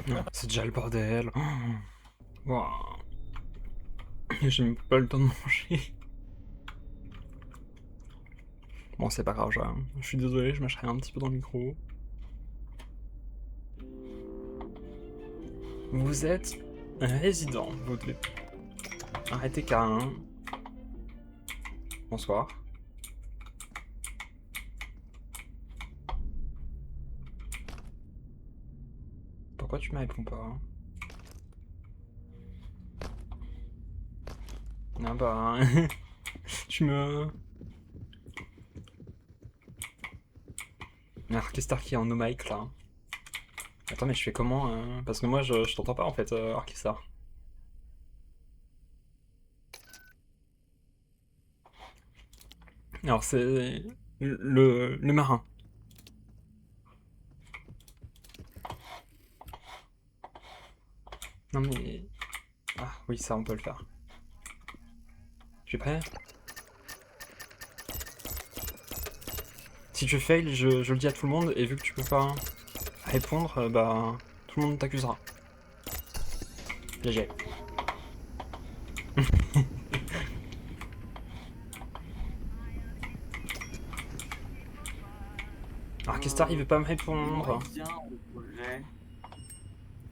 Non, c'est déjà le bordel. Waouh. J'ai même pas le temps de manger. Bon, c'est pas grave, je suis désolé, je mâcherai un petit peu dans le micro. Vous êtes un résident, vous deux. Arrêtez K1. Bonsoir. Pourquoi tu me réponds pas? Ah bah... tu me... Ah, Orchestar qui est en no mic là. Attends, mais je fais comment parce que moi je t'entends pas en fait, Orchestar. Alors c'est le marin. Non mais... Ah oui, ça on peut le faire. Tu es prêt? Si tu fail, je le dis à tout le monde, et vu que tu peux pas répondre, bah tout le monde t'accusera. GG. Orchestar il veut pas me répondre. Moyen en vrai.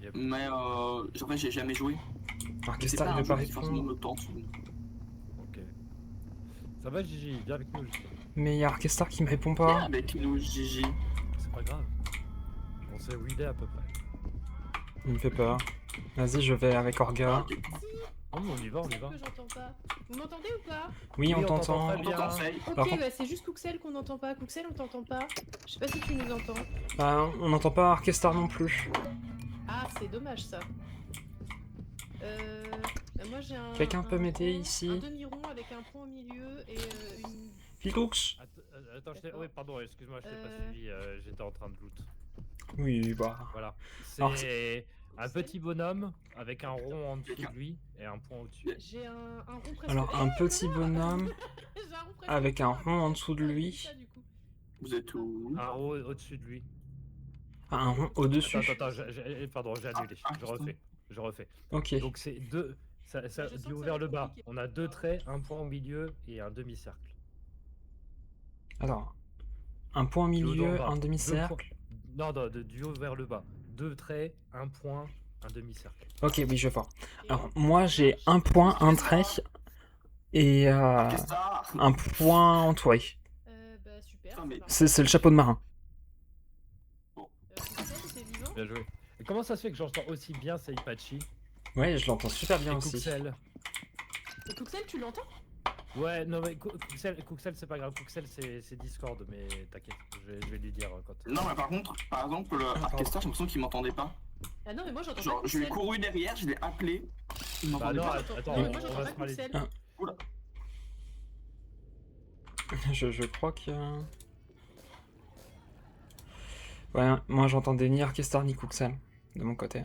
Yep. Mais en vrai, j'ai jamais joué. C'est Orchestar pas il un veut pas jeu qui forcément répondre. me tente. Ok. Ça va Gigi, viens avec nous Gigi. Mais y a Orchestar qui me répond Viens pas. avec nous, Gigi. C'est pas grave. On s'est weedé à peu près. Il me fait peur. Vas-y, je vais avec Orga. Ok. Non mais on y va, on y va. Que j'entends pas. Vous m'entendez ou pas? Oui, on Oui, on t'entend t'entend. très On bien. t'entend, Faye. Ok, Par contre- bah c'est juste Cookcel qu'on n'entend pas. Cookcel, on t'entend pas. Je sais pas si tu nous entends. Bah, on n'entend pas Orchestar non plus. Ah, c'est dommage ça. Bah moi j'ai un. Quelqu'un peut un m'aider rond, ici? Un demi-rond avec un point au milieu et une. Philux. Attends, D'accord. oui, pardon, excuse-moi, je t'ai pas suivi, j'étais en train de loot. Oui, bah... Voilà. Alors, C'est un petit bonhomme avec un rond en dessous de lui et un point au-dessus. J'ai un rond presque. Alors, un petit bonhomme J'ai un rond presque avec un plein. rond en dessous de Pourquoi lui. il dit ça, du coup Vous êtes où? Un rond au-dessus de lui. Un rond au-dessus. Attends, pardon, j'ai annulé. Je refais. Ok. Donc c'est deux. Je sens que Du ça haut va vers être le bas, compliqué. on a deux traits, un point au milieu et un demi-cercle. Alors, un point au Du haut en milieu, bas. un Deux demi-cercle. points- Non, du haut vers le bas. Deux traits, un point, un demi-cercle. Ok, oui, je vois. Et Alors, on moi, j'ai marche. un point, un trait, et Orchestar. un point entouré. Bah super. Ah, mais- ça marche. C'est le chapeau de marin. Cookcel, t'es vivant? Bien joué. Et comment ça se fait que j'entends aussi bien Seipachi Ouais, je l'entends super bien et aussi. Cookcel? Et Cookcel, tu l'entends? Ouais, non mais Cookcel c'est pas grave, Cookcel c'est Discord, mais t'inquiète, je vais lui dire quand... Non, mais par contre, par exemple, pardon. Orchestar, j'ai l'impression qu'il m'entendait pas. Ah non, mais moi j'entends pas Genre, je lui ai Cookcel. couru derrière, je l'ai appelé. Il Bah m'entendait non, pas. attends, Non, mais moi on j'entends va pas se parler. Cookcel. Ah. Oula. Je crois que... Ouais, moi j'entendais ni Orchestar ni Cookcel, de mon côté.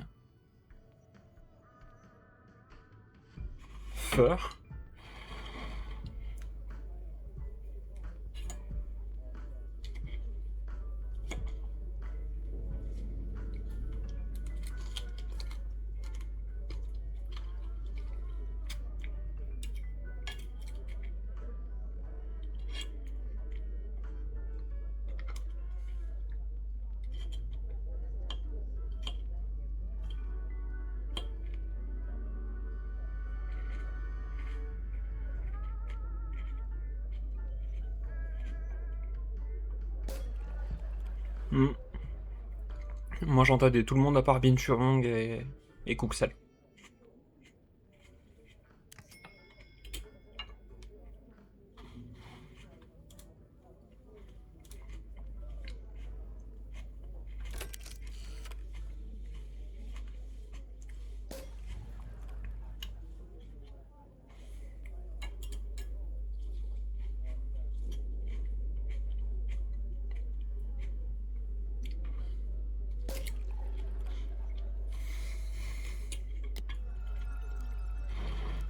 Feur. Hmm. Moi j'entendais tout le monde à part Binturong et Cookcel.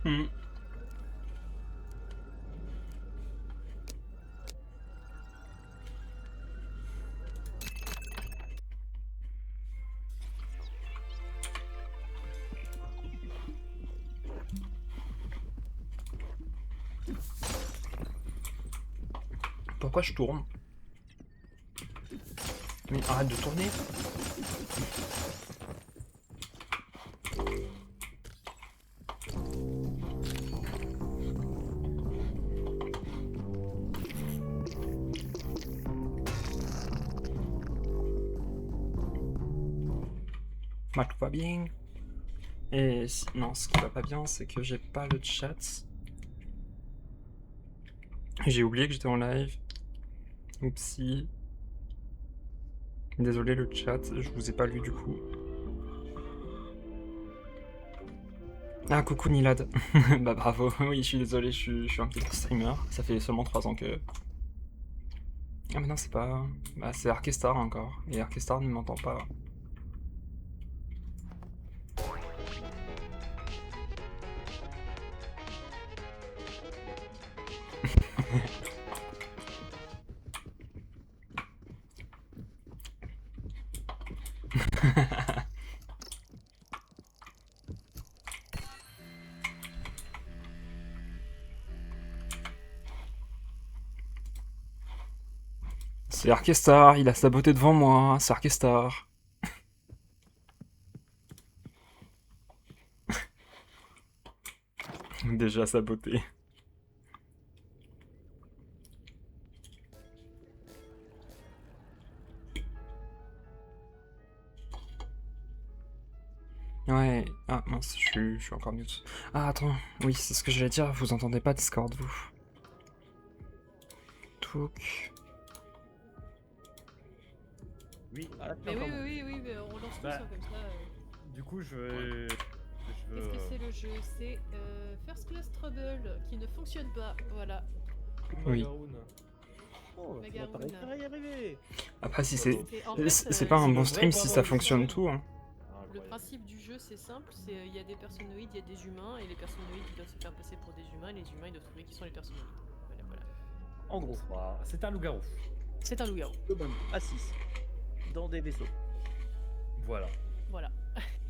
Hmm. Pourquoi je tourne? Mais arrête de tourner. Moi tout va bien. Et non, ce qui va pas bien, c'est que j'ai pas le chat. J'ai oublié que j'étais en live. Oupsie. Désolé le chat, je vous ai pas lu du coup. Ah coucou Nilad. Bah bravo, oui je suis désolé, je suis un petit streamer. Ça fait seulement 3 ans que... Ah mais non c'est pas... Bah c'est Arkestar encore. Et Arkestar ne m'entend pas. C'est Arkestar, il a saboté devant moi, c'est Arkestar. Déjà saboté. Ouais, ah mince, je suis encore mute. Ah attends, oui, c'est ce que j'allais dire, vous entendez pas Discord, vous. Touk. Oui, Mais oui, mais on lance tout Bah, ça comme ça. Du coup, je veux... Qu'est-ce que c'est le jeu? C'est First Class Trouble qui ne fonctionne pas. Voilà. Oui. Oh, ça Magaroun. m'apparaît pas y arriver. Après si c'est... En fait, C'est pas un le bon vrai stream si ça Bravo fonctionne Discord. tout, hein. Le principe du jeu, c'est simple, c'est il y a des personnoïdes, il y a des humains, et les personnoïdes ils doivent se faire passer pour des humains, et les humains ils doivent trouver qui sont les personnoïdes. Voilà. En gros, Bah, c'est un loup-garou. C'est un loup-garou. humain à 6 dans des vaisseaux. Voilà. Voilà.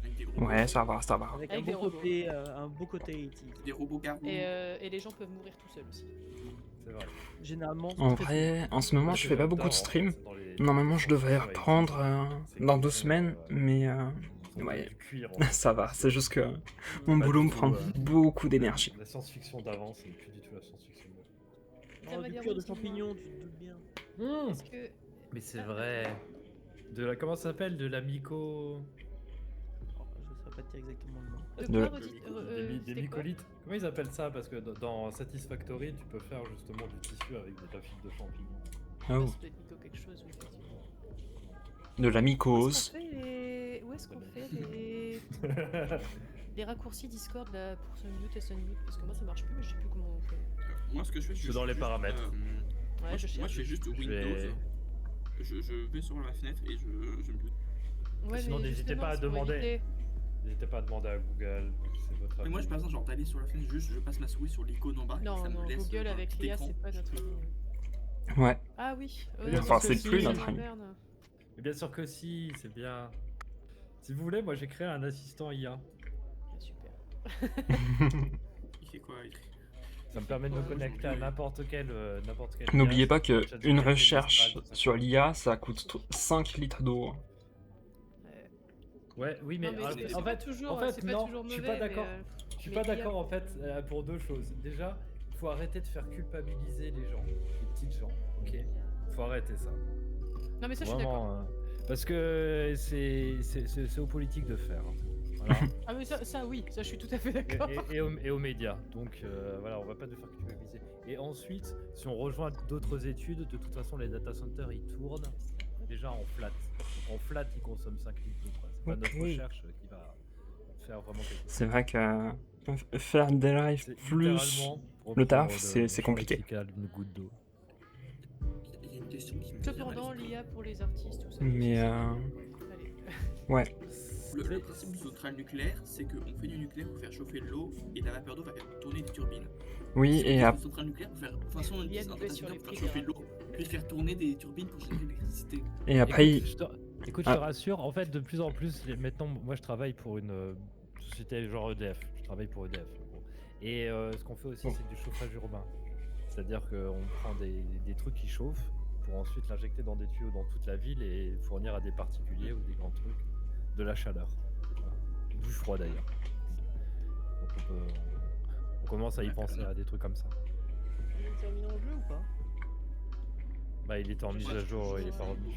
Avec des gros Ouais, ça va, ça va. Avec Avec un des beau robots. côté, un beau côté E.T. des robots garous. Et les gens peuvent mourir tout seuls aussi. C'est vrai. Généralement, En très vrai, en ce moment je fais pas beaucoup de stream. Dans les- Normalement je devrais Ouais, reprendre c'est dans qu'ils 2 sont, semaines, mais ils ont ouais. du cuir, Ça va, c'est juste que mon Pas boulot du me tout, prend ouais. beaucoup d'énergie. La science-fiction d'avant, c'est plus du tout la science-fiction. Oh, Ça va du dire cuir de aussi, moi. champignons, tu te doutes bien. Parce que Mais c'est vrai. De la... Comment ça s'appelle? De la myco... Oh, je ne saurais pas te dire exactement le nom. De- quoi, redis- Des c'était quoi mycolites. Comment ils appellent ça? Parce que dans Satisfactory, tu peux faire justement du tissu avec des tafiles de champignons. Oh. Ça doit être mytho quelque chose, oui, effectivement. De la Où mycose. est-ce qu'on fait les raccourcis Discord là pour Sunmute et Sunmute? Parce que moi ça marche plus, mais je sais plus comment on fait. Moi, ce que je fais, C'est dans les paramètres. moi, Ouais, je moi, cherche. je fais juste Je Windows. vais- Je vais sur la fenêtre et je me bute. Ouais, Sinon, mais n'hésitez justement, pas à c'est pour demander. éviter. N'hésitez pas à demander à Google. C'est votre Mais moi, avis. par exemple, genre d'aller sur la fenêtre, juste je passe ma souris sur l'icône en bas et Non, ça non, me laisse Google un avec petit l'IA, écran. c'est pas notre Je peux- ami. Ouais. Ah oui. Bien Enfin, sûr que c'est plus si. notre ami. Merde. Mais bien sûr que si, c'est bien. Si vous voulez, moi j'ai créé un assistant IA. Ah, super. Il fait quoi Ça me permet de me Ouais, connecter à oui. n'importe quel. N'oubliez IA, pas que ChatGPT, une Mistral, recherche tout ça. sur l'IA, ça coûte 5 litres d'eau. Ouais, oui, mais Non, mais en c'est fait, pas toujours, en fait, c'est pas non, toujours je suis mauvais, pas d'accord. mais, Je suis mais pas l'IA, d'accord en fait pour deux choses. Déjà, il faut arrêter de faire culpabiliser les gens, les petites gens. Ok, faut arrêter ça. Non mais ça je suis d'accord. Vraiment, parce que c'est aux politiques de faire. hein. Voilà. Ah mais ça oui, ça je suis tout à fait d'accord. et aux médias. Donc voilà, on va pas de faire culpabiliser. Et ensuite, si on rejoint d'autres études, de toute façon, les data centers ils tournent déjà en flat. Donc en flat, ils consomment 5 litres d'eau. quoi. C'est pas notre Oui. recherche qui va faire vraiment quelque chose. C'est vrai que faire des lives C'est plus littéralement le taf, reprendre c'est le compliqué. champ lexical d'une goutte d'eau. Il y a une question qui me vient à Cependant l'esprit. l'IA pour les artistes tout ça. Mais Allez. ouais. Le principe d'une centrale nucléaire, c'est qu'on fait du nucléaire pour faire chauffer de l'eau et la vapeur d'eau va faire tourner des turbines. Oui, Si on et fait après. une centrale nucléaire pour faire. De toute façon, Il y a un une data baisse sur center les pour prix faire chauffer des de l'eau, puis faire tourner des turbines pour générer de l'électricité. Et après, Écoute, je te rassure, en fait, de plus en plus, maintenant, moi je travaille pour une société genre EDF. Je travaille pour EDF. en gros. Et ce qu'on fait aussi, Bon. c'est du chauffage urbain. C'est-à-dire qu'on prend des trucs qui chauffent pour ensuite l'injecter dans des tuyaux dans toute la ville et fournir à des particuliers ou des grands trucs de la chaleur. Voilà. Du froid d'ailleurs. Donc on commence à y penser à des trucs comme ça. Il est terminé en jeu ou pas? Bah il était en mise à jour, il est pas revenu.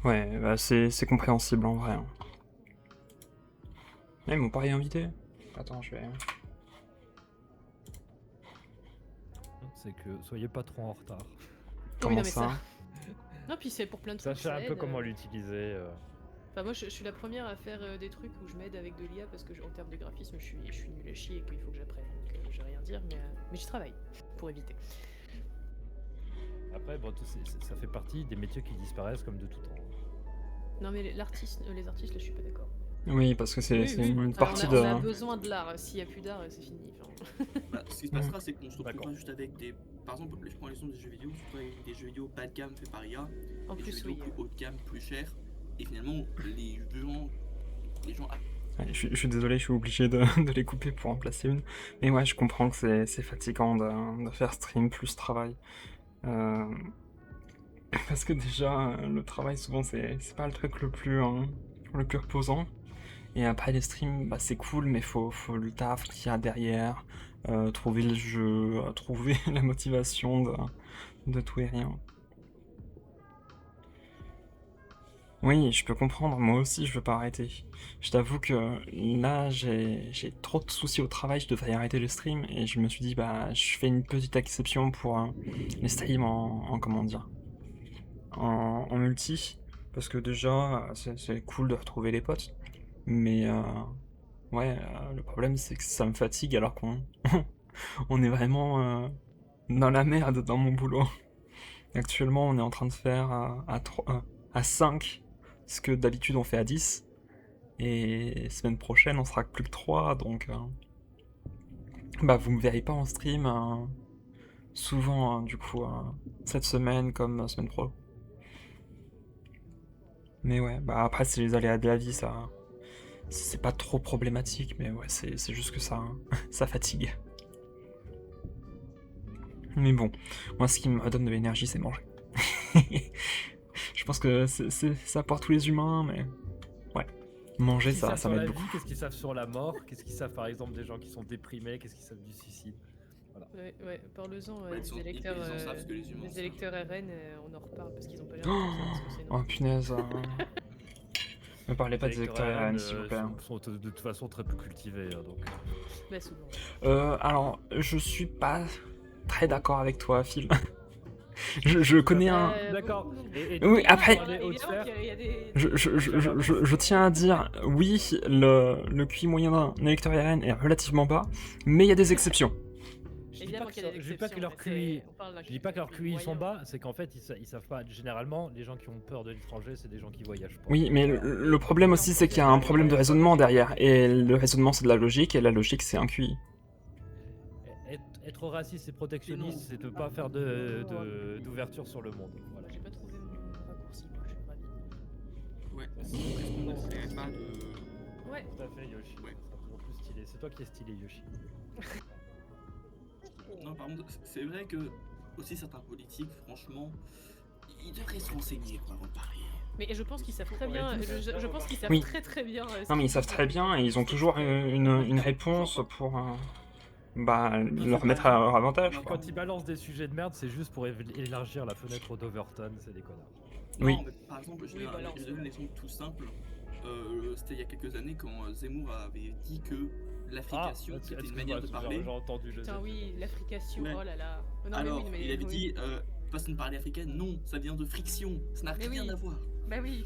Ouais, bah c'est compréhensible en vrai. Hein. Ils m'ont pas réinvité. Attends, je vais... C'est que soyez pas trop en retard. Comment non, mais ça Non, puis c'est pour plein de trucs. Sachez un ça peu aide, comment l'utiliser. Enfin, moi, je suis la première à faire des trucs où je m'aide avec de l'IA parce que, en termes de graphisme, je suis nul à chier et qu'il faut que j'apprenne. Donc, je vais rien dire, mais j'y travaille pour éviter. Après, bon, ça fait partie des métiers qui disparaissent comme de tout temps. Non, mais les artistes, là, je suis pas d'accord. Oui, parce que c'est Oui, oui. une Ah, partie on a de... besoin de l'art. S'il y a plus d'art, c'est fini. Enfin, Bah, ce qui se passera, c'est qu'on se D'accord. retrouvera juste avec des. Par exemple, je prends l'exemple des jeux vidéo, on se retrouve avec des jeux vidéo bas de gamme faits par IA, en des jeux plus, vidéo oui. plus haut de gamme, plus chers, et finalement, les gens Ouais, je suis désolé, je suis obligé de, de les couper pour en placer une. Mais ouais, je comprends que c'est fatigant de faire stream plus travail. Parce que déjà, le travail, souvent, c'est pas le truc le plus reposant. Et après, les streams, bah, c'est cool, mais faut le taf qu'il y a derrière, trouver le jeu, trouver la motivation de tout et rien. Oui, je peux comprendre, moi aussi, je veux pas arrêter. Je t'avoue que là, j'ai trop de soucis au travail, je devrais arrêter le stream, et je me suis dit, bah, je fais une petite exception pour les streams en comment dire, en multi, parce que déjà, c'est cool de retrouver les potes, mais ouais, le problème, c'est que ça me fatigue alors qu'on on est vraiment dans la merde dans mon boulot. Actuellement, on est en train de faire à 5 ce que d'habitude on fait à 10. Et semaine prochaine, on sera que plus que 3, donc bah vous me verrez pas en stream souvent, du coup, cette semaine comme semaine pro. Mais ouais, bah après, c'est les aléas de la vie, ça. C'est pas trop problématique, mais ouais, c'est juste que ça, ça fatigue. Mais bon, moi, ce qui me donne de l'énergie, c'est manger. Je pense que c'est ça pour tous les humains, mais ouais. Manger, Qu'est-ce qu'ils ça savent sur m'aide la beaucoup. vie, qu'est-ce qu'ils savent sur la mort, qu'est-ce qu'ils savent par exemple des gens qui sont déprimés, qu'est-ce qu'ils savent du suicide. Ouais, parle-en Ouais, ils électeurs, en savent ce que les humains des savent. électeurs RN, on en reparle parce qu'ils ont pas l'air de savoir ce que c'est. Oh non. punaise. Ne parlez pas des Les électeurs électeurs RN, RN, s'il vous plaît. sont de toute façon très peu cultivés. Donc. Bah, souvent. Alors, je suis pas très d'accord avec toi, Phil. je connais un... D'accord. beaucoup, beaucoup. Et Oui, après- dans les hautes Évidemment sphères, qu'il y a des... Je tiens à dire, oui, le QI moyen d'un électeur RN est relativement bas, mais il y a des exceptions. je dis Évidemment pas qu'il y a des je dis pas que exceptions, leur mais c'est- QI, on parle d'un je dis pas que leur QI sont moyen. bas, c'est qu'en fait ils savent pas. Généralement, les gens qui ont peur de l'étranger, c'est des gens qui voyagent pas. Oui, mais le problème aussi, c'est qu'il y a un problème de raisonnement derrière. Et le raisonnement, c'est de la logique, et la logique, c'est un QI. Être raciste et protectionniste, c'est de pas faire d'ouverture sur le monde. Voilà. J'ai pas trouvé mon raccourci, moi, je suis ravi. Ouais, sinon, qu'est-ce qu'on ne ferait pas de. Ouais, Tout à fait, Yoshi. Ouais. Ça sera toujours plus stylé. C'est toi qui es stylé, Yoshi. Non, par contre, c'est vrai que aussi certains politiques, franchement, ils devraient se renseigner quoi, avant de parler. mais je pense qu'ils savent très bien, je pense qu'ils savent Oui. très bien... Non, mais ils savent très bien, et ils ont toujours une réponse pour bah, leur mettre à leur avantage. quoi. Quand ils balancent des sujets de merde, c'est juste pour élargir la fenêtre d'Overton, c'est des connards. Oui. Non, mais par exemple, je Oui, voilà, vais donner un exemple tout simple. C'était il y a quelques années quand Zemmour avait dit que l'africation c'était une manière de parler. J'ai entendu le Putain, oui, l'africation, Ouais. oh là là. Oh, non, Alors, mais oui, mais il avait oui. dit façon de parler africaine, non, ça vient de friction, ça n'a Mais rien oui. à voir. Bah oui.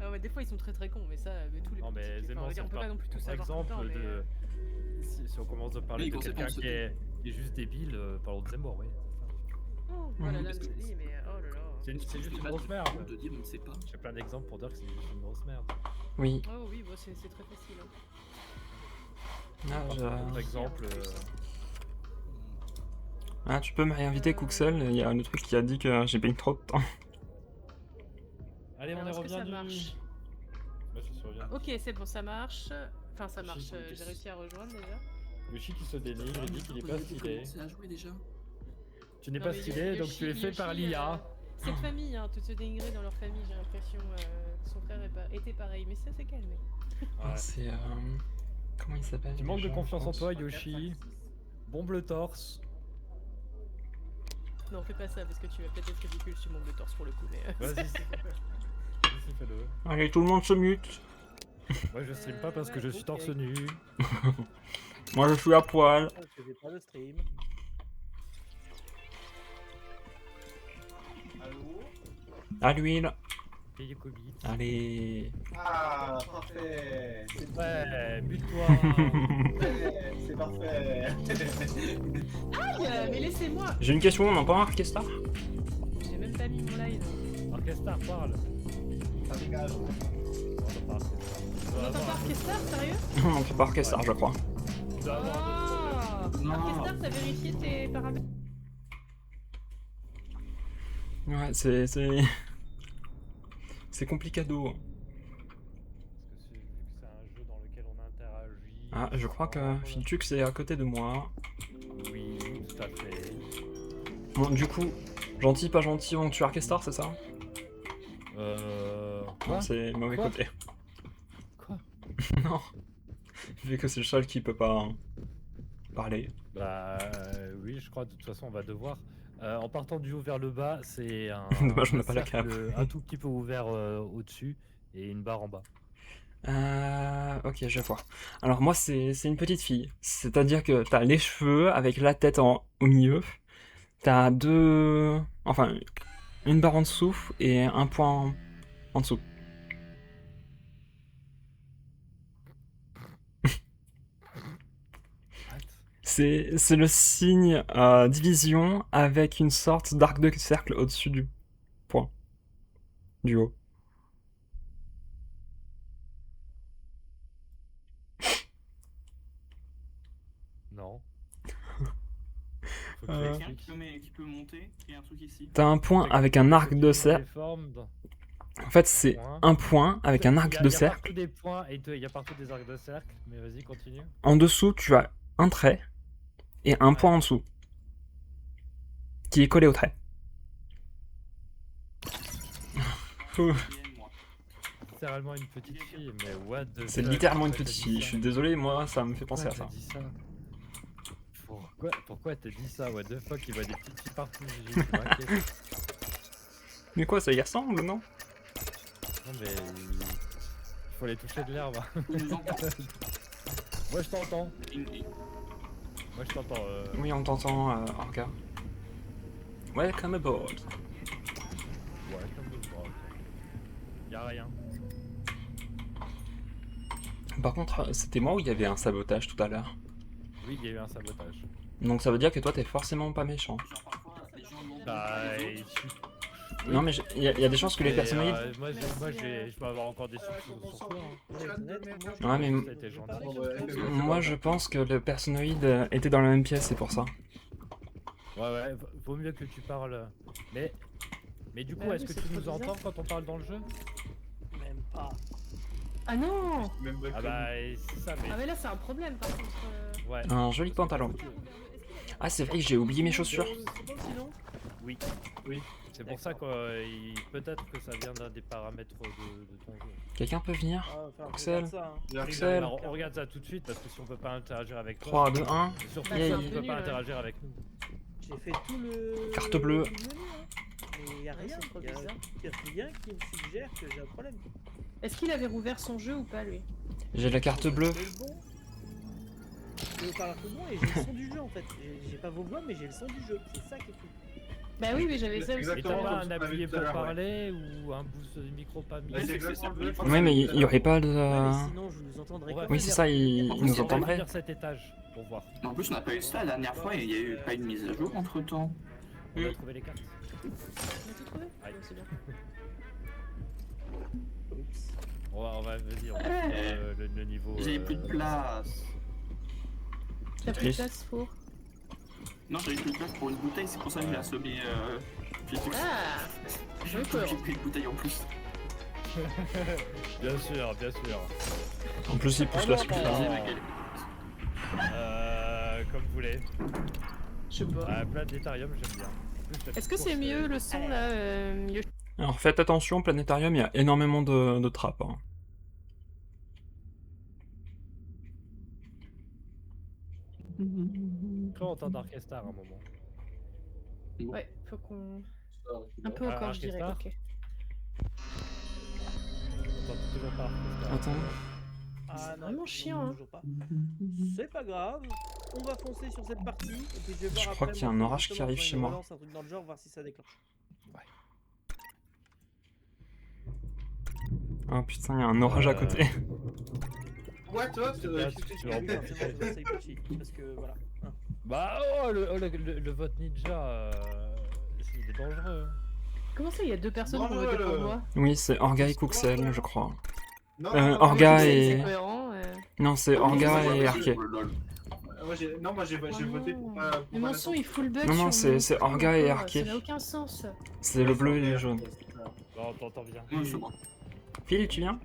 Ah ouais, des fois ils sont très cons, mais ça, mais tous les Non, mais politiques, Zemmour, enfin, c'est on peut pas non plus tout par savoir tout le exemple, temps, mais... si on commence à parler Oui, de quelqu'un conséquence, qui est juste débile, parlons de Zemmour, oui. Oh, voilà, là, parce que- oui, mais oh là là. C'est juste C'est une pas grosse du merde. tout de dire on ne sait pas. J'ai plein d'exemples pour dire que c'est juste une grosse merde. Oui. Oh oui, bah, c'est très facile. Hein. Ah, Par exemple, Ah, tu peux me réinviter, Cooksel. Il y a le truc qui a dit que j'ai payé trop de temps. allez, on Alors, est est-ce que ça revenu. marche? Bah, je suis revenu. Ok, c'est bon, ça marche. Enfin, ça marche, J'ai une j'ai question. réussi à rejoindre déjà. Yoshi qui se dénigre, il dit qu'il est pas stylé. commencé à jouer déjà. Tu n'es Non, pas mais stylé, donc Yoshi- tu es fait par Yoshi, l'IA. Cette famille, hein, tout se dénigrer dans leur famille, j'ai l'impression que son frère était pareil, mais ça s'est calmé. Ah, c'est. Comment il s'appelle Tu manques de déjà, confiance je en pense toi, Yoshi. Bombe le torse. Non, fais pas ça parce que tu vas peut-être être ridicule sur mon de torse pour le coup, mais. Vas-y, vas-y, fais-le. Allez, tout le monde se mute. Moi je stream pas parce que je suis torse nu. Moi, je suis à poil. Je faisais pas le stream. Allô? À l'huile. Et Yokobi. Allez. Ah, parfait. Ouais, bute-toi. Ouais, c'est parfait. Aïe, mais laissez-moi. J'ai une question, on en parle Orchestar? J'ai même pas mis mon live. Orchestar, parle. Ça dégage. On entend pas Orchestar. On entend pas Orchestar, sérieux? On fait pas Orchestar, je crois. Tu dois avoir un autre problème. Ah, Orchestar, t'as vérifié tes paramètres? Ouais, c'est. C'est complicado. Parce que vu que c'est un jeu dans lequel on interagit. Ah, je crois que Filtux est à côté de moi. Oui, tout à fait. Bon, du coup, gentil, pas gentil, on tue Orchestar, c'est ça? Quoi? C'est le mauvais Quoi côté. Quoi? Non. Vu que c'est le seul qui peut pas parler. Bah oui, je crois de toute façon on va devoir. En partant du haut vers le bas, c'est un, Dommage, on n'a un pas la cercle cape. un tout petit peu ouvert au-dessus et une barre en bas. Ok, je vois. Alors moi, c'est une petite fille. C'est-à-dire que t'as les cheveux avec la tête au milieu. T'as deux... Enfin, une barre en dessous et un point en dessous. C'est le signe division avec une sorte d'arc de cercle au-dessus du point. Du haut. Non. Faut que Euh. tu Quelqu'un expliques. qui peut monter et un truc ici. T'as un point avec un arc de cercle. En fait, c'est un point avec un arc de Il y a cercle. partout des points et il y a partout des arcs de cercle, mais vas-y, continue. En dessous, tu as un trait et un point en dessous qui est collé au trait. Moi. Littéralement une petite fille, mais what the C'est fuck, littéralement une pourquoi petite t'as fille. dit Je ça suis désolé, moi, ça me fait penser à Pourquoi ça. t'as dit ça Pourquoi t'as dit ça? What the fuck, il voit des petites filles partout. J'ai dit, ok. Mais quoi, ça y ressemble, non? Non mais il faut aller toucher de l'herbe. Il nous entend. Moi je t'entends. Il- Moi je t'entends. Oui, on t'entend, Orca. Welcome aboard. Ouais, comme de toi. Y'a rien. Par contre, c'était moi où il y avait un sabotage tout à l'heure. Oui, il y a eu un sabotage. Donc ça veut dire que toi, t'es forcément pas méchant. Genre parfois, les gens demandent Bah, les autres. oui. Non, mais il y a des chances que les Mais, personnages... moi, je peux avoir encore des soupçons sur toi. Hein. Ouais, mais Ça a été gentil. moi, je pense que le personnoïde était dans la même pièce, c'est pour ça. Ouais, vaut mieux que tu parles. Mais du coup, Bah est-ce oui, que c'est tu nous trop bizarre. entends quand on parle dans le jeu? Même pas. Ah non! Même pas Ah bah, c'est ça, mais. Ah, mais là, c'est un problème par contre. Ouais. Un joli pantalon. Ah, c'est vrai que j'ai oublié mes chaussures. Sinon, Oui. Oui. C'est pour ça que peut-être que ça vient d'un des paramètres de ton jeu. Quelqu'un peut venir? Ah, enfin, Axel. regarde ça, hein. J'arrive. Axel. Alors, on regarde ça tout de suite parce que si on peut pas interagir avec toi. 3, 2, 1. c'est surtout Bah, si c'est on un peu peut nul, pas ouais. interagir avec nous. J'ai fait tout le. Carte bleue. tout le menu, hein. Mais y a Ouais, rien. c'est trop Y a bizarre. rien qui me suggère que j'ai un problème. est-ce qu'il avait rouvert son jeu ou pas lui? J'ai la carte bleue. J'ai le bon. Je parle un peu moins et j'ai le son du jeu en fait. J'ai pas vos voix, mais j'ai le son du jeu. C'est ça qui est cool. Bah oui, mais j'avais ça aussi. Et Exactement. t'as pas comme un tu m'avais appuyé dit tout à pour l'heure, ouais. parler ou un boost de micro pas mis? Bah, c'est exactement le même. Ouais, mais il y aurait pas de... Ouais, mais sinon, je vous entendrai On va quand Oui, même. c'est ça, il En nous plus, On va entendrait. finir cet étage pour voir. En plus, on n'a pas eu ça la dernière fois et il y a eu pas une mise à jour entre temps. On a trouvé les cartes. On a tout trouvé? Aïe. Ouais, c'est bien. Oups. On va vas-y, on va faire le niveau. J'ai plus de place. T'as pris triste. place pour. Non, j'avais plus de place pour une bouteille, c'est pour ça que j'ai assommé. J'ai Ah! j'ai d'accord. pris une bouteille en plus. Bien sûr, bien sûr. En plus, il pousse la Oh non, sucre. bah, J'ai ma gueule. voulez? Je sais pas. Planétarium, j'aime bien. En plus, la Est-ce que petite c'est course, mieux le son là mieux... Alors faites attention, planétarium, il y a énormément de trappes. Hein. Après, on entend Darkestar à un moment. Ouais, faut qu'on... Ah, Un peu encore, je dirais. Orchestra. Ok. On entend toujours pas Darkestar. Attends. Ah non, vraiment chiant, hein. toujours pas. C'est pas grave, on va foncer sur cette partie. Et puis je vais voir Je crois après, qu'il y a un moi, orage qui justement, arrive quand chez il moi. relance un truc dans le genre, voir si ça déclenche. Oh putain, il y a un orage à côté. Ouais, toi, tu tu vas- C'est Ipotchi, parce que voilà. Hein. Bah, le vote ninja, il est dangereux. Comment ça, il y a deux personnes qui ont voté pour moi? Oui, c'est Orga et Kuxel, je crois. Non, Orga C'est- et... C'est cohérent. Non, c'est Orga et Arké. Non, moi j'ai voté pour Mais mon Valentine. son il fout le bug. Non, non, sur mon c'est stream Orga et encore, Arké. Ça n'a aucun sens. C'est le bleu et le jaune. Bon, t'entends bien. Ouais, c'est bon. Phil, tu viens?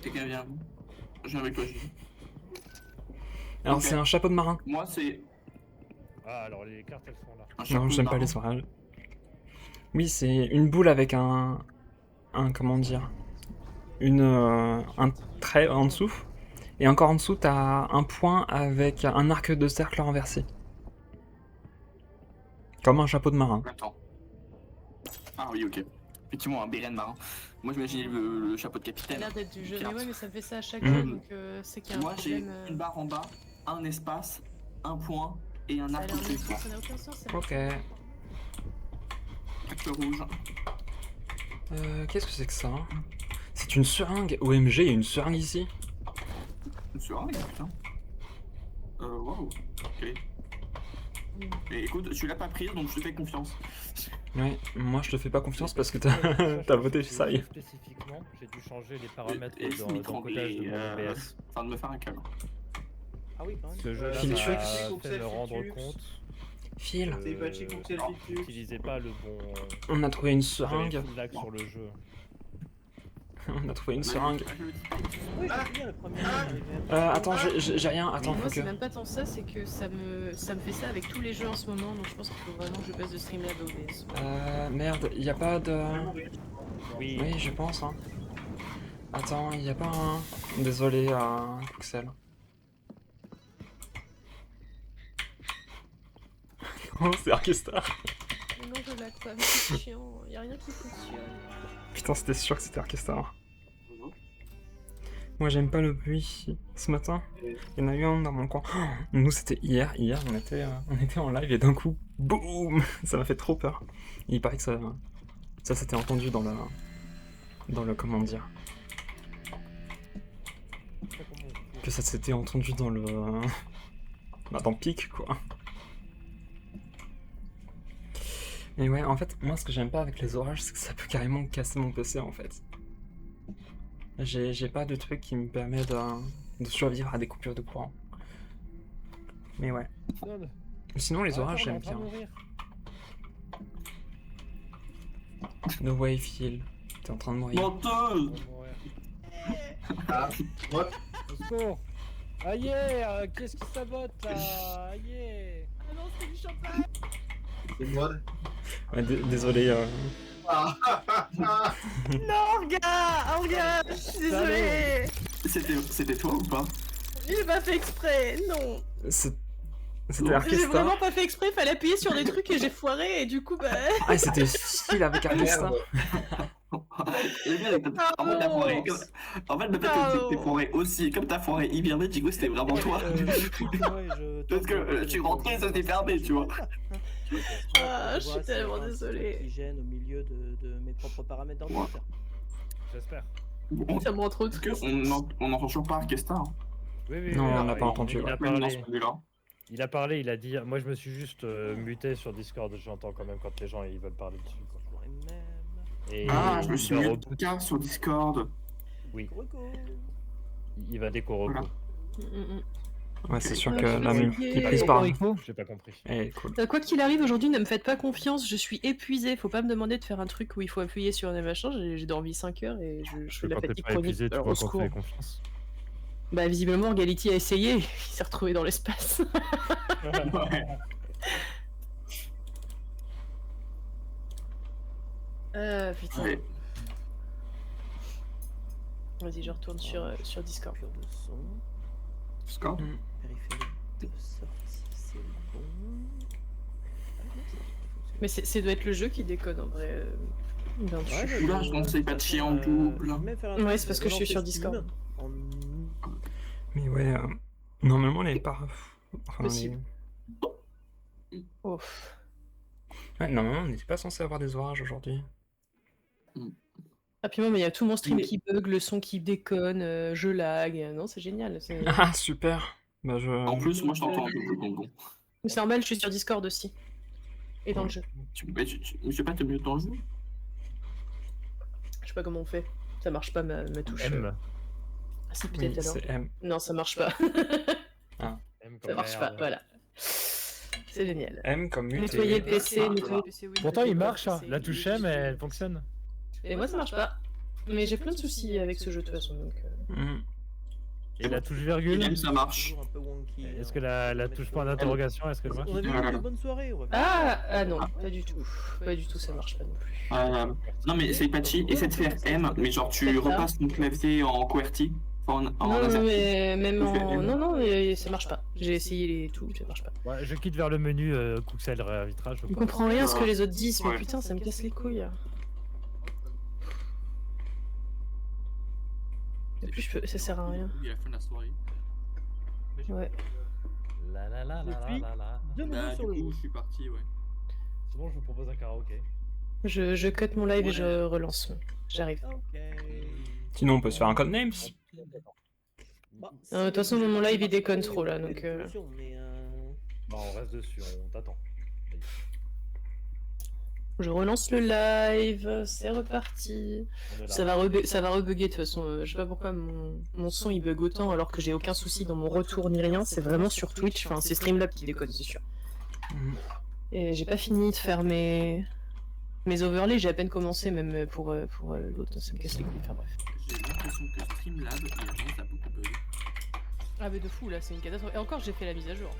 T'es qu'un bien. Je viens avec toi, Gilles. Alors, Ok. c'est un chapeau de marin. Moi, c'est Ah, alors les cartes, elles sont là. un chapeau Non, de j'aime pas marin. les orages. Oui, c'est une boule avec comment dire, un trait en dessous. Et encore en dessous, t'as un point avec un arc de cercle renversé. Comme un chapeau de marin. Attends. Ah oui, ok. Effectivement, un béret de marin. Moi, j'imaginais le chapeau de Ça a capitaine. l'air d'être du jeu. Mais Carte. ouais, mais ça me fait ça à chaque Mhm. jeu, donc c'est qu'il y a un Moi, j'ai problème. une barre en bas, un espace, un point et un Ça a arc l'air au-dessus. nul, ça n'a aucun sens. ça. Ok. Tacle rouge. Qu'est-ce que c'est que ça? C'est une seringue. OMG, il y a une seringue ici. Une seringue, putain. Waouh. Ok. Et écoute, tu l'as pas pris, donc je te fais confiance. Ouais, moi je te fais pas confiance parce que t'as voté ça. Spécifiquement, j'ai dû changer les paramètres Et dans l'encodage de mon OBS. Enfin, de me faire un câble. Ah oui, quand même. Ce jeu-là Phil, m'a tu- fait me rendre compte Phil, C'est pas chez Coxel que j'utilisais pas le bon... on a trouvé une J'avais seringue. full lag sur le jeu. On a trouvé une seringue. Oui, je me souviens, le premier. Attends, j'ai rien. Attends, Moi, faut c'est que. même pas tant ça, c'est que ça me fait ça avec tous les jeux en ce moment, donc je pense qu'il faut vraiment que je passe de Streamlab à OBS. Merde, y a pas de. Oui, Oui, je pense. Hein. Attends, y a pas un. Désolé, Pixel. Oh, c'est Orchestar. Mais non, je lag pas, mais c'est chiant, y a rien qui fonctionne. Putain, c'était sûr que c'était Orchestar. Moi, j'aime pas le bruit. Ce matin, il y en a eu un dans mon coin. Oh, nous, c'était hier. Hier, on était en live et d'un coup, boum. Ça m'a fait trop peur. Il paraît que ça s'était entendu dans le comment dire. Que ça s'était entendu dans le. Bah, dans Pic, quoi. Mais ouais, en fait, moi, ce que j'aime pas avec les orages, c'est que ça peut carrément casser mon PC, en fait. J'ai pas de truc qui me permet de survivre à des coupures de courant. Mais ouais. Sinon, les orages, j'aime bien. No way, Phil. T'es en train de mourir. Menteuse. Ah, moi, Au secours. Aïe, qu'est-ce qui sabote là? Aïe. Ah non, c'est du champagne. c'est moi. Ouais, désolé. Ah, Non, gars, je suis désolée. C'était toi ou pas? J'ai pas fait exprès, non. C'était J'ai Orchestar. vraiment pas fait exprès, fallait appuyer sur des trucs et j'ai foiré et du coup, bah. Ah, c'était Phil avec Orchestar. merde. Le gars, en fait, t'as foiré. En fait, le fait que t'es foiré aussi, comme t'as foiré Hibernate, du coup, c'était vraiment toi. Parce que tu rentrais, ça s'est fermé, tu vois. Ah, je suis tellement désolée. Qui gêne au milieu de mes propres paramètres d'ordinateur. J'espère. Bon, Ça me rend trop parce triste. on n'entend toujours pas Orchestra. Hein. Oui, Non, oui, on n'a il- pas entendu, Il ouais. a Même dans parlé. celui-là. Il a parlé, il a dit. Moi, je me suis juste muté sur Discord. J'entends quand même quand les gens ils veulent parler dessus. Quoi. Je pourrais même. Et Ah, je me suis il mis va en tout cas sur Discord. Oui, Coco. il va déco Voilà. reco. Ouais, c'est sûr Ouais, que je la vais même essayer. est prise par. J'ai pas compris. Eh, cool. Quoi qu'il arrive, aujourd'hui, ne me faites pas confiance, je suis épuisée. Faut pas me demander de faire un truc où il faut appuyer sur des machins. J'ai dormi 5 heures et je fais de la Quand t'es fatigue pas chronique. épuisé, tu Alors, vois au qu'on te secours. fait confiance. Bah visiblement Orgality a essayé, il s'est retrouvé dans l'espace. Ouais. Putain. Ouais. Vas-y, je retourne sur Discord. Coupure de son. Score. Périphérique de sortie, c'est bon. Ah, non, ça fonctionne. Mais ça doit être le jeu qui déconne en vrai. Dans le Ouais, jeu. Oula, je pensais pas de chier en double. Ouais, c'est parce que je suis sur Discord. Mais ouais, normalement, les pas. Enfin, Possible. Ouf. Ouais, normalement, on n'était pas censé avoir des orages aujourd'hui. Ah puis moi, mais il y a tout mon stream Mais- qui bug, le son qui déconne, je lag. Non, c'est génial. Ah, super. Bah, je. En plus, moi je t'entends un peu bon. C'est normal, je suis sur Discord aussi. Et dans le jeu. Je sais pas, t'es mieux dans le jeu. Je sais pas comment on fait. Ça marche pas ma touche. M. Ah si, Oui, peut-être alors. c'est M. Non, ça marche pas. M Ça comme marche pas, merde. voilà. C'est génial. M comme muté. Nettoyer le PC, Ah, nettoyer le PC. oui, Pourtant, il nettoyer le marche, hein. PC, La touche oui, M, elle fonctionne. Et moi, ça marche pas. Mais j'ai plein de soucis avec ce jeu de toute façon. Donc, Mhm. Et la touche virgule. M, ça marche. Toujours un peu wonky, Est-ce hein. que la touche point d'interrogation, est-ce qu'elle marche? On a vu une bonne soirée, on va Ah non, pas du tout. Pas du tout, ça marche pas non plus. Non, mais c'est patchy, essaie de faire M, mais genre tu repasses ton clavier en QWERTY. Enfin, en Non, laser. mais même Tu fais en. M. Non, mais ça marche pas. J'ai essayé les tout, ça marche pas. Ouais, je quitte vers le menu Cookcell réarbitrage. Je comprends rien à ce que les autres disent, mais Ouais. putain, ça me casse les couilles. Et puis, ça sert à rien. Il a fait la soirée. Ouais. La la la la Depuis- la la. De nouveau Bah, sur le du jeu. coup, je suis parti, ouais. C'est bon, je vous propose un karaoké. Je cut mon live et Ouais. je relance. J'arrive. Ok. Sinon, on peut se faire un code names. Bah, De toute façon, mon live il déconne trop là, donc. Bah, on reste dessus, on t'attend. Je relance le live, c'est reparti. On est là. Ça va rebugger de toute façon. Je sais pas pourquoi mon son il bug autant alors que j'ai aucun souci dans mon retour ni rien. C'est vraiment sur Twitch, enfin c'est Streamlab qui déconne, c'est sûr. Mhm. Et j'ai pas fini de faire mes overlays, j'ai à peine commencé même pour l'autre, ça me casse les couilles. Enfin bref. J'ai l'impression que Streamlab, il y a vraiment ça beaucoup bug. Ah mais de fou là, c'est une catastrophe. Et encore j'ai fait la mise à jour.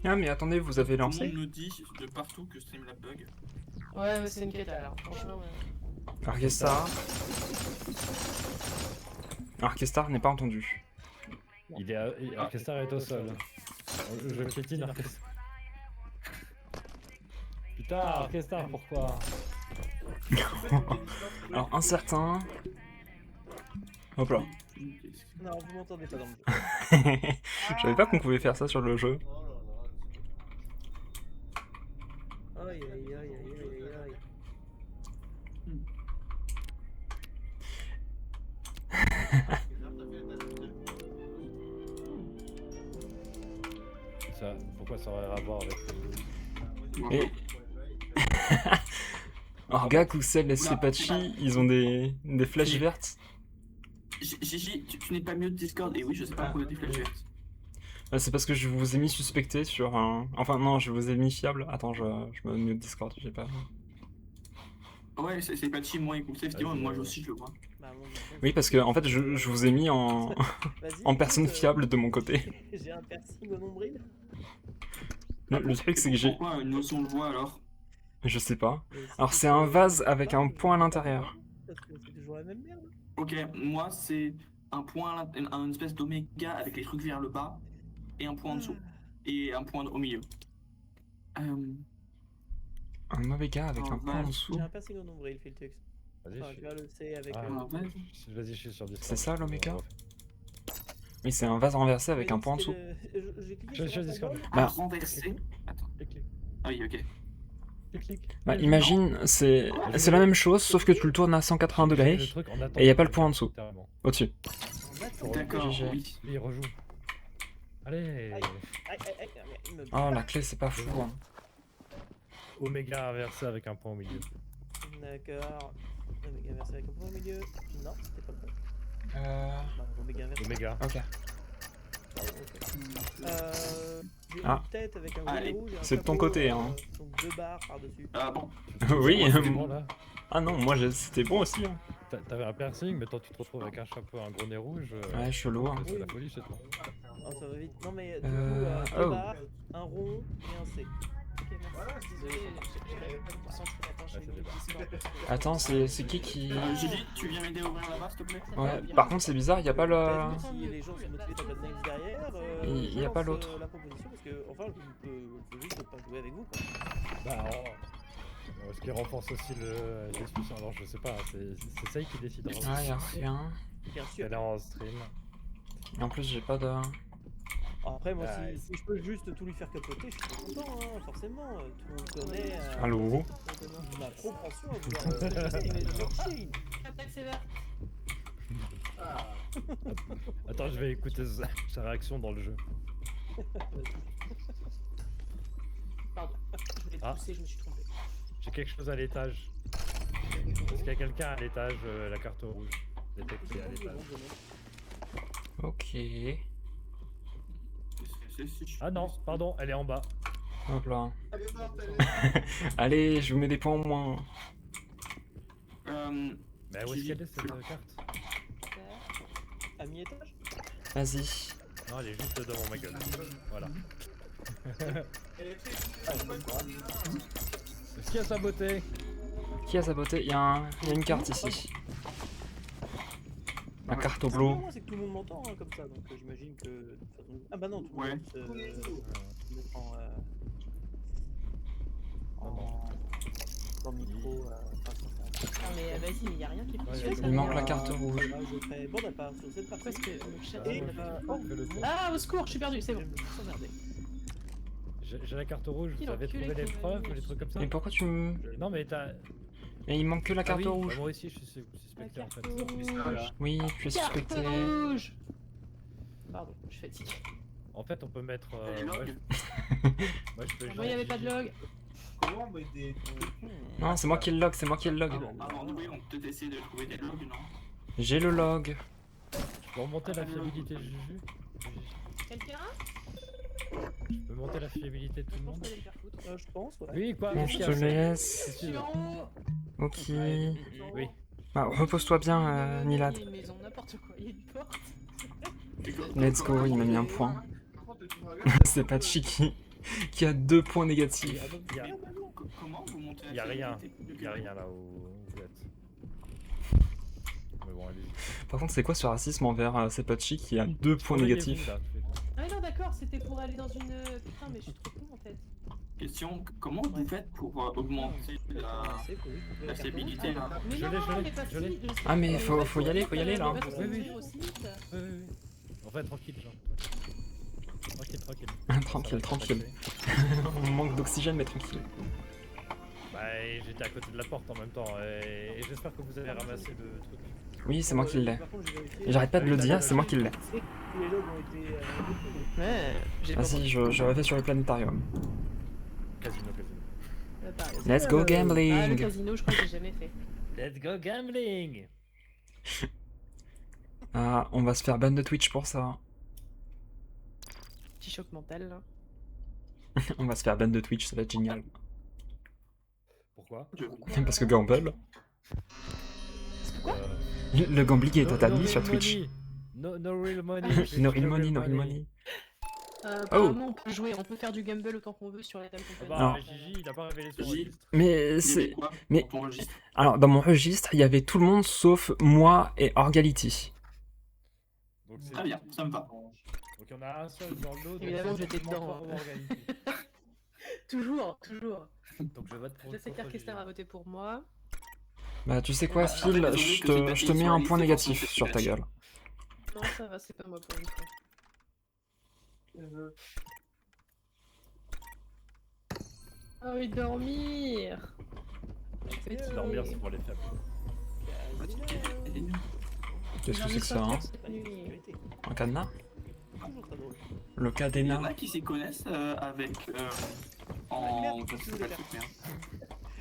Ah, mais attendez, vous avez Tout le lancé monde nous dit de partout que Streamlab bug. Ouais, c'est une cata alors, franchement. Orchestra. Orchestra n'est pas entendu. Orchestra est au sol. Je piétine Orchestra. Putain, Orchestra, pourquoi? Alors, incertain. Hop là. Non, vous m'entendez pas dans le jeu. Je savais pas qu'on pouvait faire ça sur le jeu. Aïe aïe aïe aïe aïe aïe. Ça, pourquoi ça aurait à voir avec... Et... Orga, Cookcell et Sepachi, ils ont des flèches vertes. Gigi, tu n'es pas mieux de Discord. Et oui, je sais pas pourquoi il y a des flèches vertes. C'est parce que je vous ai mis suspecté sur un... Enfin non, je vous ai mis fiable. Attends, je me mute Discord, j'ai pas... Ouais, c'est patchy, moi et Cookcell, effectivement, moi aussi je le vois. Bah, bon, Oui, parce que en fait, je vous ai mis en, vas-y, en personne écoute, fiable de mon côté. J'ai un piercing au nombril. Le truc, c'est que j'ai... Pourquoi une notion de voix alors? Je sais pas. Mais Alors, c'est un vase avec un point à l'intérieur. Parce que c'est toujours la même merde. Ok, moi c'est un point, une espèce d'oméga avec les trucs vers le bas et un point en dessous et un point au milieu. Un mauvais gars avec Oh, un point en vache. dessous. J'ai un piercing au nombril, Filtux. Vas-y, Enfin, tu vois le C avec. Ah, vas-y, je suis sur Discord. C'est ça, l'oméga Oui, c'est un vase renversé avec un point en dessous. J'ai cliqué Je suis sur un Discord. symbole. Bah. Renversé. Attends. Clic, Ah oui, ok. clic. Bah, imagine, c'est la même chose, sauf que tu le tournes à 180 degrés, Le truc en attendant. et y a pas le point en dessous. Littéralement. au-dessus. D'accord, GG. oui. Il rejoue. Allez. Aïe, aïe, aïe, il me- Oh, la clé, c'est pas fou. Hein. Oméga inversé avec un point au milieu. D'accord. Oméga inversé avec un point au milieu. Non, c'était pas le bon. Non, Oméga inversé. Oméga. Ok. J'ai Ah. une tête avec un Allez, bonnet rouge et un c'est de ton chapeau, côté, hein. Donc 2 barres par-dessus. Ah bon. Oui. C'est bon, là. Ah non, moi, c'était bon aussi. Hein. T'avais un piercing, mais toi tu te retrouves avec un chapeau, un gros nez rouge. Ouais, chelou. Hein. C'est la folie chez toi. Oh, ça va vite. Non, mais du Euh, coup, deux oh. barres, un rond et un C. Ok, merci. Désolé, j'avais pas concentré la tâche Ouais, c'est avec le Discord. Attends, c'est qui Gigi, tu viens m'aider à ouvrir la barre, s'il te plaît? Ouais, par contre, c'est bizarre, y a pas le. Si les gens sont motivés par Code Next derrière, Il y a je pas lance, l'autre. la proposition parce que, enfin, je peux juste pas jouer avec vous. Quoi. Bah, ce qui renforce aussi la discussion. Alors, je sais pas, c'est ça qui décidera. Ah, y'a rien. Bien sûr. Elle est en stream. Et en plus, j'ai pas de. Après, moi, Ouais. si je peux juste tout lui faire capoter, je suis pas content, hein, forcément. Tout le monde connaît Allô ma propension à vouloir aimer le blockchain. Attaque sévère. Attends, je vais écouter sa réaction dans le jeu. Pardon. Je voulais te Ah. pousser, je me suis trompé. J'ai quelque chose à l'étage. Est-ce qu'il y a quelqu'un à l'étage, la carte rouge détectée à l'étage? Ok. Ah non, pardon, elle est en bas. Hop là. Allez, je vous mets des points au moins. Mais où est-ce qu'elle est cette carte? À mi-étage. Vas-y. Non, elle est juste devant ma gueule. Voilà. Est-ce qu'il y a sa beauté? Qui a saboté? Il y a une carte ici. La carte au bleu. C'est que tout le monde m'entend hein, comme ça, donc j'imagine que. de toute façon- Ah bah non, tout le Ouais. monde se met en. En micro. Non mais vas-y, mais y a rien qui Ouais, fonctionne. il ça, manque mais, la carte rouge. Je ferai bande à part sur cette partie. Pourquoi est-ce que le chat... Et, Fais le tour. Ah, au secours, je suis perdu, c'est bon. Oh, merde. J'ai la carte rouge, vous Il a avez enculé trouvé les ton preuves, ami. les trucs comme ça? Mais pourquoi tu me. Non mais t'as... Mais il manque que la Ah carte oui, rouge. bah moi aussi je suis suspecté en fait. Rouge. Oui, tu es Carte suspecté. rouge. Pardon, je suis fatigué. En fait on peut mettre... Les moi, logs. moi, je peux Moi, il n'y avait pas de log. Comment m'aider? Non, c'est moi qui le log, c'est moi qui le log. Avant de jouer, on peut peut-être essayer de trouver des logs, non? J'ai le log. Je peux remonter la fiabilité de Juju? Quelqu'un Je peux monter la fiabilité de tout Je le pense monde? qu'on va le faire foutre. je pense, ouais. Oui quoi? Bon, Qu'est-ce je qu'il y te a, c'est- laisse. Je qu'est-ce suis que en haut. Ok. Oui. Bah, repose-toi bien, Nilad. Il y a une maison, n'importe quoi, il y a une porte. Let's go, il m'a mis un point. C'est pas Chiki qui a 2 points négatifs. Il y a, Comment vous montez la y a rien. fiabilité Il y a rien là où vous êtes. Mais bon, allez. Par contre, c'est quoi ce racisme envers Sepachi qui a 2 points négatifs? Ah non, d'accord, c'était pour aller dans une... Putain, mais je suis trop con en fait. Question, comment vous faites pour augmenter la stabilité là? Mais Je non, l'ai, je l'ai, mais pas je l'ai. si, je sais Ah, mais pas, faut y aller, là. mais parce Oui, qu'on oui. tire aussi vite. Oui. En fait, tranquille, genre. Tranquille. Tranquille, Ça va tranquille. passer. On manque d'oxygène, mais tranquille. Bah, j'étais à côté de la porte en même temps, et j'espère que vous avez ramassé le truc. Oui, c'est moi qui l'ai. Par contre, j'ai vérifié. Et j'arrête pas de le dire, c'est moi qui l'ai. Tous les logs ont été. Ouais, j'ai pas Vas-y, je refais sur le planétarium. Casino. pareil. Let's go Ah, le gambling! casino, je crois que j'ai jamais fait. Let's go gambling! Ah, on va se faire ban de Twitch pour ça. Petit choc mental là. On va se faire ban de Twitch, ça va être génial. Pourquoi? Parce que gamble. Quoi Le gambling est No interdit sur real Twitch. money. No real money. No real money, no real money. Apparemment, on peut jouer, on peut faire du gamble autant qu'on veut sur la table Ah compagnie. bah, Non. Gigi, il a pas révélé son Gigi. registre. Mais C'est c'est. quoi mais- dans ton registre? Alors, dans mon registre, il y avait tout le monde sauf moi et Orgality. Donc c'est... Très bien, ça me va. Donc il y en a un seul dans le lot. donc Évidemment, c'est j'étais certainement dedans, pas hein. Organisé. Toujours, toujours. Donc je vote pour Je sais contre qu'Arkester Gigi. a voté pour moi. Bah, tu sais quoi, En fait, Phil, désolé je que c'est te, pas je te mis mets sur un la point liste, négatif c'est sur ta pas gueule. Non, ça va, c'est pas moi pour une fois. Ah oui, dormir. Dormir, c'est pour les faibles. Qu'est-ce que c'est que ça, hein? Un cadenas? Toujours très drôle. Le Il y en cadenas? a qui s'y connaissent avec en. Je sais pas le truc, merde.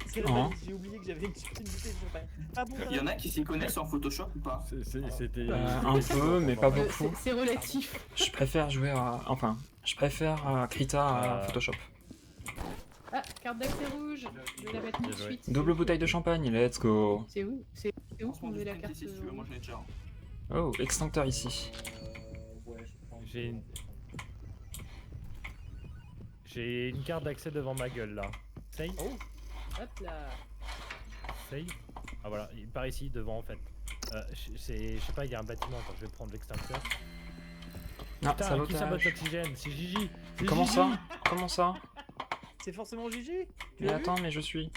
C'est Hein j'ai oublié que j'avais une bouteille de champagne. Ah bon, Il y en a qui s'y connaissent en Photoshop ou pas? C'était... Un peu, mais pas beaucoup. C'est relatif. Je préfère jouer à. Enfin, je préfère Krita à Ah. Photoshop. Ah, carte d'accès rouge. Je vais la mettre tout de Bien joué. suite. Double bouteille de champagne, let's go. C'est où? C'est où qu'on met la carte Si tu veux, moi je l'ai déjà. Oh, extincteur ici. J'ai une carte d'accès devant ma gueule là. Save. Hop là. Save. Ah voilà, il part ici devant en fait. Je sais pas, il y a un bâtiment, attends, je vais prendre l'extincteur. Ah, Putain, qui sabote sabotage. l'oxygène? C'est Gigi. C'est Comment Gigi. ça? Comment ça? C'est forcément Gigi. Tu Mais l'as vu? attends, mais je suis...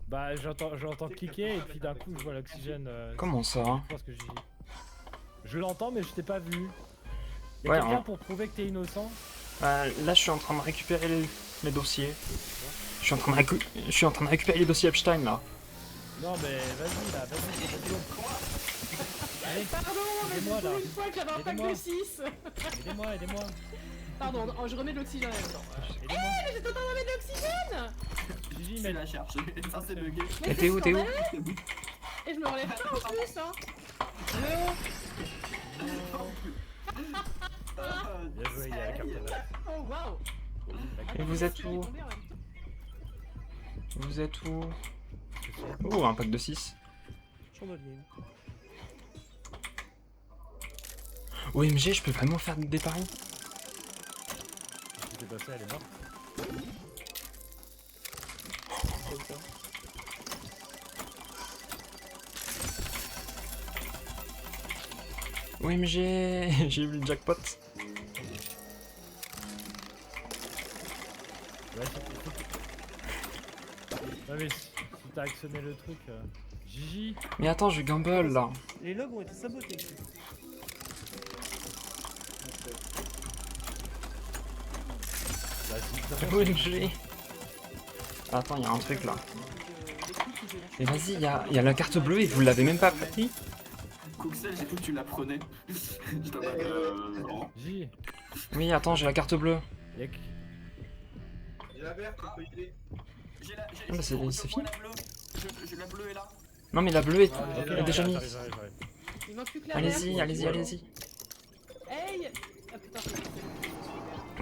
Bah j'entends cliquer et puis d'un coup je vois l'oxygène. Comment ça? Je pense que Gigi. Je l'entends mais je t'ai pas vu. Y'a Ouais, quelqu'un hein. pour prouver que t'es innocent? Là, je suis en train de récupérer les dossiers. Je suis en train de récupérer les dossiers Epstein, là. Non mais vas-y là, vas-y. Allez, Pardon, mais Aidez-moi, c'est là. pour une fois que j'avais un pack Aidez-moi. de 6. aidez-moi. Pardon, oh, je remets de l'oxygène en même temps. Aidez-moi. J'étais en train de mettre de l'oxygène. Gigi, Je mais la cherche. Ça c'est bugué. Et t'es où, t'es où? Et je me relève pas en plus, hein. Bien joué, il y a la carte d'accès. Oh waouh. Et vous êtes où? Vous êtes où? Oh, un pack de 6. Chandelier. OMG, je peux vraiment faire des paris? Ce qui s'est passé, elle est morte. OMG, j'ai eu le jackpot. Ouais, non mais si t'as actionné le truc, Gigi. Mais attends, je gamble là. Les logs ont été sabotés. Vas-y. OMG. Attends, il y a un truc là. Mais vas-y, il y a la carte bleue et vous l'avez même pas pris? Cookcell, j'ai cru que tu la prenais. Je t'en non. Gigi. Oui, attends, j'ai la carte bleue. Y'a J'ai la verte, on peut y aller. J'ai la. Ah bah, c'est je vois fini. la bleue. La bleue est là. Non mais la bleue est, Ah, est déjà mise. j'arrive. Il manque plus que la Allez-y, verte. allez-y, allez-y. Hey. Ah putain,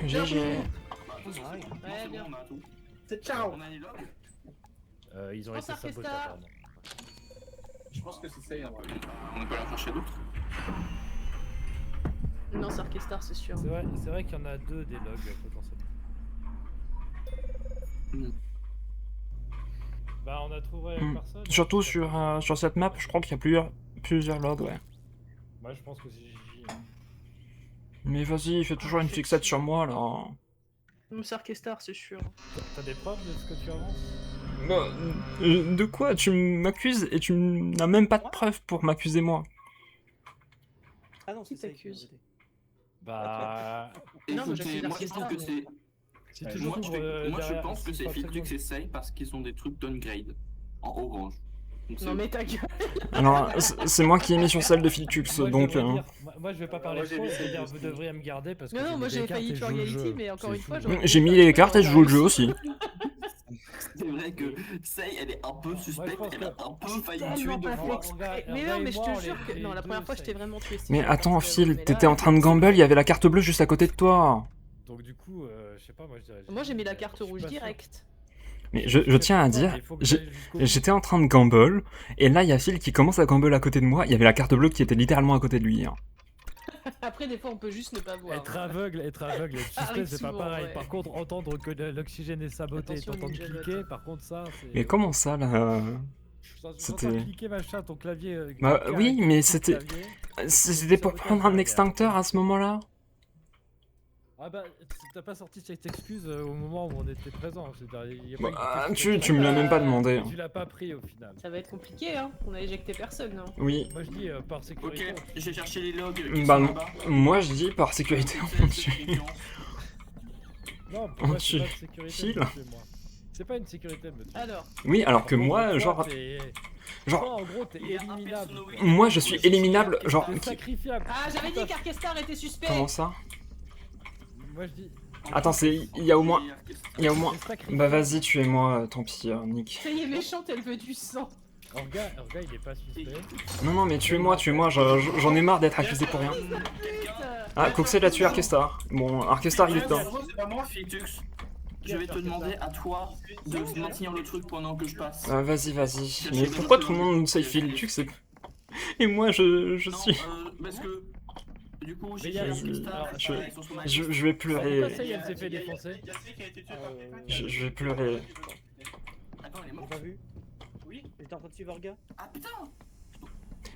GG. Bah, c'est bon, Ouais, bien. on a tout. C'est ciao. On a les logs. Ils ont Pense été à sabotés Orchestra. apparemment. Je pense que c'est ça, hein. On peut aller en chercher d'autres. Non, c'est Orchestar, c'est sûr. C'est vrai qu'il y en a deux des logs potentiellement. Bah on a trouvé personne. Surtout sur cette map, je crois qu'il y a plusieurs logs, ouais. Moi je pense que c'est Gigi. Mais vas-y, fais toujours une fixette sur moi là. Non, c'est Orchestar, c'est sûr. T'as des preuves de ce que tu avances? Bah, de quoi? Tu m'accuses et tu n'as même pas de preuves pour m'accuser moi. Ah non, c'est Qui ça. t'accuse? Bah. Non, moi, Écoutez, j'accuse moi je pense Orchestar, que c'est. Si tu Moi, moi je derrière- pense que c'est pas Filtrux très et Say parce qu'ils ont des trucs downgrade en orange. Donc, c'est- Non, mais ta gueule. Alors, c'est moi qui ai mis sur celle de Filtux, Moi, donc... je devrais dire- moi, je vais pas parler Moi, j'ai trop, mis je vais celle dire de vous Steve. devriez me garder parce que. Non, non, j'ai moi mis j'ai des cartes failli et tuer je joue le Reality, jeu. mais encore C'est une fois, fou. j'aurais J'ai mis les cartes et je joue le jeu aussi. C'est vrai que Say elle est un peu suspecte, pense elle a que- un peu failli tellement tuer deux pas fois. fait. Mais non, mais je te jure que. Non, la première fois, je t'ai vraiment tué. Mais attends, Phil, t'étais en train de gamble, il y avait la carte bleue juste à côté de toi. Donc du coup, je sais pas, moi je dirais. Moi j'ai mis la carte je suis rouge pas sûr. direct. Mais je tiens à dire, Il faut que j'aille jusqu'au bout. j'étais en train de gamble, et là il y a Phil qui commence à gamble à côté de moi, il y avait la carte bleue qui était littéralement à côté de lui. Hein. Après, des fois, on peut juste ne pas voir. Être aveugle et le Arrive suspect c'est pas souvent, pareil. ouais. Par contre, entendre que l'oxygène est saboté et Attention, t'entendre Ninja cliquer, Lot. par contre ça c'est. Mais comment ça là J'entends c'était- cliquer machin, ton clavier. Bah, quelqu'un oui, mais clique c'était- clavier. C'était pour prendre un extincteur à ce moment-là? Ah bah, t'as pas sorti cette excuse au moment où on était présent. C'est-à-dire, y a Bah, pas eu de tu question. me l'as même pas demandé. Tu l'as pas pris au final. Ça va être compliqué, hein. On a éjecté personne, non. Oui. Moi je dis par Ok, sécurité. j'ai cherché les logs. qui Bah sont non. là-bas. Moi je dis par sécurité on Cookcell, c'est tue. confiant. Non, On pour moi tue c'est pas de sécurité. Phil. de me tuer, moi. C'est pas une sécurité de me tuer. Alors, Oui, alors que Par contre, moi, toi, genre... t'es- genre- toi, en gros, t'es Il y a un éliminable. perso quoi. no Moi je suis éliminable, genre... T'es sacrifiable. ah, j'avais dit qu'Archestar était suspect. Comment ça? Moi je dis. Attends, il y a au moins... Il y a au moins... t'es sacrifiable. Bah vas-y, tuez-moi, tant pis, Nick. Ça y est, méchante, elle veut du sang. Orga, il est pas suspect. Non, non, mais tuez-moi, j'en ai marre d'être accusé pour rien. Ah, Cookcell a tué Orchestar. Bon, Orchestar il est dedans. C'est pas moi, Filtrux. je vais te demander à toi de maintenir le truc pendant que je passe. Vas-y, vas-y. Mais pourquoi tout le monde sait Filtrux et moi je Non, suis... parce que du coup, Mais j'ai alors, Je vais pleurer. Pourquoi ça y est, elle s'est fait défoncer? Je vais pleurer. Attends, elle est J'ai morte. pas vu. Oui. J'étais en train de suivre Orga. Ah putain.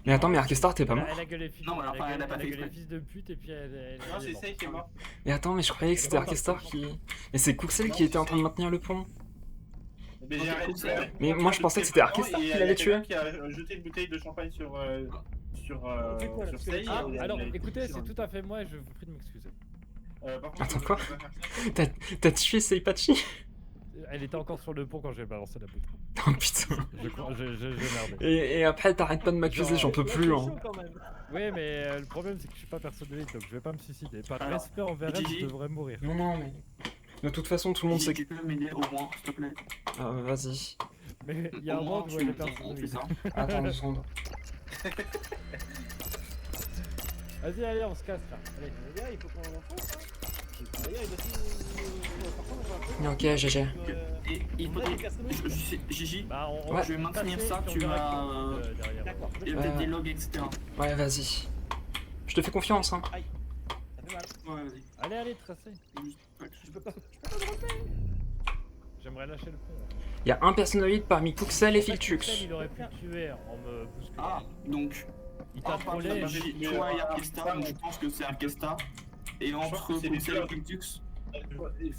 Mais attends, mais Arkestar, t'es pas mort? Elle a gueulé fils, Non, mais enfin, elle a pas fait gueulé exprès. fils de pute et puis elle Non, c'est Safe qui est mort. Mais attends, mais je croyais que c'était Arkestar qui... Et c'est Kuxel qui était en train de maintenir le pont. Mais j'ai arrêté. Mais moi, je pensais que c'était Arkestar qui l'avait tué. Qui a jeté une bouteille de champagne sur fait quoi, là? Safe. Ah, alors écoutez, c'est tout à fait moi et je vous prie de m'excuser. Par contre, Attends, quoi? T'as tué Seipachi? Elle était encore sur le pont quand j'ai balancé la bouteille. Oh putain. J'ai merdé. Et après, t'arrêtes pas de m'accuser, j'en peux plus. Hein. Oui, mais le problème c'est que je suis pas personnalité donc je vais pas me suicider. Par Alors, respect envers elle, Gigi. je devrais mourir. Non, non, mais... De toute façon, tout le monde sait que... Tu peux m'aider au moins, s'il te plaît. Vas-y. Mais il y a un Au moins, monde où tu elle est on fait personnalité. ça. Attends 2 secondes. Vas-y, allez, on se casse là. Allez. Les gars, il faut qu'on enfonce. D'ailleurs, il doit tout. Par contre, on va un peu. Ok, GG. Et il faut... Gigi, Bah, Ouais. je vais maintenir passer, ça, puis on tu verra vas... qui, derrière. D'accord. Il y a peut-être des logs, etc. Ouais, vas-y. Je te fais confiance, hein. Ça fait mal. Ouais, vas-y. Allez, tracez. Je peux pas. J'aimerais lâcher le pont. Il y a un personnage parmi Kuxel et En fait, Filtrux. Kuxel, il aurait pu te tuer en me bousculant. Ah, donc... Il t'a trollé. Toi et Arkesta, donc je pense que c'est Arkesta. Et entre que c'est les Kuxel deux. et Filtrux...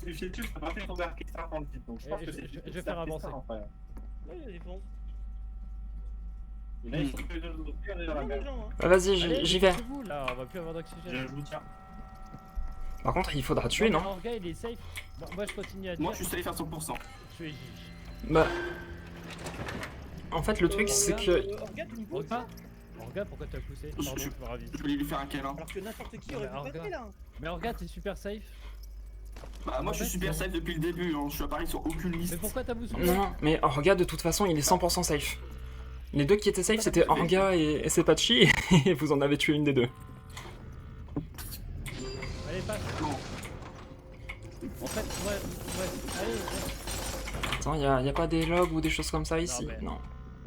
Le Filtrux n'a pas fait tomber Arkestar dans le vide, donc je pense que c'est Je vais faire avancer. Ouais, il y a des fonds. Et là, il faut que nous on est dans la Il y a des merde. gens, hein. Vas-y, Allez, j'y vais. vous là, on va plus avoir d'oxygène. Je vous tiens. Par contre, il faudra tuer, non? Orga, il est safe. Moi, je continue à dire. Moi, je suis safe à 100%. Tu es Gigi. Bah... En fait, le truc, c'est que... Orga, tu me pousses. Orga, pourquoi t'as poussé? Je- Pardon, je- je me ravis. Je voulais lui faire un câlin. Alors que n'importe qui aurait pu Orga. passer là. Mais Orga, t'es super safe. Bah, moi, je suis super safe depuis le début, hein. Je suis apparu sur aucune liste. Mais pourquoi t'as bousculé? Non, mais Orga, de toute façon, il est 100% safe. Les deux qui étaient safe, c'était Orga et Seipachi, et vous en avez tué une des deux. Allez, passe. Non. En fait, ouais. Allez, ouais. Attends, y a pas des logs ou des choses comme ça ici? mais- Non.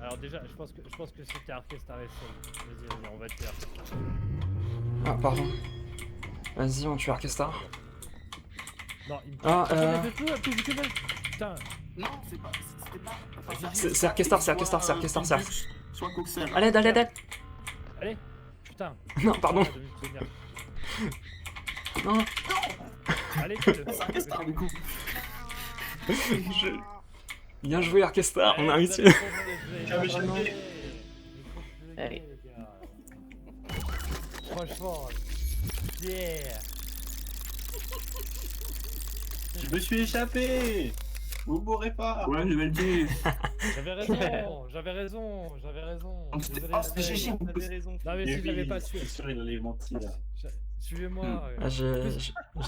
Alors, déjà, je pense que c'était Arkestar et Sol. Vas-y, on va tuer Arkestar. Ah, pardon. Vas-y, on tue Arkestar. Non, il me Ah, Putain, Non, c'est pas... C'était pas... Enfin, C'est Arkestar, c'est Arkestar, c'est Arkestar, c'est Arkestar. Soit Kuxel. À l'aide, à l'aide, à l'aide. allez. Putain. Non, pardon. Non. Allez, tuez-le. C'est Arkestar, du coup. Bien joué, Arkestar, on a réussi. Allez. Franchement, yeah. Je me suis échappé. Vous mourrez pas. Ouais, je vais le dire. J'avais raison. Désolé, c'était Gigi. On avait raison. Non mais si je l'avais pas su. C'est sûr, il allait mentir. Suivez-moi. Ah, j'ai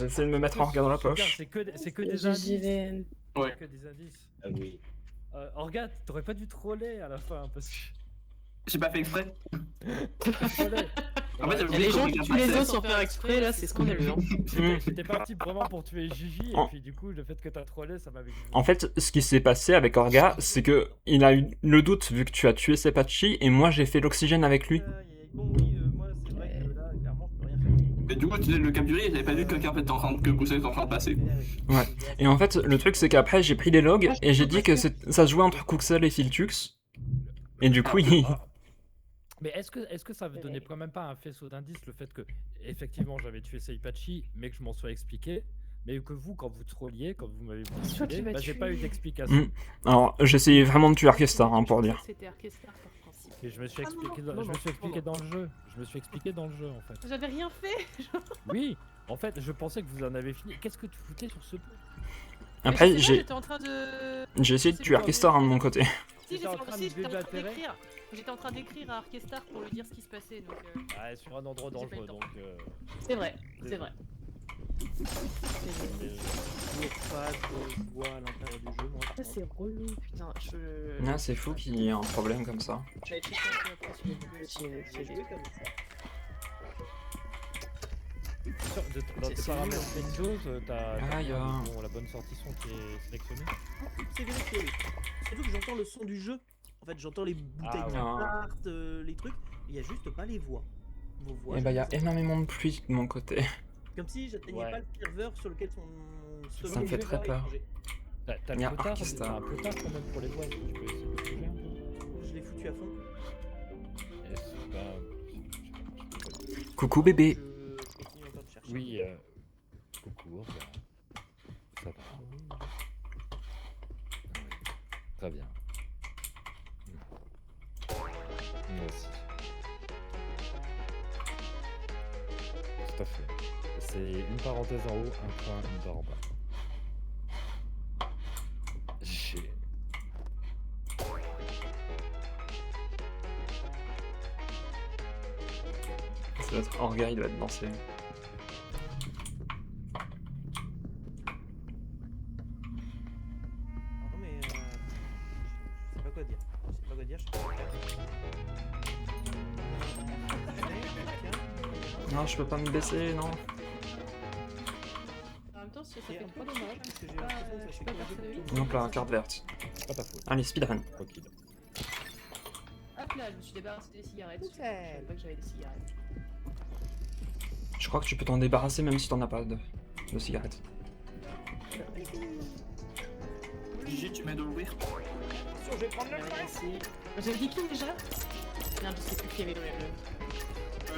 essayé de me mettre Orga dans la Regarde, poche. c'est que des indices. Ouais. C'est que des indices. Ah oui. Orga, t'aurais pas dû troller à la fin parce que. J'ai pas fait exprès. Troller. En fait, Il y a les gens qui tuent les autres sans faire exprès, là, c'est scandaleux. Hein. J'étais parti vraiment pour tuer Gigi et En- puis du coup le fait que t'as trollé ça m'avait. En fait, ce qui s'est passé avec Orga, c'est que il a eu le doute vu que tu as tué Seipachi et moi j'ai fait l'oxygène avec lui. Bon, oui, moi, c'est vrai que là, clairement, je peux rien faire. Mais du coup, tu sais, le capturé, j'avais pas vu que quelqu'un était en train de... que Kuxel était en train de passer. Et en fait, le truc c'est qu'après j'ai pris les logs et j'ai dit que ça se jouait entre Kuxel et Filtrux. Et du coup, il... Mais est-ce que ça veut donner quand même pas un faisceau d'indices le fait que effectivement j'avais tué Seipachi mais que je m'en sois expliqué, mais que vous quand vous trolliez, quand vous m'avez toi bousculé, qui m'as bah, j'ai tué. pas eu d'explication. Mm. Alors, j'essayais vraiment de tuer Arkestar, hein, pour dire. C'était Arkestar par principe. Et je me suis Ah, non, expliqué, non, je me suis expliqué non. dans le jeu. Je me suis expliqué dans le jeu en fait. J'avais rien fait. Oui, en fait, je pensais que vous en avez fini. Qu'est-ce que tu foutais sur ce pont? Après, Mais je sais pas, j'ai J'étais en train de. essayé de tuer Arkestar, hein, de mon côté. Si, J'étais en train de j'étais en train déblatérer. d'écrire. J'étais en train d'écrire à Arkestar pour lui dire ce qui se passait, donc. Ah, sur un endroit J'ai pas eu dangereux le temps. donc. C'est vrai, c'est vrai. mais- Toujours pas de voix à l'intérieur du jeu, moi. Ça, c'est relou, putain. Je. Ah, c'est fou qu'il y ait un problème comme ça. J'avais checké un peu après sur les vidéos, J'ai joué comme ça. Dans tes C'est paramètres Windows, t'as Aïe, bon, la bonne sortie son qui est sélectionnée. C'est vérifié, oui. Surtout que j'entends le son du jeu. En fait, j'entends les bouteilles Ah qui ouais. partent, les trucs. Il y a juste pas les voix. Vos voix. Et je bah, il y les a entends. énormément de pluie de mon côté. Comme si j'atteignais Ouais. pas le serveur sur lequel son Ça me fait très peur. T'as Il y a le potard, Arkista. t'as un potard quand même pour les voix. Tu peux essayer de bouger un peu. Je l'ai foutu à fond. Est-ce que Coucou bébé. Je continue encore de chercher. oui, coucou, au revoir. Ça va. Très bien. Moi aussi. Tout à fait. C'est une parenthèse en haut, un point, une barre en bas. J'ai... Ça doit être Orga, il doit être dansé. Non mais je sais pas quoi dire. Je sais pas quoi dire, je sais pas quoi faire. Non, je peux pas me baisser, non. En même temps, ça C'est fait un peu trop dommage parce que j'ai l'impression que ça je suis fait pas comme persuadée. deux boutons. Donc là, carte verte. Pas ta faute. Allez, speedrun. Tranquille. Hop là, je me suis débarrassé des cigarettes. Je Nickel. savais pas que j'avais des cigarettes. Je crois que tu peux t'en débarrasser même si t'en as pas de cigarettes. Gigi, tu m'aides à l'ouvrir? Attention, je vais prendre le flash. Merci. J'avais dit qui déjà? Non, je sais plus qui y avait dans le.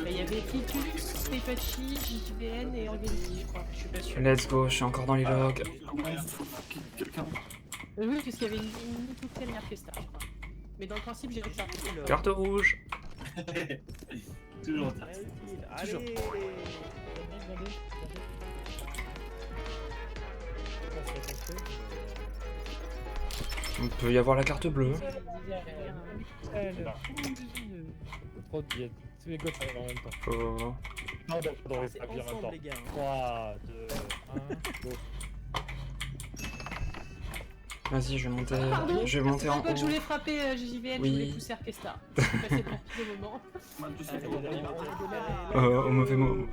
Bah, il y avait Titus, Tepachi, JVN et Orgelli, je crois. Je suis pas sûre. Let's go, je suis encore dans les logs. Ouais, faut quelqu'un. Oui, parce qu'il y avait une toute dernière fiesta, je crois. Mais dans le principe, j'ai réussi à faire le. Carte rouge. Toujours. Allez. Toujours. Il peut y avoir la carte bleue. Trop de diète. Tous les gosses arrivent en même temps. Oh. Non, non, C'est pas bien en même ensemble temps. les gars. 3, 2, 1, go. Vas-y, je vais monter, Pardon, je vais monter en pas que je haut. voulais frapper JVN, Oui. je voulais pousser Orchestra. C'est pour tout le moment. Moi, tu sais, Allez, faut- allez, Au mauvais moment.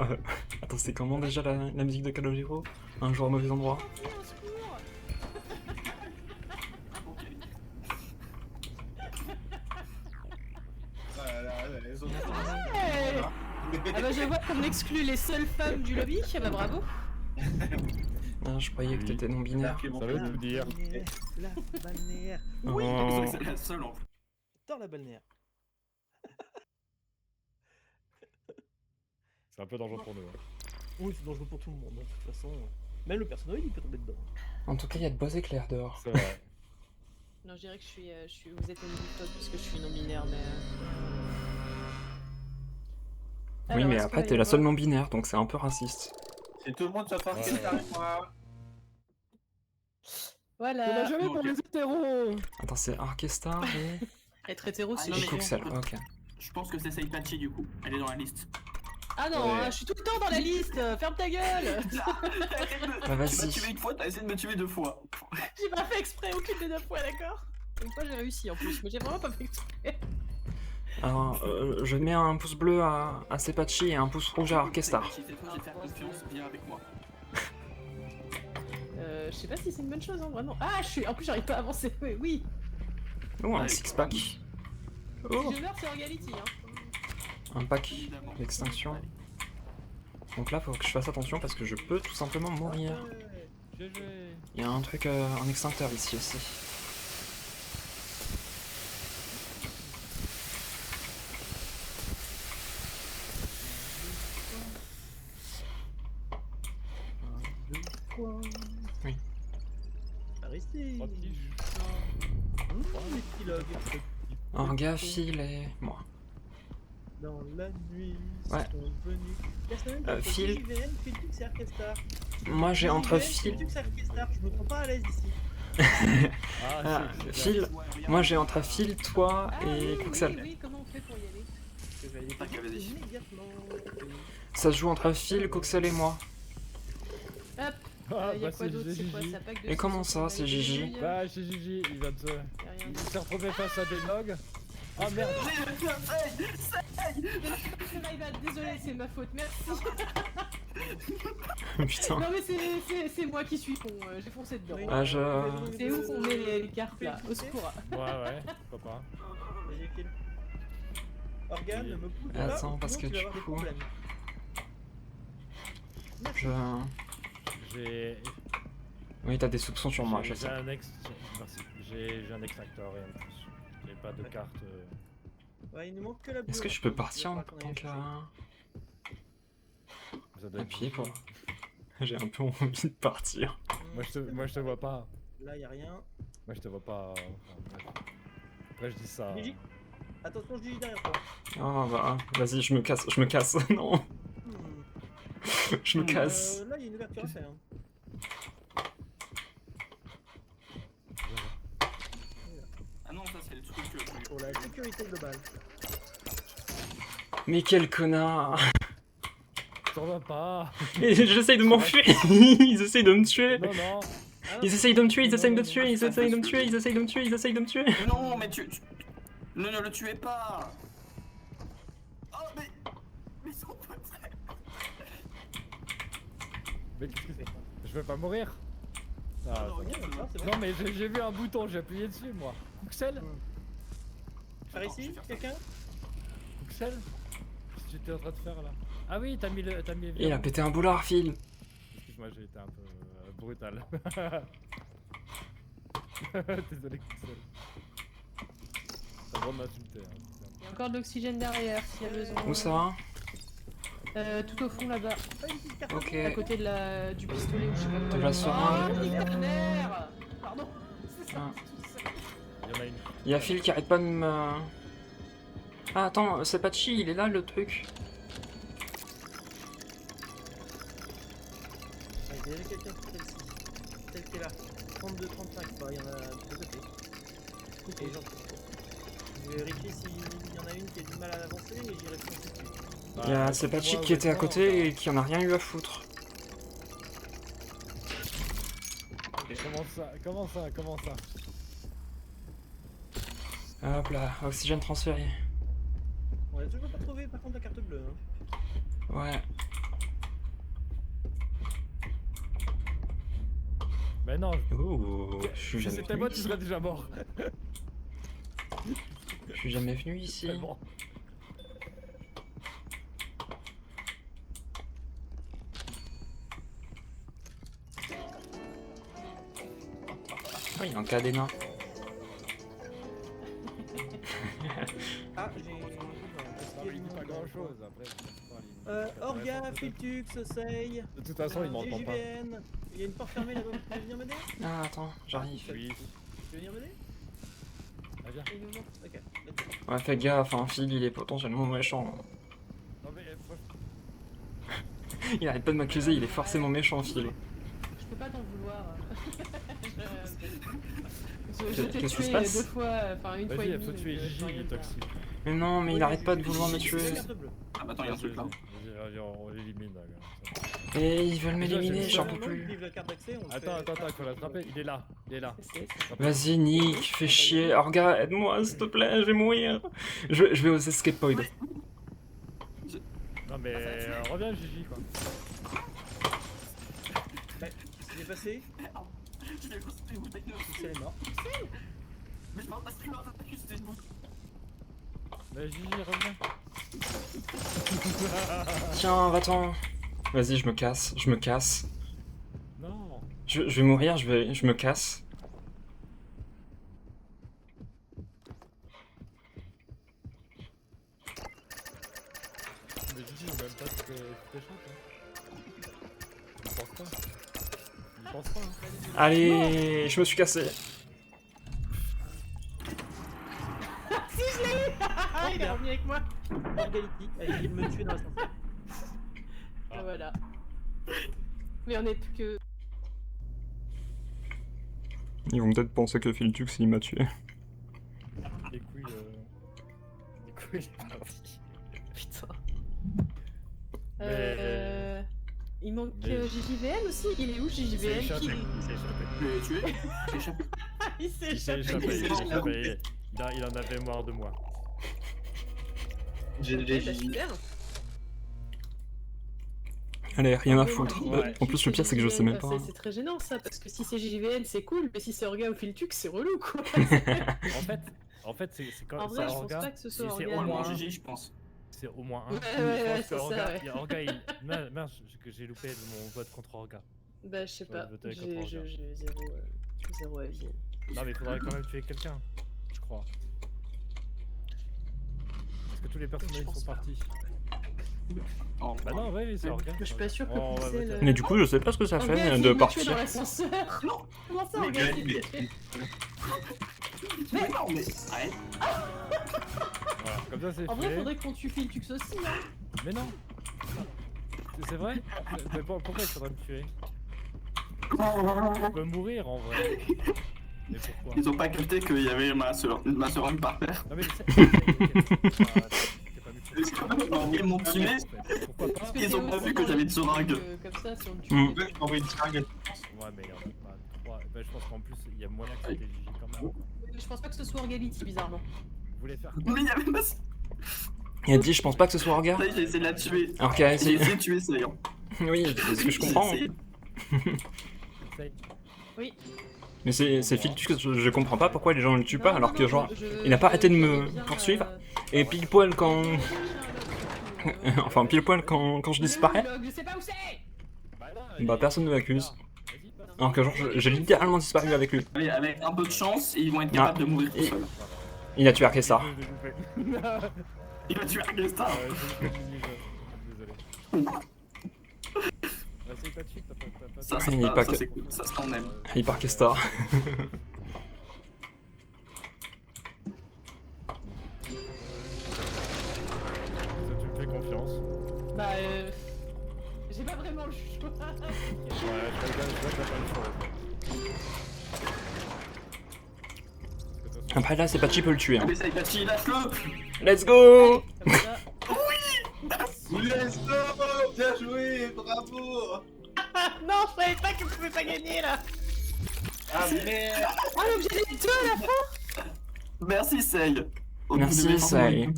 Attends, c'est comment déjà la musique de Calogero? Un jour au mauvais endroit. Hey ah bah je vois qu'on exclut les seules femmes du lobby, ah bah bravo. Ah, je croyais que t'étais non binaire. Ça veut tout dire. La balnéaire. Oui, Oh. c'est la seule en plus. Dans la balnéaire. C'est un peu dangereux pour nous. Hein. Oui, c'est dangereux pour tout le monde. De toute façon, même le personnage il peut tomber dedans. En tout cas, il y a de beaux éclairs dehors. C'est vrai. Non, je dirais que je suis vous êtes une mytho parce que je suis non binaire, mais. Oui, Alors, mais est-ce après, qu'on t'es va la y seule voir non binaire, donc c'est un peu raciste. C'est tout le monde sauf Arkista avec moi. Voilà. jamais pour les hétéros. Attends, c'est Arkestar et... Être hétéro, c'est Ah, et mais- Coxel, ok. Je pense que c'est Seipachi du coup. Elle est dans la liste. Ah non, Ouais. hein, je suis tout le temps dans la liste. Ferme ta gueule. Bah, Tu m'as vas-y. tué une fois, t'as essayé de me tuer deux fois. J'ai pas fait exprès aucune des deux fois, d'accord. Une fois j'ai réussi en plus, mais j'ai vraiment pas fait exprès. Alors, je mets un pouce bleu à Sepachi et un pouce rouge à Arkestar. Seipachi, cette fois, je vais te faire confiance, viens avec moi. Je sais pas si c'est une bonne chose, hein, vraiment. Ah, je suis. En plus, j'arrive pas à avancer. Mais oui. Oh, un six-pack. Oh, Si je meurs, c'est Orgality, hein. un pack Évidemment. d'extinction. Donc là, faut que je fasse attention parce que je peux tout simplement mourir. GG. Il y a un truc, un extincteur ici aussi. Oui. Arrêtez. 3 petits. Les petits logs. Orga, Phil et moi. Dans la nuit, Ouais. sont venus. Personnellement, Phil. JVN, Philtux et Arkestar. Moi, j'ai entre JVN, Phil... Philtux et Arkestar, je me trouve pas à l'aise ici. Ah, Phil, moi j'ai entre Phil, toi Ah et oui, Coxel. oui, oui, comment on fait pour y aller? Je vais aller Tac, vas-y. immédiatement. Ça se joue entre Phil, Coxel et moi. Hop, Ah, y a bah quoi c'est d'autre? C'est quoi Gigi. ça pack de Mais comment saucisson ça, c'est avec Gigi des nouilles, Bah, chez Gigi, il vient de se... y a rien Il d'autre. s'est retrouvé face à des logs. Ah merde. Désolé, c'est ma faute, merci. Putain. Non mais c'est moi qui suis con, j'ai foncé dedans. Oui. Ah, je... C'est où qu'on met les cartes là? Au secours. Ouais, pourquoi pas. Vas-y, file. Organe, me pousse de là, Attends, parce sinon que tu vas du avoir des coup- problèmes. je... J'ai. Oui, t'as des soupçons sur moi, je j'ai sais. un ex. Merci. J'ai un extracteur, rien de plus. J'ai pas de carte. Ouais, il nous manque que la bleue. Est-ce que je peux partir en tant que... Ça doit À être pied, beaucoup. quoi. J'ai un peu envie de partir. Moi je te vois pas. Là, y a rien. Moi je te vois pas. Enfin, bref. Après je dis ça. Gigi. Attention, Gigi derrière toi. Ah bah, vas-y, je me casse, non, Hmm. je me casse. Là, il y a une ouverture à faire. Hein. Ah non, ça c'est le truc que... Pour la sécurité globale. Mais quel connard. T'en vas pas. Et j'essaye de m'enfuir. Ils essayent de me tuer. Non, non. Ah, Ils essayent de me tuer, ils Non, essayent de non, me tuer, non, ils essayent de me tuer, ils essayent de me tuer, ils essayent de me tuer. Mais non, mais tu... Ne le tuez pas. Oh, mais... Mais son pote... Mais qu'est-ce que c'est? Je vais pas mourir. Ah, non, ça va. bien, ça va, c'est bon. Non mais j'ai vu un bouton, j'ai appuyé dessus moi. Kuxel? Par Attends, je ici, vais faire ça. quelqu'un Kuxel? Qu'est-ce que tu étais en train de faire là? Ah oui, t'as mis le... Il a pété un boulard, Phil. Excuse-moi, j'ai été un peu brutal. Désolé Kuxel. T'as le droit de m'insulter. Hein. Il y a encore de l'oxygène derrière s'il y a besoin. Où ça? Tout au fond là-bas, Pas une petite carte. Ok. à côté de du pistolet ou je sais pas quoi. De la seringue. Oh, nique ta mère. Pardon. C'est ça. Ah. Il y en a une. Il y a Phil qui arrête pas de me... Ah attends, c'est Pachi, il est là le truc. Ah, il y avait quelqu'un sur celle-ci. Celle qui est là. 32, 35, bah, il y en a de deux côtés. Et j'en je vais vérifier s'il y en a une qui a du mal à avancer et j'irai foncer dessus. Il y a c'est Pachi qui était à côté et qui en a rien eu à foutre. Comment ça Hop là, oxygène transféré. On a toujours pas trouvé par contre la carte bleue. Hein. Ouais. Mais non, Ouh, je suis si jamais c'était venu moi tu ici. serais déjà mort. Je suis jamais venu ici. Tellement. Ah, il y a un cadenas. Ah, j'ai. Ah, mais il dit pas grand chose après. Orga, Filtux, Sey. De toute façon, il m'entend pas. GJVN. Il y a une porte fermée là-bas, tu veux venir m'aider? Ah attends, j'arrive. Oui. Tu veux venir m'aider? Ah, viens. Il nous manque. Ok, let's go. Ouais, fais gaffe, hein, Phil il est potentiellement méchant. Non mais Il arrête pas de m'accuser, il est forcément méchant, Phil. Je peux pas t'en vouloir. Je Qu'est-ce t'ai qui se tué passe 2 fois, enfin une fois et vas-y, demie. faut tuer donc, Gigi, sans il rien est faire. toxique. Mais non, mais il arrête pas de vouloir me tuer. Carte bleue. Ah bah attends, il y a un truc là. Vas-y, on l'élimine. là, comme ça. Et ils veulent Déjà, m'éliminer, j'ai j'en le peux Maintenant, plus. vive la carte d'accès, on le Attends, fait- il faut l'attraper. Il est là. C'est- Vas-y, Nick, fais chier. Orga, aide-moi, s'il te plaît, je vais mourir. Je vais aux escape points. Non mais reviens Gigi quoi. Ouais, il est passé, Je vais poster où d'ailleurs. c'est est mort. Mais je parle pas streamer, t'as juste une boucle. Mais Gigi reviens. Tiens, va-t'en. Vas-y, je me casse. Non. Je vais mourir, je me casse. Mais Gigi il même pas toutes tes chances. Il pense pas. Il pense pas. Hein. Allez, je me suis cassé. Ah, il est revenu avec moi. Orgality, elle vient de me tuer dans l'ascenseur. Ah, voilà. Mais on est plus que. Ils vont peut-être penser que Philtux il m'a tué. Les couilles. Les couilles. Putain. Mais- Il manque mais- JJVN aussi. Il est où Il s'est JJVN échappé. qui... Il s'est échappé. Je l'ai tué. J'ai échappé. Il s'est Il s'est échappé. échappé. Il s'est échappé. échappé. Il en avait marre de moi. J'ai Ok, bah, super. Allez, rien à Mais foutre. moi, Ouais. En plus, le pire, c'est que je sais même pas. C'est très gênant ça, parce que si c'est JVN, c'est cool, mais si c'est Orga ou Filtux, c'est relou quoi. En fait, c'est quand En c'est vrai, je pense Orga, pas que ce soit c'est Orga. au moins Moi, un. GG, je pense. C'est au moins un. Ouais, Je ouais, pense ouais, que c'est Orga, ça, ouais. Orga, merde, que j'ai loupé mon vote contre Orga. Bah, je sais J'aurais pas, voté avec j'ai Orga. zéro avis. Non, mais il faudrait quand même tuer quelqu'un, je crois. Parce que tous les personnages pense sont pas. partis. Oh, Bah non, ouais, c'est Orga. Je suis pas sûre que Oh, on va pousser voter. le... Mais du coup, je sais pas ce que ça Orga, fait il de me tuer partir. dans l'ascenseur. Non. Comment ça, Mais- Orga, il me mais- tuer Mais non, mais arrête. Voilà, comme ça c'est En vrai, fait. faudrait qu'on tue Filtux aussi, hein. Mais non. C'est vrai. Mais pourquoi il faudrait me tuer? Je peux mourir en vrai. Mais pourquoi? Ils ont pas capté qu'il y avait ma soeur par terre. Non mais t'es pas mutué. Ils m'ont tué. Pourquoi pas? Parce que Ils t'es ont pas aussi vu que dans j'avais le de seringue. truc, comme ça, si on le tue. Mm. Ouais, j'ai envoyé une seringue. Ouais mais il y en a pas trois. Bah, je pense qu'en plus il y a moyen que c'était GG quand même. Je pense pas que ce soit Orgality, bizarrement. Vous voulez faire quoi? Mais il y avait pas. Il a dit, je pense pas que ce soit Orga. Ça y est, j'ai essayé de la tuer. Alors qu'elle a J'ai essayé. essayé de tuer Sayan. Oui, c'est ce que je comprends. J'ai essayé. Essaye. Oui. Mais c'est Filtux que je comprends pas pourquoi les gens le tuent pas Non, alors non, que non, genre je- il a pas arrêté de me j'avais bien, poursuivre. Et pile poil quand enfin pile poil quand je disparais, Je sais pas où c'est. bah personne ne m'accuse. Vas-y, passe. Alors que genre j'ai littéralement disparu avec lui. Allez, avec un peu de chance, ils vont être capables de mourir tout Et- seuls. Il a tué Arkestar. J'ai loupé. Il va tuer Agusta. J'ai loupé le mini-jeu. Désolé. Essaye pas de suite, t'as pas. Ça, Il est pas que- c'est cool. Ça, on aime. Il part Arkestar. Tu me fais confiance. Bah, j'ai pas vraiment le choix. Ouais, je vois que t'as pas le choix. Parce que de toute façon, Après là c'est pas peut le tuer. Hein. Mais ça, Itachi, lâche-le. Let's go. Comme ça. Let's go! Bien joué, bravo! Non, je savais pas que je pouvais pas gagner là. Ah merde! Ah, donc j'ai les deux à la fin. Merci, Sei. Merci Sai.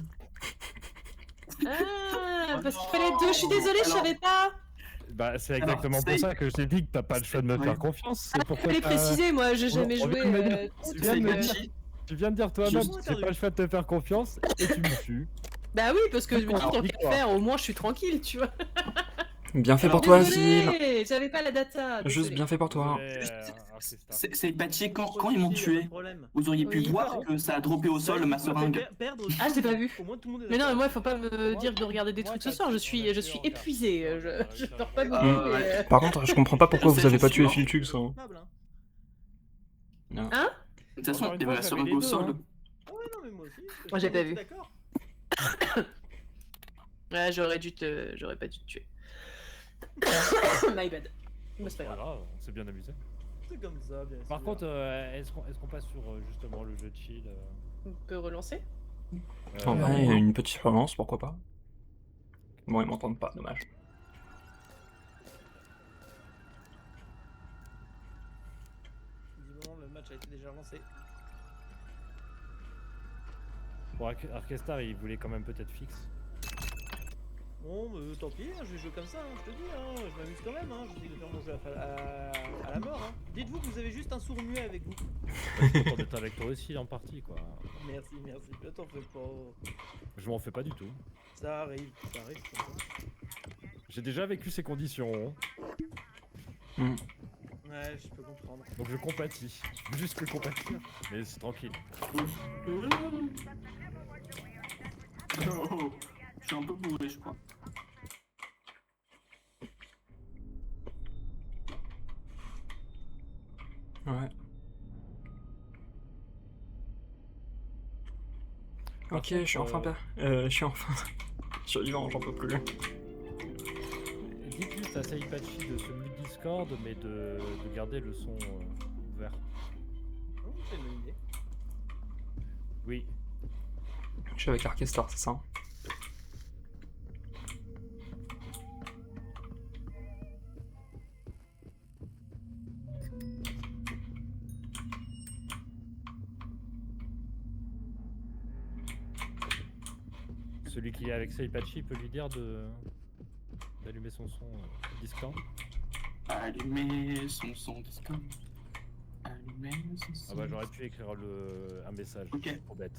Ah, parce qu'il fallait deux. Je suis désolée, je savais pas. Bah, c'est Alors, exactement pour c'est- ça que je t'ai dit que t'as pas le choix de me Ouais. faire confiance. C'est Je pourquoi l'ai t'as- précisé, moi, j'ai jamais on joué. vient de me dire- tout, tu viens de me donc, dire- Tu viens de dire toi-même, Juste- j'ai pas le choix de te faire confiance et tu me tues. Bah oui, parce que je me dis, Alors, tant qu'à dis-toi. faire, au moins je suis tranquille, tu vois. Bien fait Alors, pour toi Désolée, Zil. j'avais pas la data. Juste désolée. bien fait pour toi. Désolé, Arkestar. C'est Itachi, quand ils m'ont tué, vous auriez pu Oui. voir que ça a droppé au sol ma seringue. Ah, j'ai pas vu. Au moins tout le monde est Mais non, mais d'accord. moi, faut pas me dire de regarder des trucs ce soir. Je suis épuisée. Je dors pas beaucoup. ouais. et, Par contre je comprends pas pourquoi Je sais, vous avez je pas suis tué mort. Filtux. Hein. Coupable, hein. Non. Hein? De toute façon, Encore une il y avait fois, la j'avais seringue les au deux, sol. hein. Ah ouais, non, mais moi aussi. Moi, j'ai pas vu. D'accord. Ouais, j'aurais pas dû te tuer. My bad. Mais c'est pas Pas grave. grave, on s'est bien amusé. C'est comme ça, bien sûr. Par contre, est-ce qu'on passe sur justement le jeu de chill On peut relancer? En vrai, une petite relance, pourquoi pas. Bon, ils m'entendent pas, dommage. Visiblement, le match a été déjà lancé. Bon, Arkestar, il voulait quand même peut-être fixe. Bon, tant pis, hein, je vais jouer comme ça, hein, je te dis, hein, je m'amuse quand même, hein, j'essaie de faire mon jeu à la mort. Hein. Dites-vous que vous avez juste un sourd muet avec vous. Je suis content d'être avec toi aussi en partie, quoi. Merci, ne t'en fais pas. Je m'en fais pas du tout. Ça arrive comme ça. J'ai déjà vécu ces conditions, Ouais, je peux comprendre. donc je compatis. Juste que compatir, mais c'est tranquille. Oh, je suis un peu bourré, je crois. Ouais. Par Ok, contre, je suis enfin je suis enfin survivant, j'en peux plus. Dis plus à Saipachi de se mute Discord, mais de garder le son ouvert. Oh, c'est une bonne idée. Oui. Je suis avec Arkestar, c'est ça? Celui qui est avec Saipachi peut lui dire de d'allumer son son Discord. Allumer son Discord. Allumer son son. Ah bah j'aurais pu écrire un message. Ok. C'est trop bête.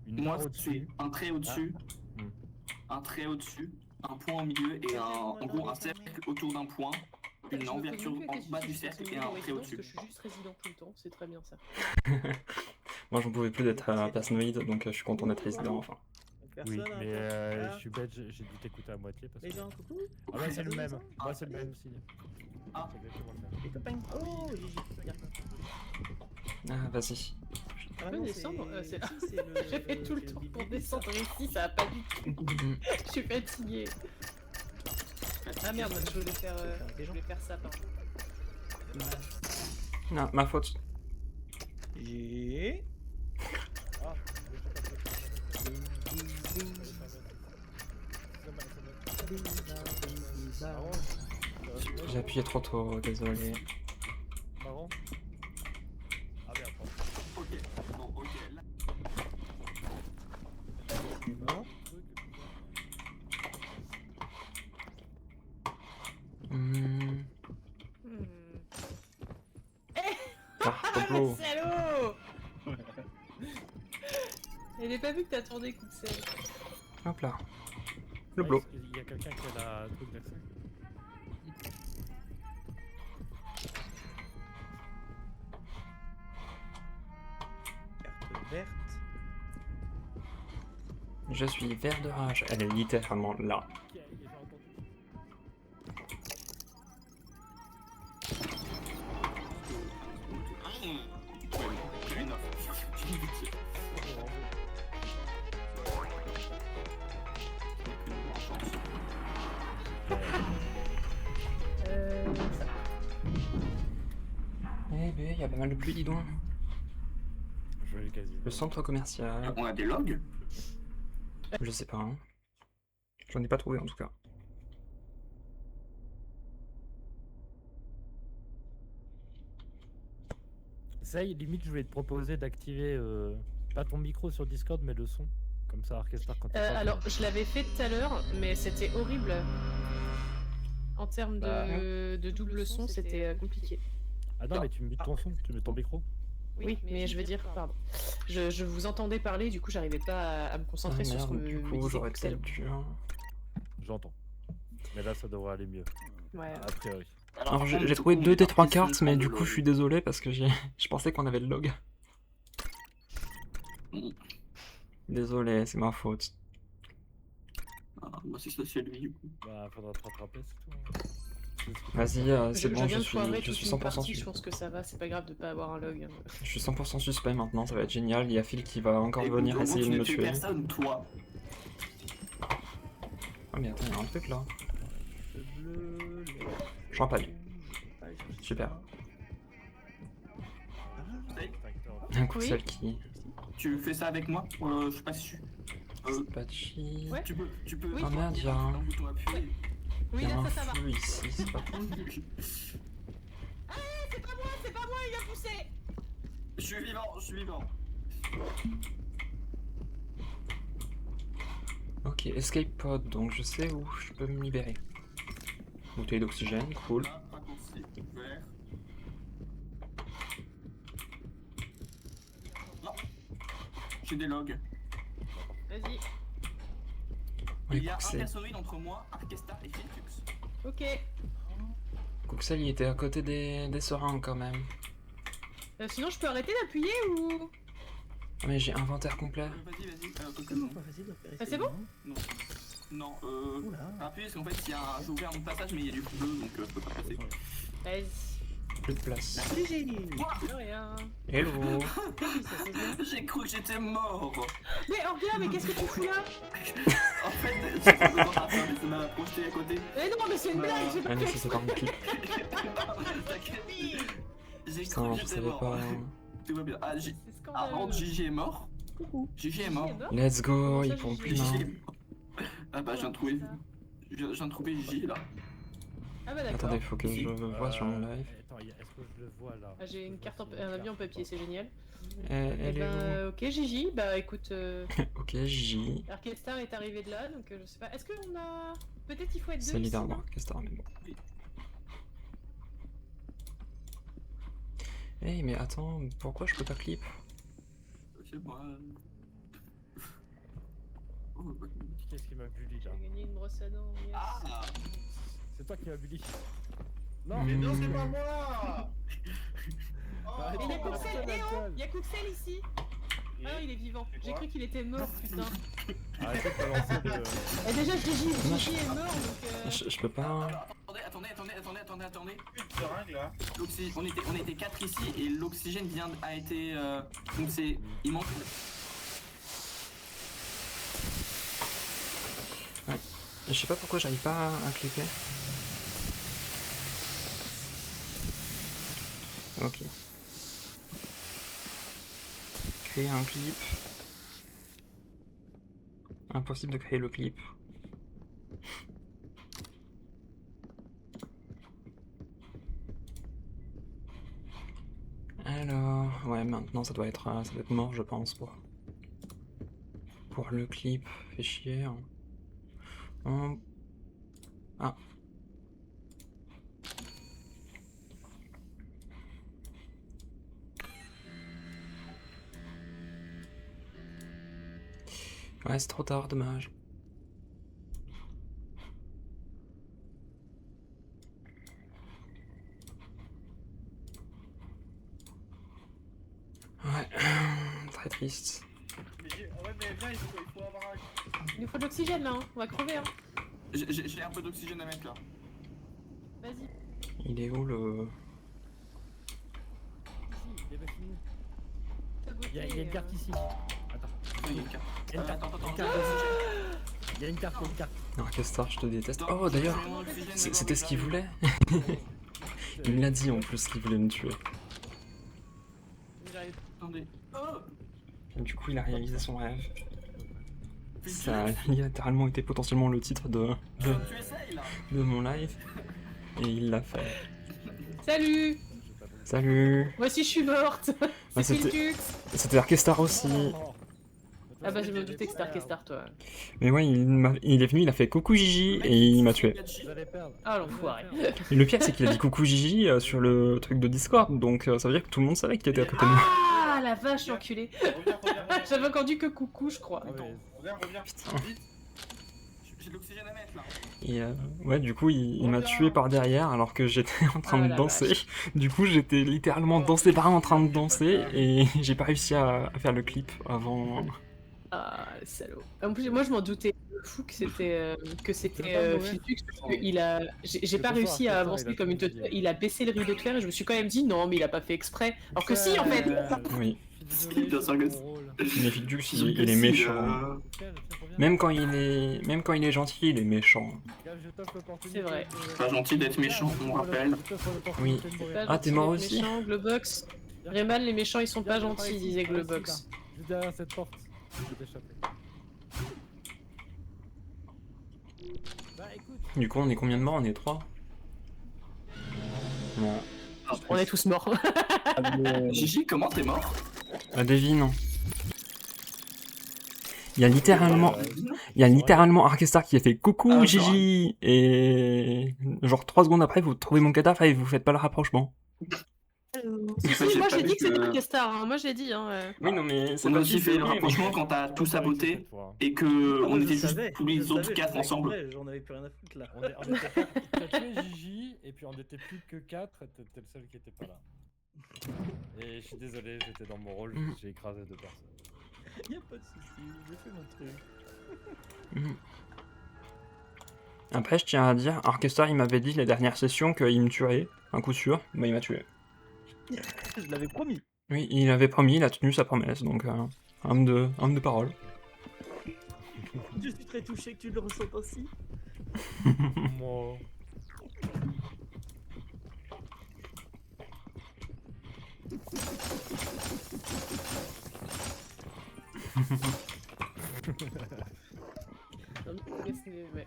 Une Moi, barre c'est au-dessus. un trait au-dessus, Hmm. un trait au-dessus, un point au milieu et en gros un cercle autour d'un point, Je une me ouverture pose même plus la en bas question du si cercle c'est et un une trait résidence, au-dessus. parce que je suis juste résident tout le temps, c'est très bien ça. Moi, j'en pouvais plus d'être personnoïde, donc je suis content d'être résident, enfin. Oui, Personne, mais hein, je suis bête, j'ai dû t'écouter à moitié parce que. Les gens, coucou. Ah bah c'est le même. Ah, Moi c'est le même aussi. Ah. C'est exactement le même. Les copains. Oh, Gigi, regarde. Ah, vas-y. Ah, peux non, descendre, c'est c'est- si, c'est le. J'ai fait tout le c'est tour pour bébé, ça. descendre ici, ça a pas du tout. Je suis fatiguée. Ah merde, je voulais faire ça, pardon. Non, ma faute. J'ai. Ah, J'ai appuyé trop tôt, désolé. Marrant. Ah merde, pardon. Ok, bon, ok. Là, Non. Hmm. Hmm. Ah, Pablo. Salaud. Elle n'est pas vu que t'as tourné coup de sel. Hop là. Le bloc. Il y a quelqu'un qui a la truc d'accès. Carte verte. Je suis vert de rage. Elle est littéralement là. Qui a j'ai entendu. une offre. Ça. Eh ben, il y a pas mal de pluie, dis donc. Je vais le casino. Le centre commercial. On a des logs. Je sais pas. Hein. J'en ai pas trouvé en tout cas. Ça y est, limite, je voulais te proposer d'activer pas ton micro sur Discord, mais le son. Comme ça, Orchestra, quand tu parles, Alors, je l'avais fait tout à l'heure, mais c'était horrible. En termes de double son, c'était compliqué. Ah non, mais tu mutes ton son, tu mets ton micro. Oui, mais je veux dire, pardon. Je vous entendais parler, du coup, j'arrivais pas à me Ah concentrer sur ce que merde, du me coup, disait j'aurais Pixel. peut-être dû. J'entends. Mais là, ça devrait aller mieux, Ouais. a priori. Alors, j'ai trouvé 2 des 3 cartes, mais du coup, je suis désolé parce que je pensais qu'on avait le log. Désolé, c'est ma faute. Moi, c'est ça, c'est lui, du coup. Bah, faudra te rattraper, c'est tout. Vas-y, c'est bon, viens je de foirer suis toute une 100% partie, je suspect. pense que ça va, c'est pas grave de pas avoir un log. Je suis 100% suspect maintenant, ça va être génial. Il y a Phil qui va encore venir Écoute, essayer de tu me n'es plus tuer. personne, toi. Ah, mais attends, il y a un truc là. Le bleu. Le Champagne. rouge. Allez, chercher Super. ça. Un coup Oui. seul qui. Tu fais ça avec moi? Je suis pas sûr. Patchy. Ouais. Tu peux. Oui. Ah merde, il y a un, bouton appuyé. Oui, il y a là, un ça va. feu ici, c'est pas cool. C'est pas moi, il a poussé. Je suis vivant. Ok, escape pod, donc je sais où je peux me libérer. Bouteille d'oxygène, cool. Là, raccourci, vert. Non. J'ai des logs. Vas-y. Ouais, Il y a un Coxel. personnoïde entre moi, Archestar et Felix. Ok. Coxel, il était à côté des seringues quand même. Sinon, je peux arrêter d'appuyer ou. Ah, mais j'ai inventaire complet. Vas-y. Comment pas facile d'opérer Ah, ces c'est bon gens. Non, Oula. appuyer parce qu'en fait, j'ai ouvert mon passage, mais il y a du bleu, donc je peux pas passer. Vas-y. Plus de place. Gigi. De rien. Hello. J'ai cru que j'étais mort. Mais oh, regarde, mais qu'est-ce que tu fous là? En fait, j'ai pas besoin d'atteindre, ça m'a projeté à côté. Mais non, mais c'est une blague, j'ai Ah pas non, ça c'est pas mon clip. T'inquiète. J'ai Putain, cru que je j'étais savais mort. pas. Tout va bien. Ah, C'est ah, scandaleux. Gigi est mort. Coucou. Gigi est mort. Let's go, Comment ça, ils font Gigi plus Gigi main. est mort. Ah bah, je viens de trouver Gigi là. Ah bah d'accord. Attendez, faut que je vois sur mon live. Attends, est-ce que je le vois là? Ah, j'ai une carte, Je vois un sur avion en carte papier, ou c'est génial. Elle est où? Ok, Gigi, bah écoute, Ok, J. Orchestar est arrivé de là, donc je sais pas. Est-ce qu'on a. Peut-être il faut être deux C'est ici, leader non? d'orchestre, mais bon. Hey, mais attends, pourquoi je peux pas clip? Je sais pas. Oh, bah, pas. Qu'est-ce qui m'a bully là? J'ai gagné une brosse à dents, yes. Ah. C'est toi qui m'as bully. Non, Mais non, c'est Hmm. pas moi. Arrête, Mais il y a Oh, Coxel, l'alcool. Léo! Il y a Coxel ici! Ah non, il est vivant. C'est J'ai quoi cru qu'il était mort, putain. Arrêtez de balancer de... Et déjà, Gigi Non, est mort, donc. Je peux pas. Alors, attendez. Plus de seringue là. On était 4 ici et l'oxygène a été. Donc c'est. Il manque. Je sais pas pourquoi j'arrive pas à clipper. Ok. Créer un clip. Impossible de créer le clip. Alors, ouais, maintenant ça doit être mort, je pense, pour le clip. Fait chier. Ah. Ouais, c'est trop tard, dommage. Ouais, très triste. Ouais, mais viens, il faut avoir un. Il nous faut de l'oxygène là, hein. On va crever, hein. J'ai un peu d'oxygène à mettre là. Vas-y. Il est où le... Ici, il est pas fini. Ta beauté, Il y a une carte ici. Attends. Il y a une carte. Il y a une carte. Attends. Il y a une carte, il y a une carte. Orchestar, je te déteste. Oh, d'ailleurs, c'était ce qu'il voulait. Il me l'a dit en plus qu'il voulait me tuer. J'arrive. Attendez. Oh. Du coup, il a réalisé son rêve. Ça a littéralement été potentiellement le titre de Tu essayes là. mon live. Et il l'a fait. Salut! Salut. Moi aussi je suis morte! Ah, C'est c'était Philcux! c'était Orchestar aussi. Ah bah je me doutais que c'était Orchestar toi. Mais ouais, il est venu, il a fait coucou Gigi et il m'a tué. Vous allez perdre. Ah l'enfoiré. Et le pire, c'est qu'il a dit coucou Gigi sur le truc de Discord, donc ça veut dire que tout le monde savait qu'il était à côté de moi. Ah la vache enculé! Reviens. J'avais entendu que coucou je crois. Ah ouais. Reviens. Putain. Vite. J'ai de l'oxygène à mettre là. Et ouais, du coup, il m'a tué par derrière alors que j'étais en train Ah, de la danser. vache. Du coup, j'étais littéralement dansé par en train de danser et j'ai pas réussi à faire le clip avant. Ah le salaud. En plus moi je m'en doutais fou que c'était C'est pas mauvais. Philcux parce que il a. J'ai pas Ce réussi soir, à il avancer a comme une tout teute. dit. Il a baissé le rideau de fer et je me suis quand même dit non mais il a pas fait exprès. Alors que si en fait! Oui, Bien sûr que c'est- mais Fidux, il est méchant. Même quand il est gentil, il est méchant. C'est vrai. C'est pas gentil d'être méchant, on rappelle. Oui. Pas Ah, t'es gentil mort d'être aussi? méchant, Globox. Rayman, les méchants ils sont pas gentils, disait Globox. Juste derrière cette porte. Je vais t'échapper. Bah écoute. Du coup, on est combien de morts? On est 3. Non. On est tous morts. Gigi, comment t'es mort? Devine. Il y a littéralement Orchestar qui a fait coucou Ah, Gigi et genre 3 secondes après vous trouvez mon cadavre et vous faites pas le rapprochement. Si, moi pas j'ai vu dit que c'était que- Orchestar, hein. Moi j'ai dit hein. Oui non mais c'est On a pas aussi fait le rapprochement quand t'as tout saboté et que on était juste tous les autres 4 ensemble. J'en avais plus rien à foutre là. On était pas... T'as tué Gigi et puis on était plus que 4 et t'étais le seul qui était pas là. Et je suis désolé, j'étais dans mon rôle, j'ai écrasé 2 personnes. Y'a pas de soucis, j'ai fait mon truc. Après je tiens à dire, Orchestar il m'avait dit les dernières sessions qu'il me tuerait, un coup sûr, mais il m'a tué. Je l'avais promis. Oui, il avait promis, il a tenu sa promesse, donc homme de parole. Je suis très touché que tu le ressentes ainsi. Moi. Non, mais c'est- ouais.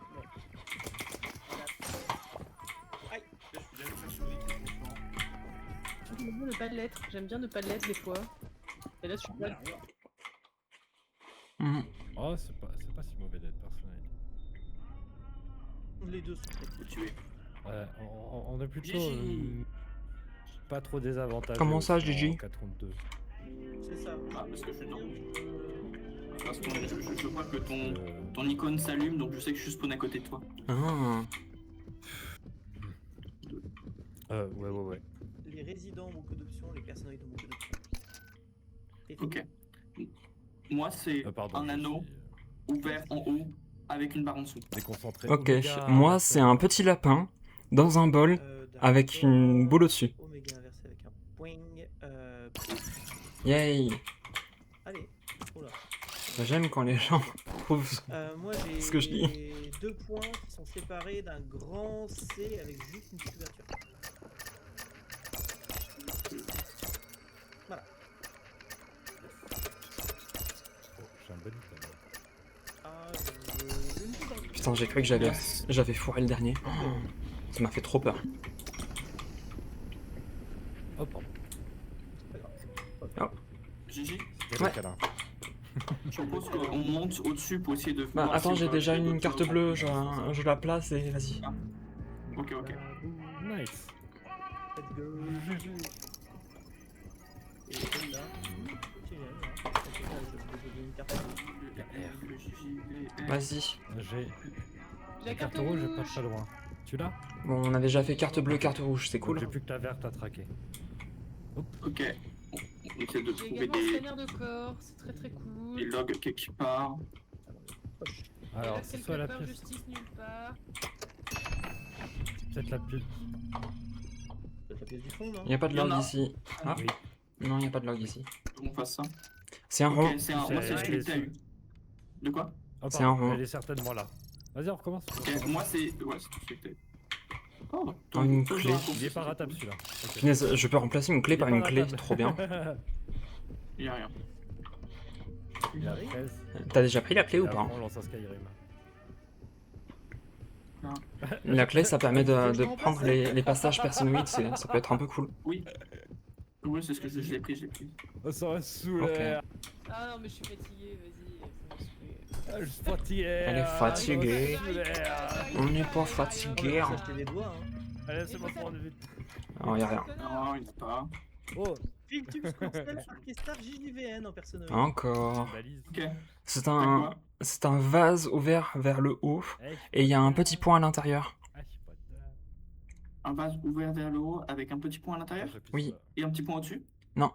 Aïe. Je suis là, je suis J'aime bien ne pas l'être. J'aime bien ne pas l'être des fois. Et là, je suis pas. Hmm. Oh, c'est pas si mauvais d'être personnel. Les deux sont Faut tuer. Ouais, on est plutôt Gigi. pas trop désavantageux. Comment ça, aussi en Gigi 4-contre-2. C'est ça. Ah, parce que je suis dedans. Parce que je vois que Euh, ton icône s'allume, donc je sais que je spawn à côté de toi. Ah. ouais. Les résidents ont beaucoup d'options, les personnages ont beaucoup d'options. Et Ok. Moi, c'est Pardon, un je anneau suis, ouvert en haut avec une barre en dessous. déconcentré. Ok, Oméga, moi c'est un petit lapin dans un bol avec une boule au-dessus. Oméga inversé avec un poing. Yay. Allez. Oula. J'aime quand les gens trouvent Moi j'ai ce que je dis. 2 points qui sont séparés d'un grand C avec juste une petite ouverture. Voilà. J'ai un bon item. Ah, je ne sais pas. Putain, j'ai cru que j'avais foiré le dernier. Oh, ça m'a fait trop peur. Oh, pardon. Gigi, C'était Ouais. le câlin. je propose qu'on monte au-dessus pour essayer de. Bah voir attends, si j'ai on peut déjà trouver une d'autres carte bleue, je la place et vas-y. Ok, ok. Nice. Let's go. Et celle-là. C'est génial, hein. Je vais une carte. Vas-y. J'ai La la carte carte rouge, rouge. pas très loin. Tu l'as? Bon, on a déjà fait carte bleue, carte rouge, c'est Donc, cool. j'ai plus que la verte à traquer. Ok. On essaie de J'ai trouver également un des scanner de corps, c'est très très cool. logs quelque part. Alors, Et là, c'est quelque soit la part, pièce, justice nulle part. peut-être la pièce. C'est la pièce du fond, non? Y a pas de Y en log a. ici. Ah, Oui. non, y a pas de log ici. Comment on fasse ça? C'est un rond. Ok, c'est un. C'est- Moi, c'est ce que c'est- t'as eu. De quoi? Oh, C'est pardon, un rond. elle est certainement là. Vas-y, on recommence. Ok, moi, c'est. Ouais, c'est ce que t'as eu. Oh, Oh, une clé. Il est pas ratable celui-là. Ok. Punaise, je peux remplacer une clé Il est par pas une clé, ratable. trop bien. Y'a rien. Il a 13. T'as déjà pris la clé ou Et pas? après, on lance un Skyrim. La clé, ça permet de prendre les passages personnoïdes, ça peut être un peu cool. Oui. Oui, c'est ce que je l'ai pris, j'ai pris. Oh, ça va saouler. Ah non, mais je suis fatigué, vas-y. Ça m'a saoulé. Ah, je suis fatigué. Elle est fatiguée. On n'est pas fatigué. On va s'acheter des doigts, hein. Allez, c'est bon, prends vite. Oh, y a rien. Non, il n'y a pas. Oh, Filtux Constel sur Orchestar JVN en personnage. Encore. balise. Ok. C'est T'as un, quoi? c'est un vase ouvert vers le haut et il y a un petit point à l'intérieur. Ah, je suis pas dedans. Un vase ouvert vers le haut avec un petit point à l'intérieur J'appuie Oui. sur et un petit point au-dessus. Non.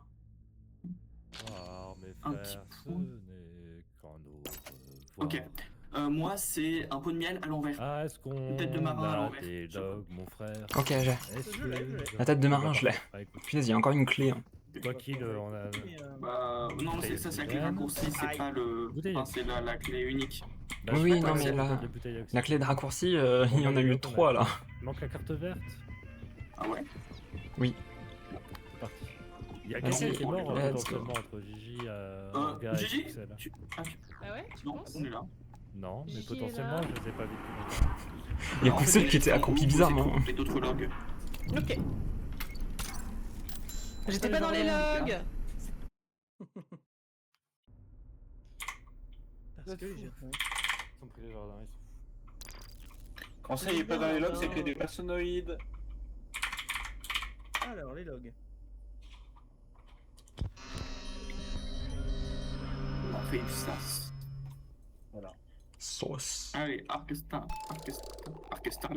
ça. Oh, mes Un frères, petit ce point. n'est qu'un autre. Ok. Moi, c'est un pot de miel à l'envers. Ah, est-ce qu'on Tête de marin à a l'envers. des logs, mon frère? Ok, j'ai. Est-ce Je l'ai, que- je l'ai. La tête de marin, je l'ai. Ah, écoute, Punaise, il y a encore une clé. Hein. quoi qu'il, on a. Mais, Bah, non, ça, c'est la clé raccourcie, c'est Aïe. pas le. Bouteille. Enfin, c'est la clé unique. Bah, Oui, je sais oui, pas non, si mais c'est la- peut-être des bouteilles d'oxygène. La clé de raccourci, il y en a eu 3 là. Il manque la carte verte. Ah ouais? Oui. C'est parti. Il y a Vas-y, quelqu'un qui est mort let's go. potentiellement entre Gigi, Olga et Gigi Pixel. Ah, Ah ouais, tu non, penses? on est là. Non, mais Gigi est potentiellement, là. je les ai pas vus depuis longtemps. Il y a En fait, Pixel les qui était gens accroupi ouvrent, bizarrement. c'est d'autres logs. Ok. J'étais pas dans les logs. Parce que j'ai. Ils sont pris les jardins, Quand ça, il est pas dans les logs, c'est que des personnoïdes. Alors, les logs. On a fait une sas. Voilà. Sauce. Allez, Archestar, Lestar.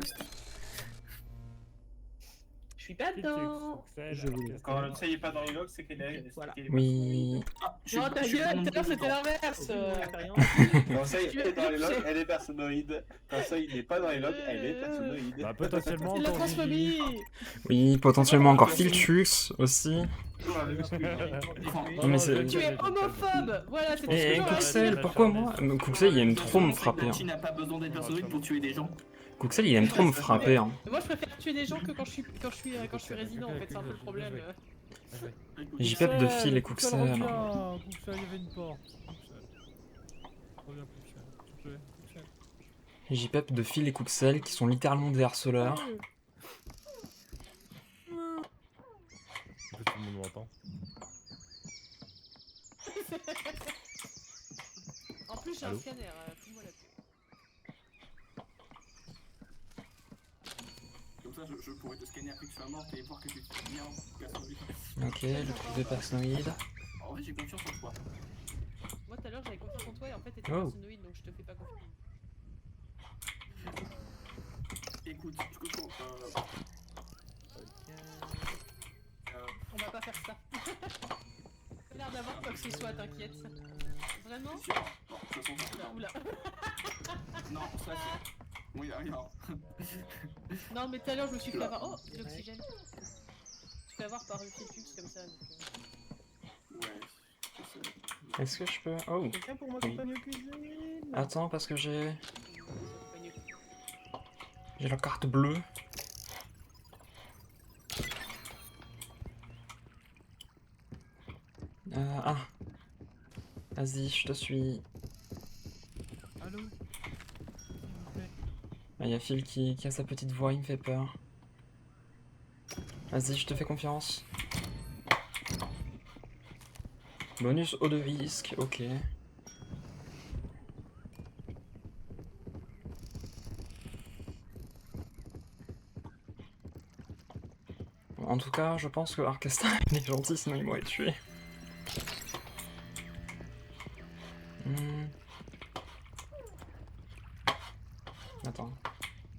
Je suis pas dedans. Je voulais. Quand ça, il est pas dans les logs, c'est qu'il est. Voilà. Oui. Ah, Non, ta gueule, tout à l'heure c'était l'inverse. Quand ça, il est dans les logs, elle est personnoïde. Quand ça, il n'est pas dans les logs, elle est personnoïde. Bah, potentiellement, C'est de la encore transphobie. Gigi. Oui, potentiellement encore Filtrux aussi. Non, mais c'est- Tu es homophobe. Voilà, c'est tout ce que Et j'aurais à Coxel, dire. pourquoi moi Coxel, il aime trop me frapper. Hein. Qui n'a pas besoin d'être personnoïde pour tuer des gens. Coxel, il aime trop me frapper. Hein. Mais moi je préfère tuer des gens que quand je suis résident en fait, c'est un peu le problème. JPEP de fil et Coxel. Coxel, il y avait une porte. Reviens, Coxel. JPEP de Phil et Coxel qui sont littéralement des harceleurs. j'ai un Allô scanner, fous-moi la paix. Comme ça, je pourrais te scanner après que tu sois morte et voir que tu te bien personnoïde. Ok, le truc de personnoïde. En vrai, j'ai confiance en toi. Moi tout à l'heure j'avais confiance en toi et en fait t'étais Oh. personnoïde donc je te fais pas confiance. Écoute, ce que je On va pas faire ça. T'as l'air d'avoir quoi que ce soit, t'inquiète. Vraiment? sûr. Non, de toute façon, ça Oula. Non, ça c'est. Bon, y'a rien. Non mais tout à l'heure je me suis fait avoir. Oh, de l'oxygène. Je me suis fait avoir par le Filtux comme ça. Donc, Ouais, je sais. Est-ce que je peux... Oh, Quelqu'un pour moi Oui. compagnie cuisine. attends, parce que j'ai pas mieux. la carte bleue. Ah. Vas-y, je te suis. Allô? Il y a Phil qui a sa petite voix, il me fait peur. Vas-y, je te fais confiance. Bonus eau de risque, ok. En tout cas, je pense que Arcastar il est gentil, sinon il m'aurait tué. Hmm. Attends.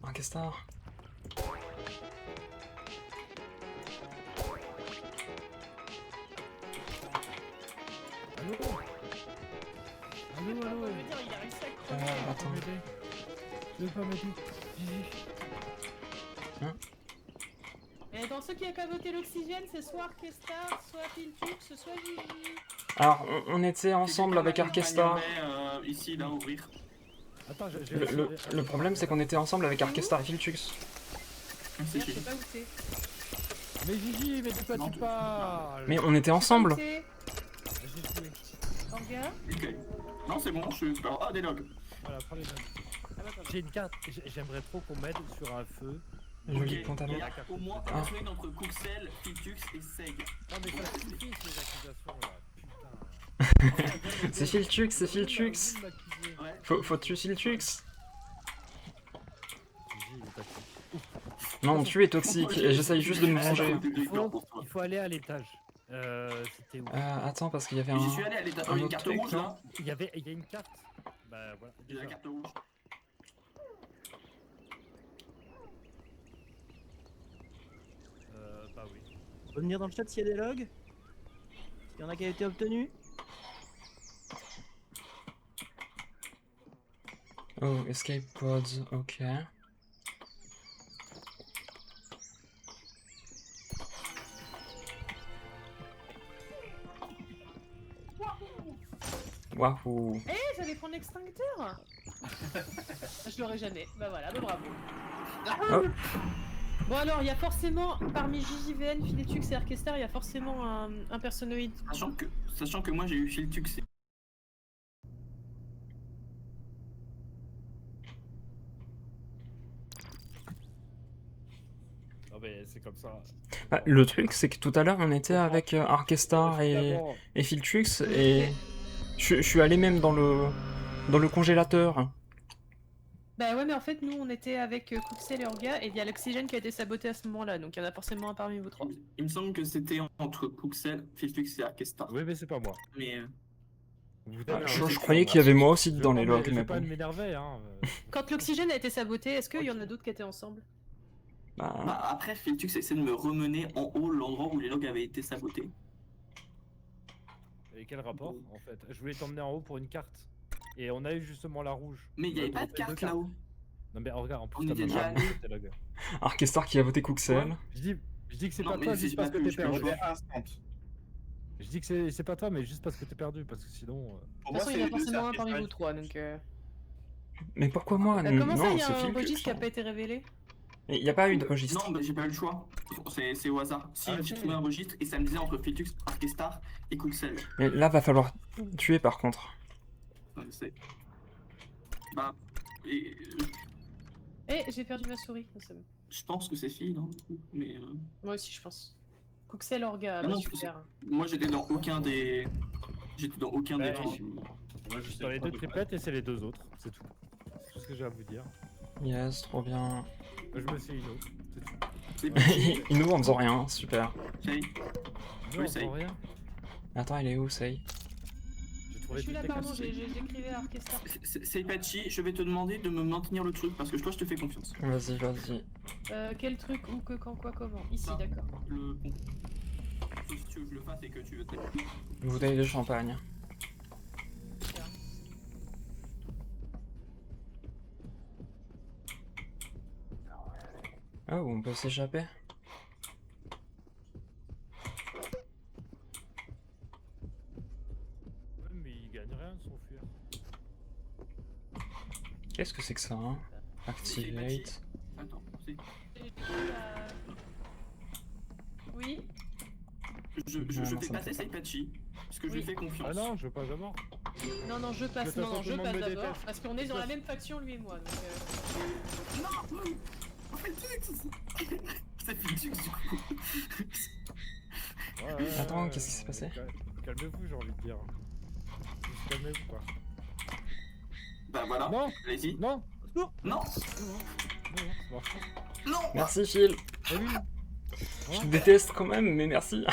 Arcastar. Allô? Je Allô, allô? veux dire, il a réussi à crever. Attends. Je vais pas m'aider. Gigi. Et dans ceux qui n'avaient pas voté l'oxygène, c'est soit Arcestar, soit Filtux, soit Gigi. Alors, on était ensemble avec Arcastar. Ici, là, ouvrir. Attends, j'ai... Le problème, c'est qu'on était ensemble avec Arcastar et Filtux. C'est Merde, je chez sais nous. pas où c'est. Mais Gigi, mais de quoi Non, tu parles? Mais on était ensemble. J'ai joué. Orga. Ok. Non, c'est bon, je suis. Ah, des logs. Voilà, prends les notes. Ah bah pardon. J'ai une carte, j'aimerais trop qu'on m'aide sur un feu. Joli Ok, pantalon. il y a au moins Ah. un truc entre Cookcell, Filtux et Seg. Non mais ça suffit ces accusations là, putain. C'est Filtux, c'est Filtux. Ouais. Faut tuer Filtux. Gigi, il est toxique. Non, tu es toxique et j'essaye juste de me venger. Il faut aller à l'étage. C'était où? Attends, parce qu'il y avait J'y un... suis allé à l'état. un Une autre carte truc, rouge non là. Il y a une carte. Bah voilà. J'ai la déjà. carte rouge. Bah oui. On peut venir dans le chat s'il y a des logs. S'il y en a qui a été obtenu. Oh, escape pods, ok. Wahoo. Eh, j'allais prendre l'extincteur. Je l'aurais jamais. Bah voilà, bah bravo. Oh. Bon alors, il y a forcément, parmi JJVN, Filtux et Arcestar, il y a forcément un personnoïde. Sachant que moi j'ai eu Filtux. Non mais c'est comme ça. Bah, le truc, c'est que tout à l'heure, on était avec Arcestar et Filtux et je suis allé même dans le congélateur. Bah ouais, mais en fait, nous, on était avec Cookcell et Orga, et il y a l'oxygène qui a été saboté à ce moment-là, donc il y en a forcément un parmi vous trois. Il me semble que c'était entre Cookcell, Filtux et Arcestar. Oui mais c'est pas moi. Mais Je croyais qu'il y avait moi aussi dans les logs, Je mais vais pas bon. m'énerver hein. Quand l'oxygène a été saboté, est-ce qu'il y en a d'autres qui étaient ensemble? bah, après, Filtux essaie de me remener en haut l'endroit où les logs avaient été sabotés. Et quel rapport en fait? Je voulais t'emmener en haut pour une carte. Et on a eu justement la rouge. Mais il n'y avait pas de carte là-haut. Non mais regarde, en On plus t'as était pas déjà de allés. tes logs. Arcestar qui a voté Cookcell. Je dis que c'est Non, pas mais toi c'est juste pas parce que que t'es je peux le perdu. choix. Instant. Je dis que c'est pas toi mais juste parce que t'es perdu parce que sinon. Pour De toute moi, façon, c'est il y en a les deux, forcément un c'est parmi vous Arcestar. trois, donc... Mais pourquoi moi? comment ça, Non, il y a c'est un Filtux. registre qui a pas été révélé? Il n'y a pas eu de registre. Non, mais j'ai pas eu le choix. C'est au hasard. Si Ah, j'ai ok. trouvé un registre et ça me disait entre Filtux, Arcestar et Cookcell. Mais là, va falloir tuer par contre. Ouais, c'est. Bah. Et, Eh, j'ai perdu ma souris. Ça me- je pense que c'est fille, non? Mais. Moi aussi, je pense. Cookcell, Orga, Ah bah non, super. moi j'étais dans aucun des. J'étais dans aucun des Ouais. trucs. Moi, je sais Dans les pas deux de- triplettes et c'est les deux autres, c'est tout. C'est tout ce que j'ai à vous dire. Yes, trop bien. Je me suis une autre, c'est tout. C'est parti. Il nous en faisant rien, super. Say. Non, Oui, ça y est. entend rien. Attends, il est où, Sei? J'ai Je trouvé suis toutes là, les pardon, cases. j'écrivais à Orchestra. Seipachi, je vais te demander de me maintenir le truc parce que toi je te fais confiance. Vas-y, vas-y. Quel truc, où, que, quand, quoi, comment? Ici, Ça. d'accord. Le pont. Sauf si tu veux que je le fasse et que tu veux. Bouteille de champagne. Oh, on peut s'échapper. Ouais, mais il gagne rien de s'enfuir. Qu'est-ce que c'est que ça, hein? Activate. Attends, c'est. Oui? Je Non, fais ça me passer fait pas. Seipachi parce que je Oui. lui fais confiance. Ah non, je veux pas d'abord. Non, non, je De passe, toute non, façon, non, tout je le monde passe me d'abord. déteste. Parce qu'on est dans la même faction, lui et moi. Donc, Non. En fait, c'est Fitux du coup. Attends, qu'est-ce qui s'est passé? Calmez-vous, j'ai envie de dire. Juste calmez-vous, quoi. Bah voilà. Non, Allez-y. non, Non. non, c'est marche. Non. Merci, Phil. Ah oui. Je te déteste quand même, mais merci.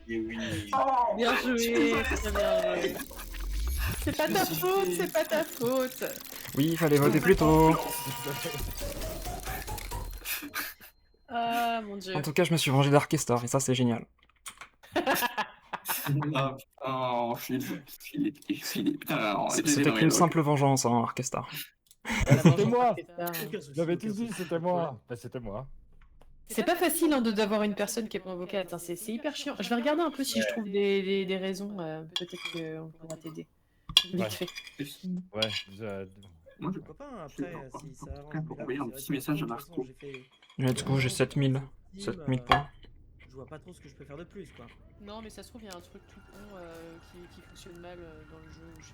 Et oui. Bien joué, très bien joué. C'est pas ta faute, c'est pas ta faute. Oui, il fallait voter plus tôt. Ah mon dieu. En tout cas, je me suis vengé d'Arkestar, et ça, c'est génial. Ah putain, Philippe, putain, on était C'était dans les qu'une logs. simple vengeance, hein, Arkestar. C'était moi. Putain. Vous l'avez tous dit, c'était moi. Bah, c'était moi. C'est pas facile hein, d'avoir une personne qui est pas avocate, hein. C'est hyper chiant. Je vais regarder un peu si je trouve des raisons. Peut-être qu'on pourra t'aider. Vite Ouais. fait. Ouais, Moi, je Pourquoi pas, après, si ça avance. Pour envoyer un petit message à Marco. Let's go, j'ai 7000. 7000 points. Je vois pas trop ce que je peux faire de plus, quoi. Non, mais ça se trouve, il y a un truc tout con qui fonctionne mal dans le jeu, je sais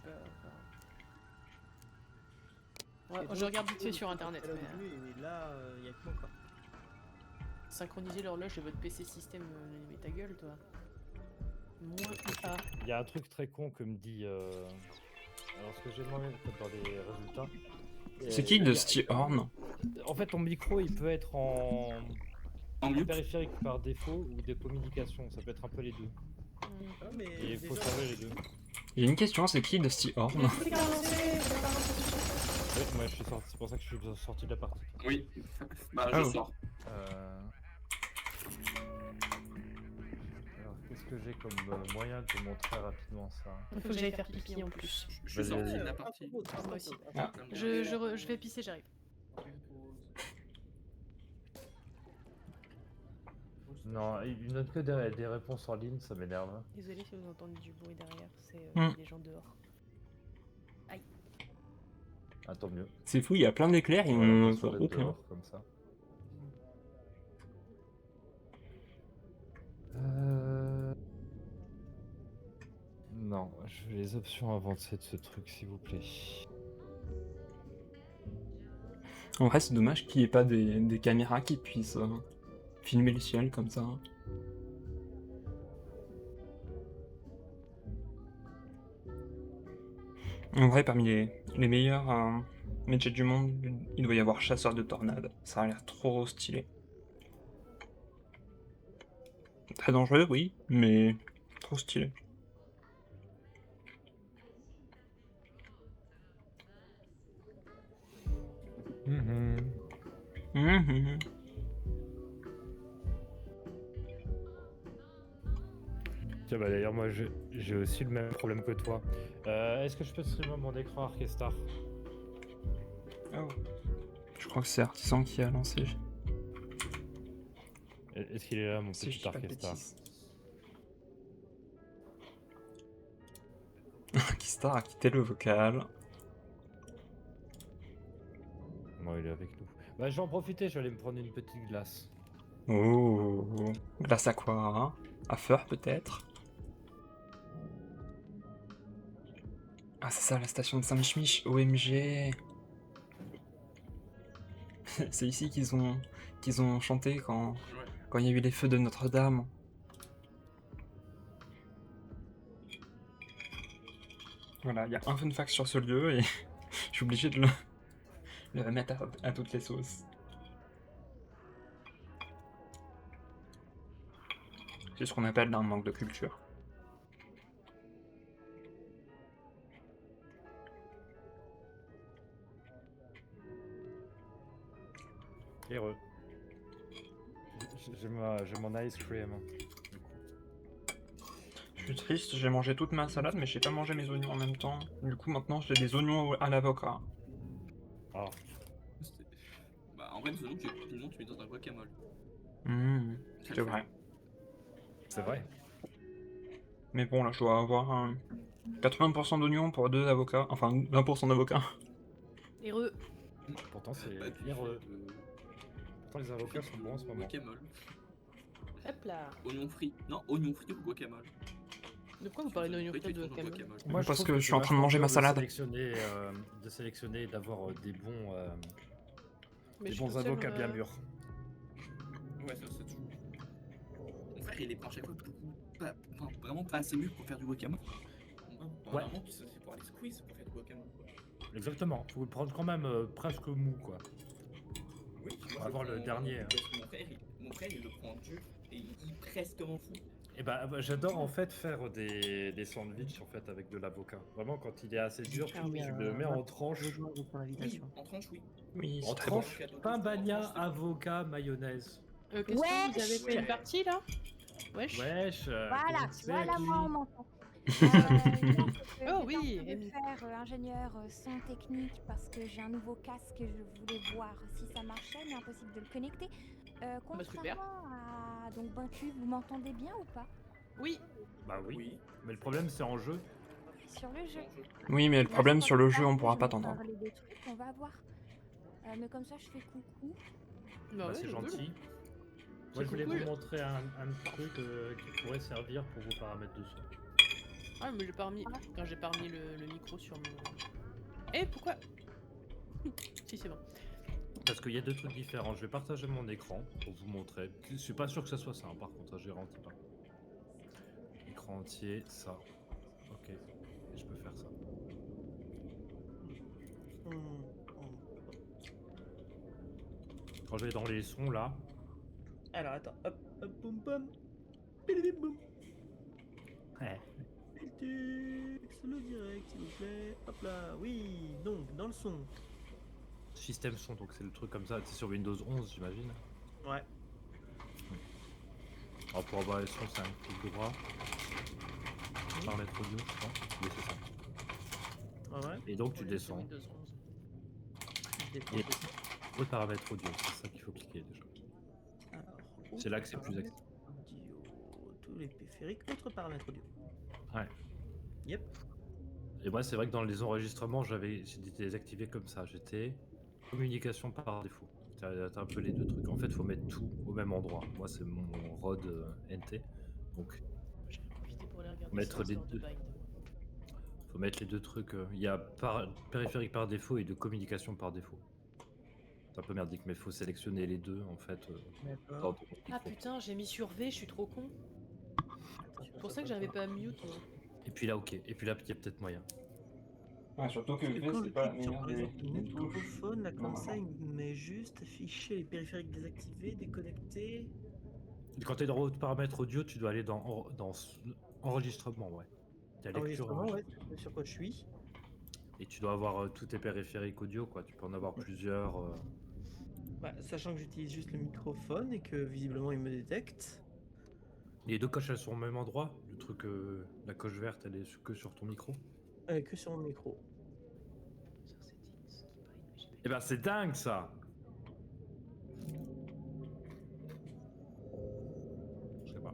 pas. Ouais, je regarde vite fait sur internet. Et là, il y a que moi, quoi. Synchroniser l'horloge de votre PC système, mais ta gueule, toi. Moins A. il y a un truc très con que me dit. Alors, ce que j'ai demandé dans les résultats. C'est qui Dusty Horn? En fait, ton micro, il peut être en mute. périphérique par défaut ou des communications. Ça peut être un peu les deux. Ah, mais Et il faut déjà, changer les deux. J'ai une question, c'est qui Dusty Horn? Ouais, moi, je suis sorti. C'est pour ça que je suis sorti de la partie. Oui. Bah, Ah, je oui. sors. Alors, qu'est-ce que j'ai comme moyen de te montrer rapidement ça? Il faut que j'aille faire pipi en plus. Je suis Vas-y, sorti vas-y. de la partie. Moi aussi. Ah. Je vais pisser, j'arrive. Non, il ne donne que des réponses en ligne, ça m'énerve. Désolé si vous entendez du bruit derrière, c'est des gens dehors. Ah, tant mieux. C'est fou, il y a plein d'éclairs, ils Ouais, m'ont on peut se mettre aucun. dehors, comme ça. Non, je veux les options avancées de ce truc, s'il vous plaît. En vrai, c'est dommage qu'il n'y ait pas des caméras qui puissent filmer le ciel comme ça. En vrai, parmi les meilleurs métiers du monde, il doit y avoir chasseur de tornades. Ça a l'air trop stylé. Très dangereux, oui, mais trop stylé. Mhm. Tiens, bah d'ailleurs, moi j'ai aussi le même problème que toi. Est-ce que je peux streamer mon écran Arkestar? Oh. Je crois que c'est Artisan qui a lancé. Est-ce qu'il est là, mon Si je petit dis pas de Arkestar? bêtises. Arkestar a quitté le vocal. Non, il est avec nous. Bah, je vais en profiter, je vais aller me prendre une petite glace. Oh, glace à quoi hein? À fur peut-être? Ah c'est ça la station de Saint-Mich, OMG. C'est ici qu'ils ont chanté quand il y a eu les feux de Notre-Dame. Voilà, il y a un fun fact sur ce lieu et je suis obligé de le mettre à toutes les sauces. C'est ce qu'on appelle un manque de culture. Heureux. J'ai mon ice cream. Je suis triste, j'ai mangé toute ma salade mais j'ai pas mangé mes oignons en même temps. Du coup maintenant j'ai des oignons à l'avocat. Ah, Bah, en vrai, les oignons, tu mets dans un guacamole. C'est vrai. c'est vrai. Mais bon là je dois avoir 80% d'oignons pour 2 avocats. Enfin 20% d'avocats. Heureux. Pourtant, c'est Bah, tu heureux. fais, Pourtant, les avocats sont bons en ce moment. guacamole. Hop là. Oignon frit. Non, oignon frit ou guacamole. De quoi vous parlez d'oignon Oui, frit tu de tournes au guacamole Moi, Parce trouve que je suis c'est en train de manger vachement ma dur salade. De sélectionner et d'avoir des bons, Mais des je bons suis toute seule, avocats bien mûrs. Ouais, ça c'est tout. Mon frère, il est à chaque fois beaucoup. Enfin, vraiment pas assez mûr pour faire du guacamole. Ouais. Vraiment, c'est pour aller squeeze pour faire du guacamole. Exactement. Faut le prendre quand même presque mou, quoi. Oui, On va voir le dernier, hein. Mon frère, il le prend dur et il dit presque m'en fout. Et bah, j'adore en fait faire des sandwichs en fait avec de l'avocat. Vraiment, quand il est assez dur, Ah tu oui, le mets en tranches. Rejoins avec ton Oui, invitation. en tranche, oui. Oui, En c'est très bon. tranches, pain bagna, avocat, mayonnaise. Question, vous avez fait une partie là Wesh. Wesh. Voilà, comment c'est, voilà, qui moi on m'entend. Oh oui, je Amy. faire ingénieur son technique parce que j'ai un nouveau casque et je voulais voir si ça marchait, mais impossible de le connecter. Bah, super. Contrairement à donc Bancu, vous m'entendez bien ou pas Oui. Bah oui. Mais le problème, c'est en jeu. sur le jeu? Oui mais le Là, problème je sur le crois jeu que on pourra je pas vais t'entendre. parler des trucs, on va voir. Mais comme ça, je fais coucou. Bah, ouais, C'est cool. gentil. C'est Moi, je voulais cool. vous montrer un truc qui pourrait servir pour vos paramètres de son. Ah, mais j'ai pas remis. Quand j'ai pas remis le micro sur mon. Eh, pourquoi Si, c'est bon. Parce qu'il y a deux trucs différents. Je vais partager mon écran pour vous montrer. Je suis pas sûr que ça soit ça, hein, par contre, je garantis pas. Écran entier, ça. Ok, et je peux faire ça. Quand je vais dans les sons là, Alors attends, hop, hop, boum, boum. Bim, boum. ouais. Solo direct, s'il vous plaît. Hop là, oui, donc dans le son. Système son, donc c'est le truc comme ça. C'est sur Windows 11, j'imagine. Ouais. Alors pour avoir les sons, c'est un clic droit. Paramètres audio, je crois. Oui, c'est ça. Ah ouais. Et donc tu Ouais, descends. Windows 11. Je descends, Et- je descends. Le paramètre audio, c'est ça qu'il faut cliquer déjà. Alors, C'est là que c'est plus paramètres audio, tous les périphériques, autres paramètres audio. Ouais. Yep. Et moi, c'est vrai que dans les enregistrements, j'ai désactivé comme ça. J'étais communication par défaut. T'as un peu les deux trucs. En fait, faut mettre tout au même endroit. Moi, c'est mon ROD NT. Donc, J'ai profité pour aller regarder Mettre ça les dans deux. The Bind. faut mettre les deux trucs. Il y a périphérique par défaut et de communication par défaut. C'est un peu merdique, mais il faut sélectionner les deux en fait. D'accord. Dans ton Ah micro. putain, j'ai mis sur V, je suis trop con. C'est pour ça que j'arrivais pas à mute. Moi. Et puis là, ok. Et puis là, il y a peut-être moyen. Ouais, surtout que Parce que quand V je c'est pas la clique sur meilleure par des exemple le touches. microphone, là comme ça, Normalement. il me met juste afficher les périphériques désactivés, déconnectés. Et quand tu es dans le paramètre audio, tu dois aller dans enregistrement, ouais. Ta lecture Enregistrement, ouais, c'est sur quoi je suis. Et tu dois avoir tous tes périphériques audio, quoi. Tu peux en avoir plusieurs. Bah, sachant que j'utilise juste le microphone et que visiblement il me détecte. Les deux coches, elles sont au même endroit. Le truc, la coche verte, elle est que sur ton micro. Que sur mon micro. Sur settings, qui bind, mais j'ai pas Eh ben, c'est dingue ça. Je sais pas.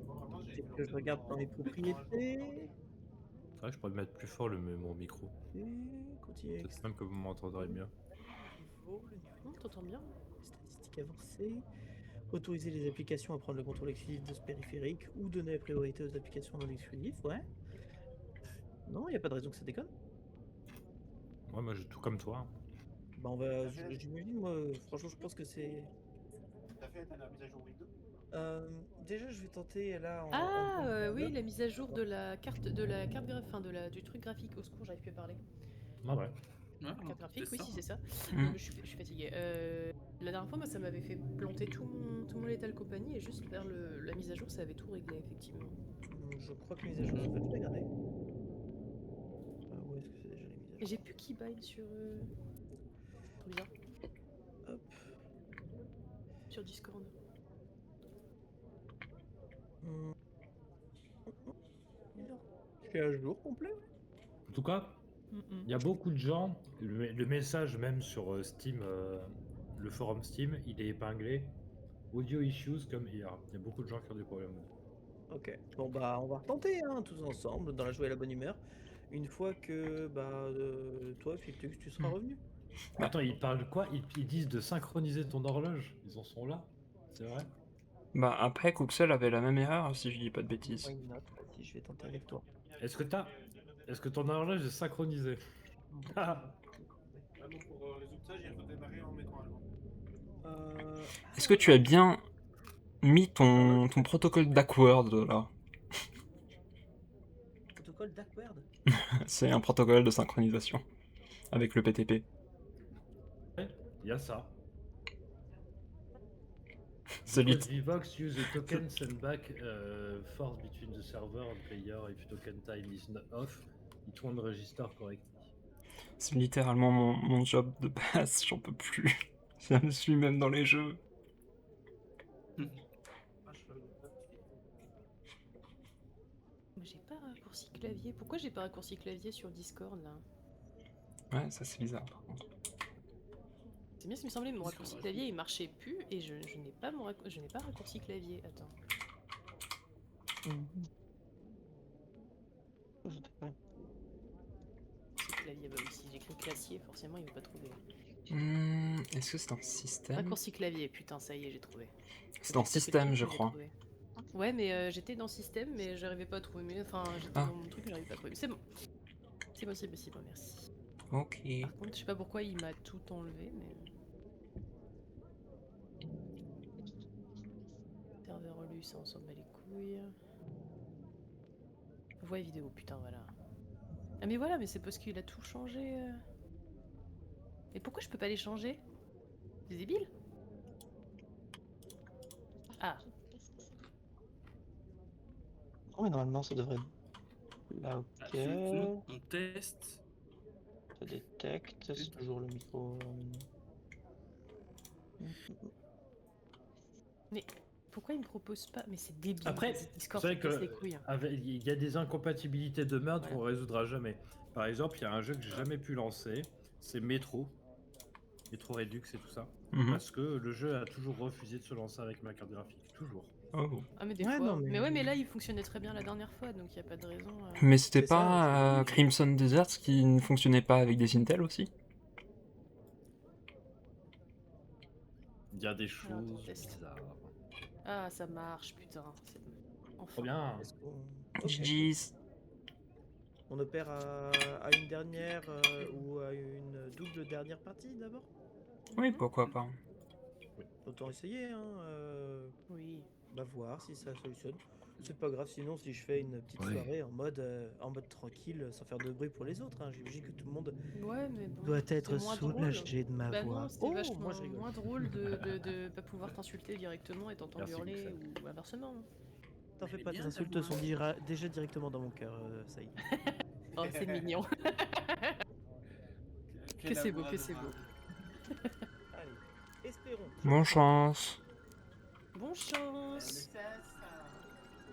Et que je regarde dans les propriétés. C'est vrai que je pourrais mettre plus fort mon micro. Et continuer avec Peut-être même que vous m'entendrez mieux. niveau, le niveau Non, t'entends bien. statistiques avancées. Autoriser les applications à prendre le contrôle exclusif de ce périphérique ou donner la priorité aux applications non exclusives, ouais. Non, il n'y a pas de raison que ça déconne. Ouais, moi, j'ai tout comme toi. Bah on va, j'imagine, moi, franchement, je pense que c'est... T'as fait la mise à jour Windows? Déjà, je vais tenter là. Oui, la mise à jour de la carte du truc graphique. Au secours, j'arrive plus à parler. Ah ouais. Carte graphique, oui, si c'est ça. Mm. Je suis fatiguée. La dernière fois, moi, ça m'avait fait planter tout mon Lethal Company et juste faire la mise à jour, ça avait tout réglé, effectivement. Je crois que mise à jour, ça peut tout regarder. Où est-ce que c'est déjà les mises à Et jour? j'ai plus Keybind sur. Trop bizarre. Hop. Sur Discord. C'est à jour complet. En tout cas, il y a beaucoup de gens, le message même sur Steam, le forum Steam, il est épinglé. Audio issues comme hier. Il y a beaucoup de gens qui ont des problèmes. Ok. Bon bah on va retenter tous ensemble dans la joie et la bonne humeur. Une fois que toi Fictux tu seras revenu. Attends, ils parlent de quoi ils disent de synchroniser ton horloge. Ils en sont là. C'est vrai. Bah après, Cookcell avait la même erreur, si je dis pas de bêtises. Why not? Vas-y, je vais tenter avec toi. Est-ce que ton horloge est synchronisée? Vraiment, pour résoudre ça, j'ai redémarré en mettant à jour. Est-ce que tu as bien mis ton protocole d'Ackword là? Protocole d'Ackword. C'est un protocole de synchronisation avec le PTP. Il y a ça. C'est lit. Because Vivox use a token send back force between the server and player if token time is not off, it won't register correctly. C'est littéralement mon job de base, j'en peux plus. Ça me suit même dans les jeux. J'ai pas raccourci clavier. Pourquoi j'ai pas raccourci clavier sur Discord là? Ouais, ça c'est bizarre par contre. C'est bien ce qui me semblait, mon raccourci clavier il marchait plus et je n'ai pas raccourci clavier. Attends. C'est clavier, bah oui, si j'écris classier, forcément il va pas trouver. Est-ce que c'est dans système? Raccourci clavier, putain, ça y est, j'ai trouvé. C'est dans système, je crois. Ouais, mais j'étais dans système, mais j'arrivais pas à trouver. Mais enfin, j'étais dans mon truc, j'arrivais pas à trouver. C'est bon. C'est bon, merci. Ok. Par contre, je sais pas pourquoi il m'a tout enlevé, mais. Serveur relu, ça on s'en bat les couilles. Voix et vidéo, putain, voilà. Ah, mais voilà, mais c'est parce qu'il a tout changé. Et pourquoi je peux pas les changer? C'est débile? Ah. Oh, mais normalement ça devrait. Là, ok. On teste. Ça détecte, c'est toujours le micro. Mais pourquoi il me propose pas? Mais c'est débile. Après, Discord, c'est vrai ça casse que les couilles. il y a des incompatibilités de merde Voilà. qu'on résoudra jamais. Par exemple, il y a un jeu que j'ai jamais pu lancer, c'est Metro Redux et tout ça, parce que le jeu a toujours refusé de se lancer avec ma carte graphique, toujours. Oh. Ah, mais des Ouais, fois. non, mais- mais là il fonctionnait très bien la dernière fois, donc il y a pas de raison. Mais c'était C'est ça, pas c'est- Crimson Desert qui ne fonctionnait pas avec des Intel aussi? Il y a des choses Alors, on teste. bizarres. Ah, ça marche, putain. Enfin. Trop bien. Est-ce qu'on- Ok. GG's. On opère à une dernière ou à une double dernière partie d'abord? Oui, pourquoi pas. Autant essayer, Oui. Bah voir si ça solutionne. C'est pas grave, sinon si je fais une petite Ouais. soirée en mode tranquille, sans faire de bruit pour les autres, j'imagine que tout le monde Ouais, mais bon. doit être c'est moins soulagé de ma Bah voix. non, c'est Oh, vachement moi je rigole. moins drôle de pas pouvoir t'insulter directement et t'entendre Merci, hurler Cookcell. ou inversement. T'en fais Elle est pas, tes bien, insultes ta sont voix. déjà directement dans mon cœur, ça y est. Oh, c'est mignon. Que c'est beau, que c'est beau. Allez, espérons. Bonne chance. Bon chance.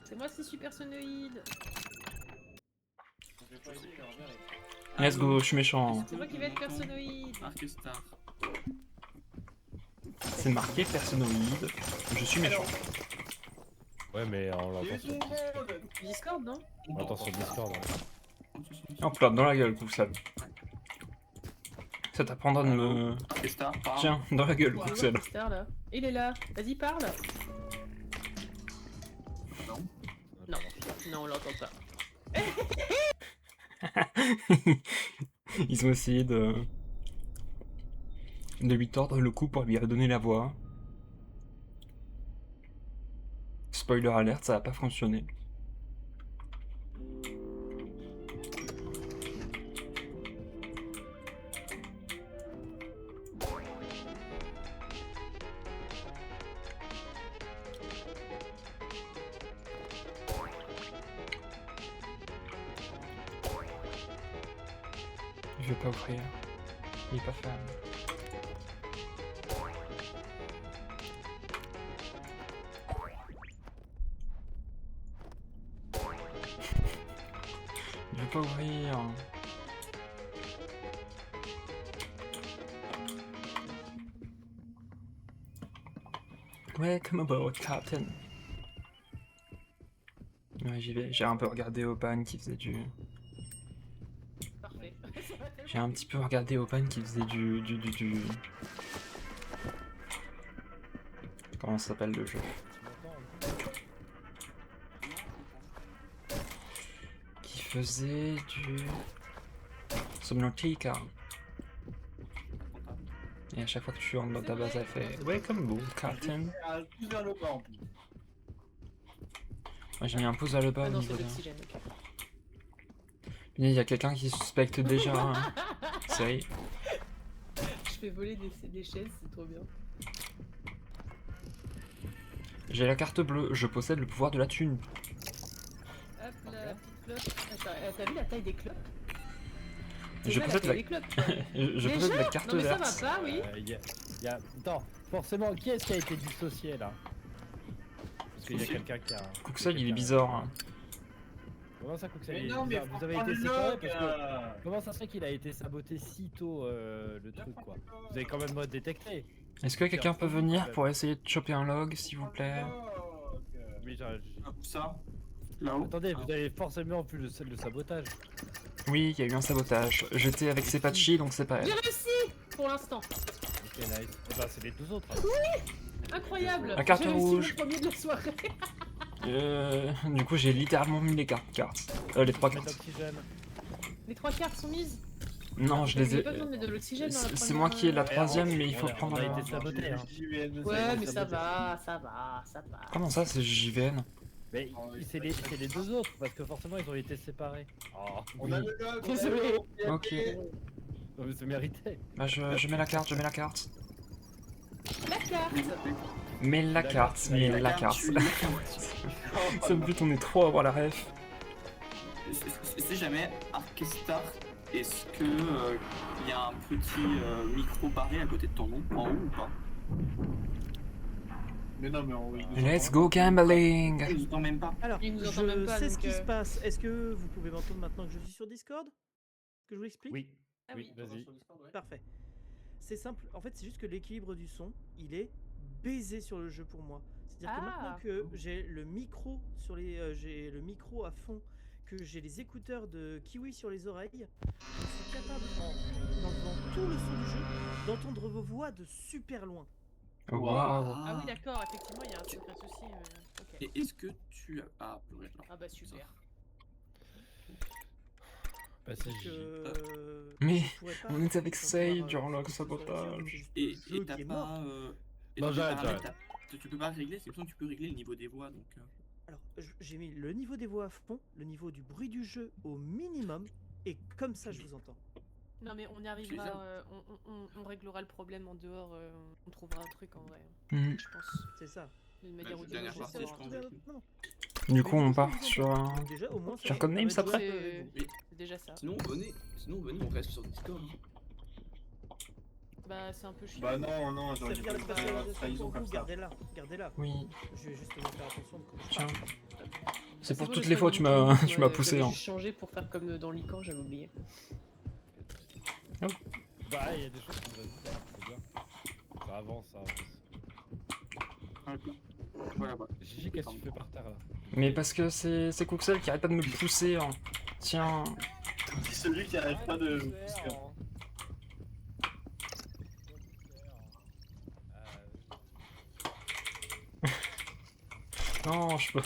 C'est moi, c'est Supersonoïde. Let's go, je suis méchant. C'est moi qui vais être Personnoïde. Arkstar. C'est marqué personnoïde. Je suis méchant. Ouais, mais on l'entend sur Discord, non? on l'entend sur Discord. Hop là, dans la gueule, Cookcell. Ça t'apprendra de me... Arkstar, parle. Tiens, dans la gueule, Ouais, Cookcell. Star, là. Il est là. Vas-y, parle. Non. Non, non, on l'entend pas. Ils ont essayé de lui tordre le cou pour lui redonner la voix. spoiler alert, ça a pas fonctionné. Je vais pas ouvrir. Il est pas fermé. Je vais pas ouvrir. Welcome aboard, Captain. Ouais, j'y vais. J'ai un peu regardé Opan qui faisait du... Parfait. J'ai un petit peu regardé Opan qui faisait du... Comment ça s'appelle le jeu? Qui faisait du... Subnautica. Et à chaque fois que tu rentres dans ta base, elle fait Welcome aboard, Captain. Plus vers le bas en plus. Moi j'ai mis un pouce vers le bas Ah au non, niveau c'est de... l'oxygène, ok. Il y a quelqu'un qui suspecte déjà. Hein. Sérieux. Je fais voler des chaises, c'est trop bien. J'ai la carte bleue, je possède le pouvoir de la thune. Hop là, petite clope. Attends, t'as vu la taille des clopes? Je possède la... des clopes. je possède la carte Non mais ça verte. va pas, oui. Attends, forcément, qui est-ce qui a été dissocié là? Parce qu'il y a quelqu'un qui a. Cookcell, il est bizarre. Hein. Comment ça, Cookcell? Mais il est non, mais bizarre. faut Vous avez prendre été le séparés log, parce que. Comment ça se fait qu'il a été saboté si tôt le truc quoi? Vous avez quand même détecté. Est-ce que quelqu'un peut venir pour essayer de choper un log, s'il vous plaît? Oui, Où ça? Là-haut? Attendez, vous avez forcément vu le sabotage. Oui, il y a eu un sabotage. J'étais avec Sepachi, donc c'est pas elle. J'ai réussi pour l'instant. Ok, nice. Et bah, c'est les deux autres. Incroyable. La carte J'ai réussi rouge. le premier de la soirée. Du coup, j'ai littéralement mis les cartes. Les trois Mettre cartes. d'oxygène. Les 3 cartes sont mises. Non, je les ai... Pas besoin de mettre de l'oxygène dans la C'est première... moi qui ai la troisième, mais il faut On a prendre... été saboté, hein. Ouais, mais ça va, ça va, ça va. Comment ça, c'est JVN? Mais c'est les deux autres, parce que forcément ils ont été séparés. Oh, On a le log. Désolé. Ok. non, mais c'est mérité. Bah, je mets la carte, je mets la carte. La carte. Mets la carte, mets la carte. Ça me fait, on est trop à avoir la ref. Si jamais Arkestar, est-ce que il y a un petit micro barré à côté de ton nom, en haut ou pas? Mais non, mais on... Let's go gambling! Je n'entends même pas. Alors, Il nous entend je même pas, sais ce donc, qui se passe. Est-ce que vous pouvez m'entendre maintenant que je suis sur Discord? Que je vous explique? Oui. Ah oui. Vas-y. Parfait. C'est simple. En fait, c'est juste que l'équilibre du son, il est baisé sur le jeu pour moi. C'est-à-dire que maintenant que j'ai le micro sur les, j'ai le micro à fond, que j'ai les écouteurs de Kiwi sur les oreilles, je suis capable, en entendant tout le son du jeu, d'entendre vos voix de super loin. Waouh! Ah oui, d'accord, effectivement, il y a un secret souci. Ok. Et est-ce que tu as... Ah, purée, non. Ah bah super. Bah, Donc, Mais je pourrais pas on était avec faire Sei savoir, durant le quelque chose sur le jeu, sabotage. c'est juste Et le jeu t'as qui est pas... mort. et Non, dans les j'arrête, paramètres, j'arrête. tu peux pas régler, c'est l'impression que tu peux régler le niveau des voix, donc... Alors, j'ai mis le niveau des voix à fond, le niveau du bruit du jeu au minimum, et comme ça, je vous entends. Non mais on y arrivera, on réglera le problème en dehors, on trouvera un truc en vrai, Mhm. je pense. C'est ça. D'une manière ou la d'une dernière autre. partie, c'est je ça. pense. Non. Du coup, Mais on juste part vous sur entendre. un... Donc déjà, au moins, ça Sur va Codename, permettre ça de après jouer avec vous. C'est déjà ça. Sinon, venez, on reste sur Discord. hein. Bah c'est un peu chiant. Bah non, Ça j'aurais fait dit faire pas l'espace de trahison pour comme vous, ça. gardez-la. Oui, Je vais justement faire attention de comment je tiens. parle. C'est pour quoi toutes le les fois où tu m'as truc tu m'as Ouais, poussé. j'avais Hein. juste changé pour faire comme dans Lican, j'avais oublié. Bah, il y a des choses qui me restent, c'est bien. Ça avance, ça avance. Voilà, bah. Gigi, qu'est-ce que tu fais par terre là? Mais parce que c'est Cookcell qui arrête pas de me pousser. Hein. Tiens. C'est celui qui arrête pas de... Non, je peux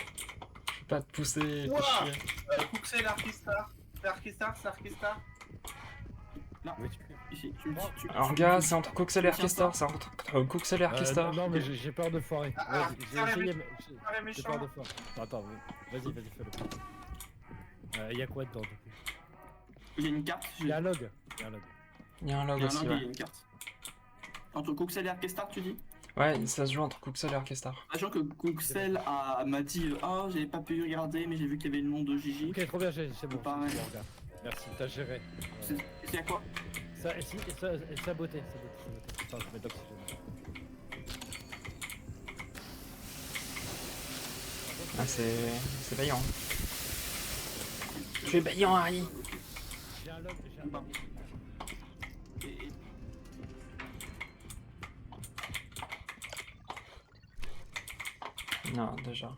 pas te pousser. Ouah. fais chier. Cook, c'est l'Arkestar. C'est Arkestar, c'est Arkestar. Non, Oui, Ici, Alors gars, c'est entre Coxel et Arkestar, c'est entre Coxel et Arkestar. Non, mais j'ai peur de foirer. Ah, Vas-y, ça, j'ai les essayé, mais j'ai peur de foirer. Attends, vas-y, fais-le. Y'a quoi dedans du coup? Il y a une carte. Il y a un log. Il y a un log. Il y a un Il log y a un aussi, log et il y a ouais. une carte. Entre Coxel et Arkestar, tu dis? Ouais, ça se joue entre Coxel et Arkestar. Sachant que Coxel m'a dit ah j'avais pas pu regarder mais j'ai vu qu'il y avait le nom de Gigi. Ok, trop bien, c'est bon. Pareil. C'est bon, regarde. Merci, t'as géré. C'est à quoi? Ça beauté. Attends, je mets de l'oxygène. Ah, c'est vaillant. Tu es vaillant, Harry. J'ai un log, Non, déjà.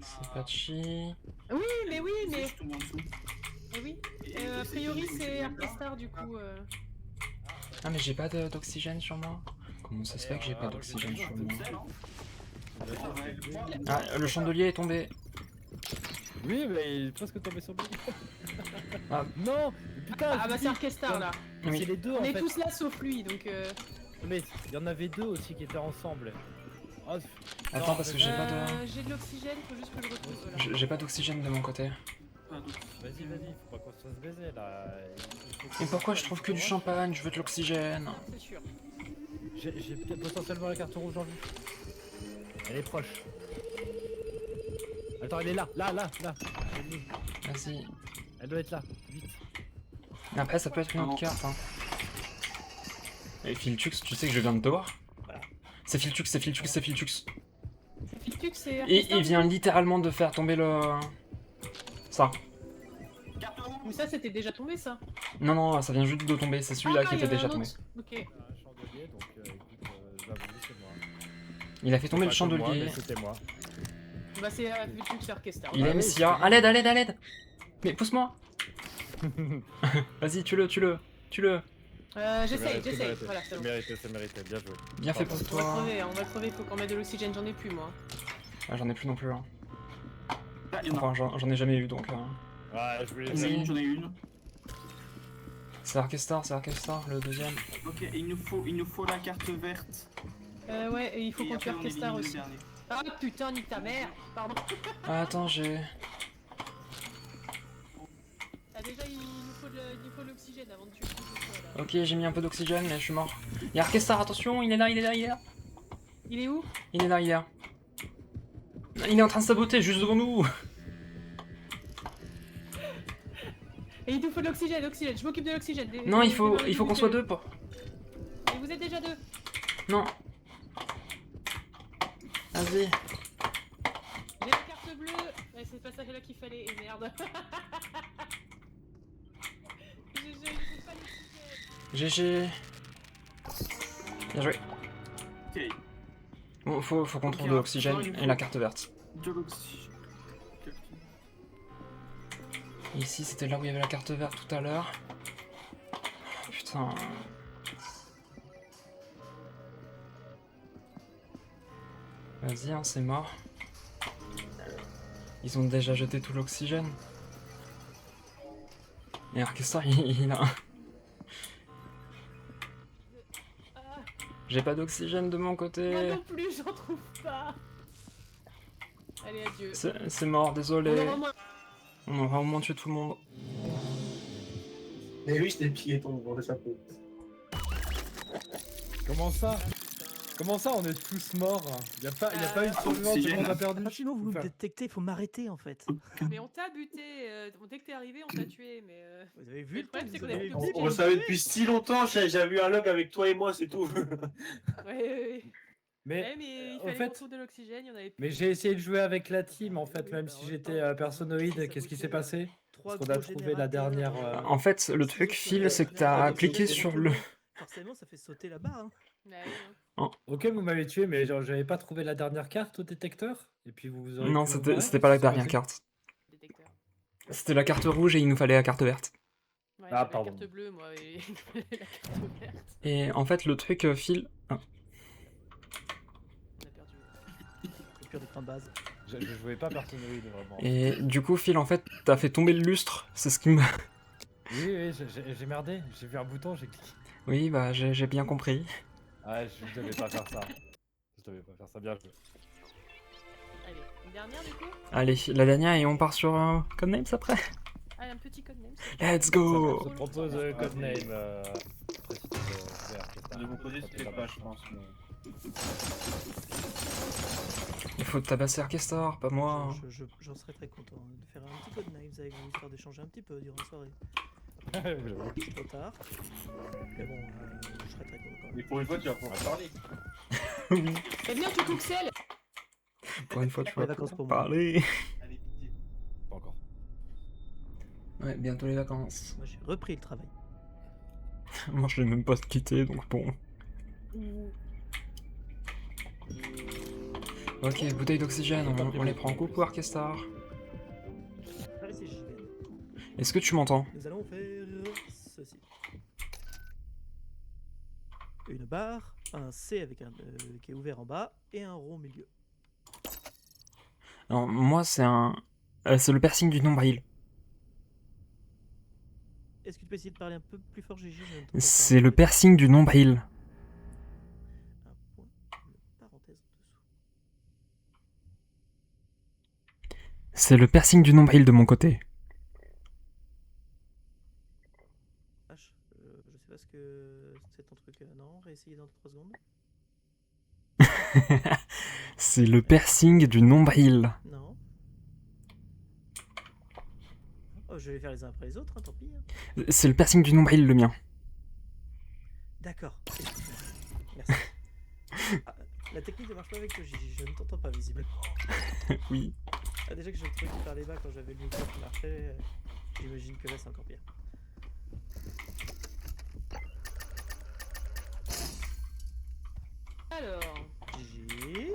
C'est Patchy. Oui, mais oui, mais. Je tombe en dessous. Eh oui. A priori, c'est Arkestar du coup. Ah, mais j'ai pas d'oxygène sur moi. Comment ça se fait que j'ai pas d'oxygène sur moi? Ah, le chandelier est tombé. Oui, mais il est presque tombé sur lui. Ah. Non, putain. Ah bah c'est Arkestar là. Oui. C'est les deux On en est fait. tous là sauf lui donc. Mais il y en avait deux aussi qui étaient ensemble. Oh, Attends, parce que j'ai pas de... J'ai de l'oxygène, faut juste que je retrouve. Voilà. J'ai pas d'oxygène de mon côté. Vas-y, faut pas qu'on se fasse baiser là. Mais pourquoi je trouve que du champagne? Je veux de l'oxygène. C'est sûr. J'ai peut-être potentiellement la carte rouge en vue. Elle est proche. Attends, elle est là. Vas-y. Elle doit être là, vite. Mais après, ça peut être une autre carte. Hein. Et Filtux, tu sais que je viens de te voir? C'est Filtux. Filtux, c'est Et Arkestar. il vient littéralement de faire tomber le... Ça. Mais ça c'était déjà tombé ça. Non, ça vient juste de tomber. C'est celui-là qui il y était avait déjà un tombé. autre. Ok. Un chandelier, donc écoute, je vais avouer, c'est moi. Il a fait tomber le Pas que moi, chandelier. mais c'était moi. Bah c'est Filtux Arkestar. Il Ah aime oui, Sia. c'est- À l'aide. Mais pousse-moi. Vas-y, tue-le. J'essaye. Voilà, c'est bon. C'est mérité, bien joué. Bien fait pour On va toi. crever, faut qu'on mette de l'oxygène, j'en ai plus moi. Ah, j'en ai plus non plus. Hein. Ah, il y en a. Enfin, j'en ai jamais eu donc. Ouais, je voulais. J'en ai une. C'est Arkestar, le deuxième. Ok, il nous faut la carte verte. Ouais, et il faut Et qu'on après, tue on Arkestar élimine le aussi. dernier. Ah putain, nique ta mère. Pardon. Ah, attends, j'ai... Ah déjà, il nous faut de l'oxygène avant de tuer tout ça là. Ok, j'ai mis un peu d'oxygène, mais je suis mort. Il y a Arkestar, attention, il est là. Il est où? Il est là. Il est en train de saboter juste devant nous. Et il nous faut de l'oxygène, je m'occupe de l'oxygène. Non, il faut qu'on soit deux pour... Et vous êtes déjà deux. Non. Vas-y. J'ai la carte bleue. Ouais, c'est pas ça là qu'il fallait, et merde. J'ai pas l'oxygène. GG. Bien joué. Ok, Bon, faut qu'on trouve de l'oxygène et la carte verte. de l'oxygène. Ici, c'était là où il y avait la carte verte tout à l'heure. Oh, putain. Vas-y, hein, c'est mort. Ils ont déjà jeté tout l'oxygène. Et Arkestar, il a... J'ai pas d'oxygène de mon Moi côté. non plus, j'en trouve pas. Allez, adieu. C'est mort, On désolé. aura au moins- On aura au moins tué tout le monde. Mais oui, je t'ai pillé ton gros chapeau. Comment ça, on est tous morts? Y'a pas eu de survivant, tout le oxygène. monde a perdu. Sinon, vous me Enfin, détectez, il faut m'arrêter en fait. Mais on t'a buté. Dès que t'es arrivé, on t'a tué. Mais Vous avez vu Mais le problème, c'est qu'on a plus On, d'oxygène. on le savait depuis si longtemps, j'avais eu un log avec toi et moi, c'est tout. Ouais. mais Ouais, mais il en fallait fait- qu'on trouve de l'oxygène, il y en avait plus. Mais j'ai essayé de jouer avec la team en fait, même si j'étais personnoïde. Qu'est-ce qui s'est passé? Parce qu'on a trouvé la dernière. En fait, le truc, Phil, c'est que t'as cliqué sur le... Forcément, ça fait sauter la barre. Hein. Ouais, hein. Ok, vous m'avez tué, mais genre, j'avais pas trouvé la dernière carte au détecteur. Et puis vous aurez Non, pu c'était ouvrir, c'était pas la ça aurait dernière été- carte. Détecteur. C'était la carte rouge et il nous fallait la carte verte. Ouais, Ah, j'avais la pardon. carte bleue, moi, et la carte verte. Et en fait, le truc, Phil... Ah. On a perdu. Le pire des points de base. Je jouais pas personnoïde vraiment. Et du coup, Phil, en fait, t'as fait tomber le lustre, c'est ce qui me... Oui, j'ai merdé, j'ai vu un bouton, j'ai cliqué. Oui, bah, j'ai bien compris. Ah, je devais pas faire ça. Je devais pas faire ça, bien joué. Allez, une dernière du coup. Allez, la dernière et on part sur Codenames après. Allez, un petit codename. Let's go. Je propose Codename. De vous poser, c'était pas, je pense. Mais... Il faut tabasser Orchestar, pas moi. J'en serais très content de faire un petit Codenames avec vous, histoire d'échanger un petit peu durant la soirée. C'est trop tard. Mais bon, je serais très content. Mais pour une fois, tu vas pouvoir parler. Oui. Eh bien, tu Cookcel. Pour une fois, tu Les vas vacances pour pouvoir moi. parler. Allez, pitié. Pas encore. Ouais, bientôt les vacances. Moi j'ai repris le travail. Moi, je l'ai même pas quitté, donc bon. Ok, bouteille d'oxygène, on les prend. Coucou Orchestar. Allez, c'est JVN. Est-ce que tu m'entends? Nous allons faire ceci. Une barre, un C avec un qui est ouvert en bas et un rond au milieu. Alors, moi, c'est un... c'est le piercing du nombril. Est-ce que tu peux essayer de parler un peu plus fort, Gigi? Je ne t'entends pas. C'est le piercing du nombril. Un point, une parenthèse en dessous. C'est le piercing du nombril de mon côté. H, je sais pas ce que c'est ton truc. Non, réessayer dans 3 secondes. C'est le piercing du nombril. Non. Oh, je vais faire les uns après les autres, hein, tant pis. Hein. C'est le piercing du nombril, le mien. D'accord. Merci. Ah, la technique ne marche pas avec toi, Gigi. Je ne t'entends pas visiblement. Oui. Ah, déjà que je trouvais qu'il parlait bas quand j'avais le micro qui marchait, j'imagine que là c'est encore pire. Alors. Gigi.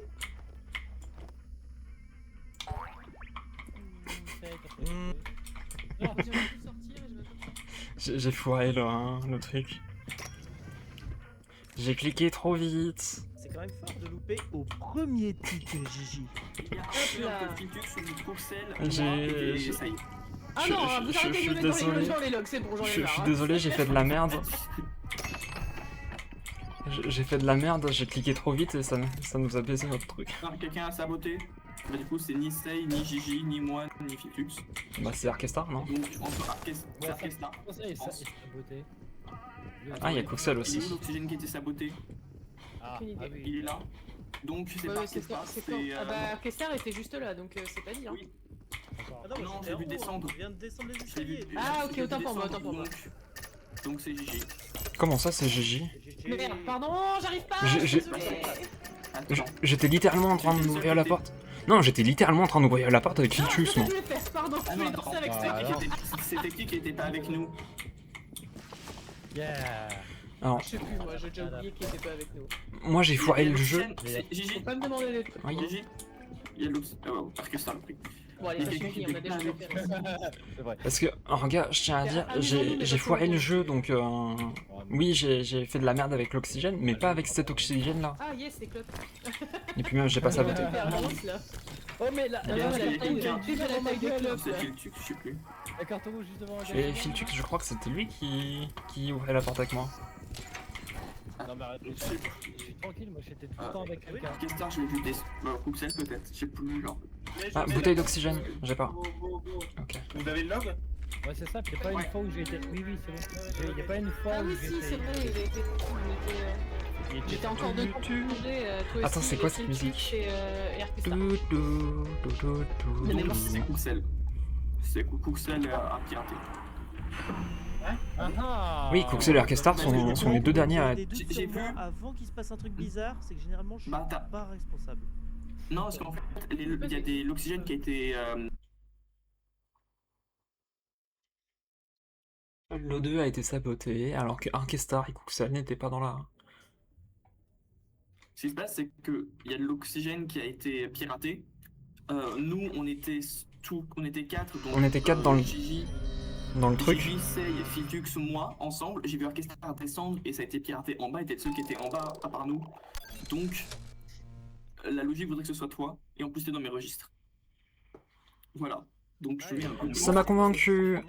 J'aurais pu sortir et je vais pas. J'ai foiré le truc. J'ai cliqué trop vite. C'est quand même fort de louper au premier tic, Gigi. Il y a un peu de Filtux sur du Courcel, J'ai- et ça y est. Ah Je- non, je- vous je arrêtez de suis me mettre désolé. dans les logs, c'est bon, j'en ai Je marre. suis hein. désolé, j'ai fait de la merde. J'ai fait de la merde, j'ai cliqué trop vite et ça nous a baisé notre truc. Non, quelqu'un a saboté. Bah, du coup, c'est ni Sei, ni Gigi, ni moi, ni Filtux. Bah c'est Orchestar, non? Donc, entre Orchestra. Ça et saboté. Ah, il y a Coxel Il est aussi. où l'oxygène qui était saboté? Ah, Aucune idée. Il est là. Donc, c'est Ouais, pas ouais, c'est Orchestra, fort, c'est c'est. fort. Ah bah, Orchestar était juste là, donc c'est pas dit. Hein. Oui. d'accord. Ah Non, j'étais j'ai en vu haut, descendre. Je viens de descendre les J'ai vu- escaliers. Ah, ok, j'ai vu autant pour moi, descendre, autant pour moi. Donc, c'est Gigi. Comment ça, c'est Gigi? Gigi. Merde, pardon, j'arrive pas. J'ai- désolé. Attends. J'étais littéralement en train d'ouvrir la porte. Non, j'étais littéralement en train d'ouvrir la porte avec Filtus, moi. Je voulais faire, pardon, je Ah voulais non, danser avec Ah, ça. alors. C'était qui était pas avec nous? Yeah. Alors, Je sais plus, moi, j'ai déjà oublié qu'il était pas avec nous. moi j'ai foiré le jeu. C'est Faut Gigi. pas me demander des trucs. Oui. Gigi. Il y a Orchestra, le prix. Bon, allez, ça suffit, on a déjà fait. C'est vrai. Parce que, oh, regarde, je tiens à dire, j'ai foiré le jeu, donc oui, j'ai fait de la merde avec l'oxygène, mais pas avec cet oxygène-là. Ah, yes, c'est Clop. Et puis même, j'ai pas saboté. là. Oh, mais là, Il y a la quelqu'un taille qui a- de- déjà la taille de Clop, C'est là. Filtux, je sais plus. la carte rouge juste devant la Et gueule. Filtux, je crois que c'était lui qui ouvrait la porte avec moi. Non, mais arrête, je suis tranquille, moi j'étais tout le temps avec quelqu'un. Orchestra, je l'ai vu des. Coupsel peut-être, je sais plus, genre. Ah, bouteille d'oxygène, j'ai pas. Ok. Vous avez le log? Ouais, c'est ça, c'est pas une fois où j'ai été. Oui, oui, c'est bon. Il y a pas une fois Ah où oui, j'ai si, été. c'est vrai, il a été. J'étais encore dedans. Toi Attends, aussi, c'est quoi et cette Filtux musique? et Orchestra. C'est Courcel. C'est Courcel à pirater. Ah ah. Oui, Coxel et Orchestar sont les deux derniers à Des doutes J'ai sur moi vu. avant qu'il se passe un truc bizarre, c'est que généralement je suis Bah, t'as- pas responsable. Non, parce qu'en fait, il y a des l'oxygène qui a été. L'O2 a été saboté, alors que Orchestar et Coxel n'étaient pas dans la... Ce qui se passe, c'est que il y a de l'oxygène qui a été piraté. Nous, on était quatre. Donc, On était quatre dans le- Gigi, dans le truc. Gigi, Sei, Filtux, moi, ensemble. J'ai vu Orchestra descendre et ça a été piraté en bas. Et t'es le seul qui était en bas, à part nous. Donc, la logique voudrait que ce soit toi. Et en plus, t'es dans mes registres. Voilà. Donc je viens. Ça m'a convaincu.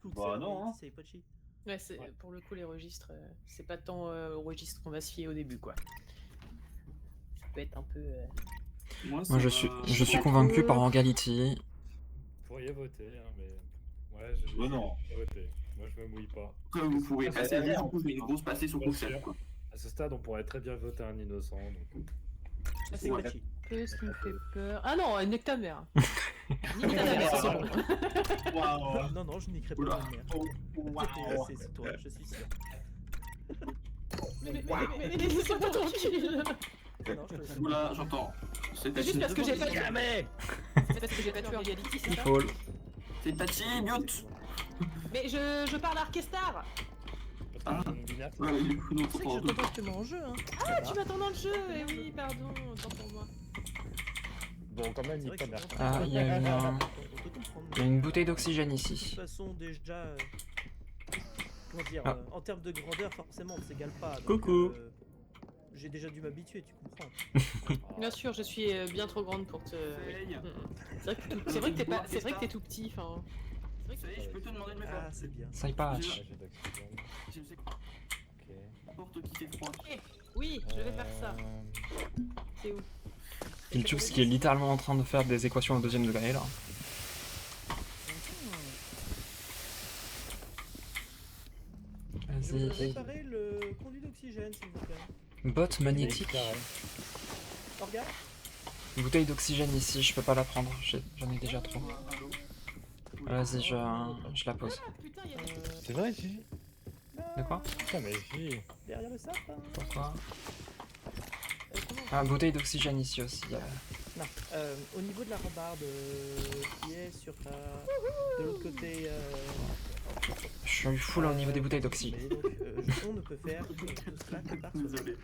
Bah non, hein. C'est Pochi. Ouais, pour le coup, les registres, c'est pas tant au registre qu'on va se fier au début, quoi. Ça peut être un peu. Moi, je suis convaincu par Orgality. Vous pourriez voter, hein, mais. Ouais, je Oh non. vais voter. Moi, je me mouille pas. Comme vous pouvez passer, en plus, mais une grosse passée sur Courcelles, quoi. À ce stade, on pourrait très bien voter un innocent. Donc... Ah, c'est Ouais. Pochi. Peu ce qui me fait peur. Ah non, nique ta mère. Nique ta mère, c'est bon. Waouh. Non, non, je niquerai pas Oula. ta mère. Waouh. C'est toi, je suis sûr. Mais laissez-moi tranquille. Non, je te laisse. Oula, j'entends. C'est juste parce que j'ai pas Jamais. C'est parce que j'ai pas tué Orgality, c'est Il ça? faut. C'est Pachi, mute. Mais je parle à Orchestar. Ah. Binaire, Ouais, mais du coup, non, Tu sais que pas je deux. t'entends justement en jeu, hein. Ah, tu m'attends dans le jeu. Eh oui, pardon, autant pour moi. Bon, quand même, C'est vrai nique ta que mère. je Ah, il y a une, On peut comprendre. il y a une bouteille d'oxygène De toute ici. façon, déjà. Comment dire, Ah. en termes de grandeur, forcément, on s'égale pas. donc, Coucou. J'ai déjà dû m'habituer, tu comprends. Bien sûr, je suis bien trop grande pour te. Essaye. C'est vrai que t'es pas. C'est vrai que t'es tout petit, enfin. Ça y est, je peux te demander de me Ah, faire. c'est bien. Ça y patch. J'ai d'oxygène. Je sais Ok. porte qui fait froid. Oui, je vais faire ça. C'est où? Filtux qui est littéralement en train de faire des équations au deuxième degré là. Je voudrais Vas-y. préparer le conduit d'oxygène, s'il vous plaît. Botte magnétique. Orga Bouteille d'oxygène ici, je peux pas la prendre. J'en ai déjà trop. Vas-y, je la pose. Ah putain, il y a des. C'est vrai, Gigi. De quoi? Putain, mais Gigi. Derrière le sapin. Pourquoi? Ah, bouteille d'oxygène ici aussi. Non, au niveau de la rambarde qui est sur de l'autre côté. Je suis full au niveau des bouteilles d'oxygène. mais donc, on ne peut faire tout cela que par soi-même. Désolé.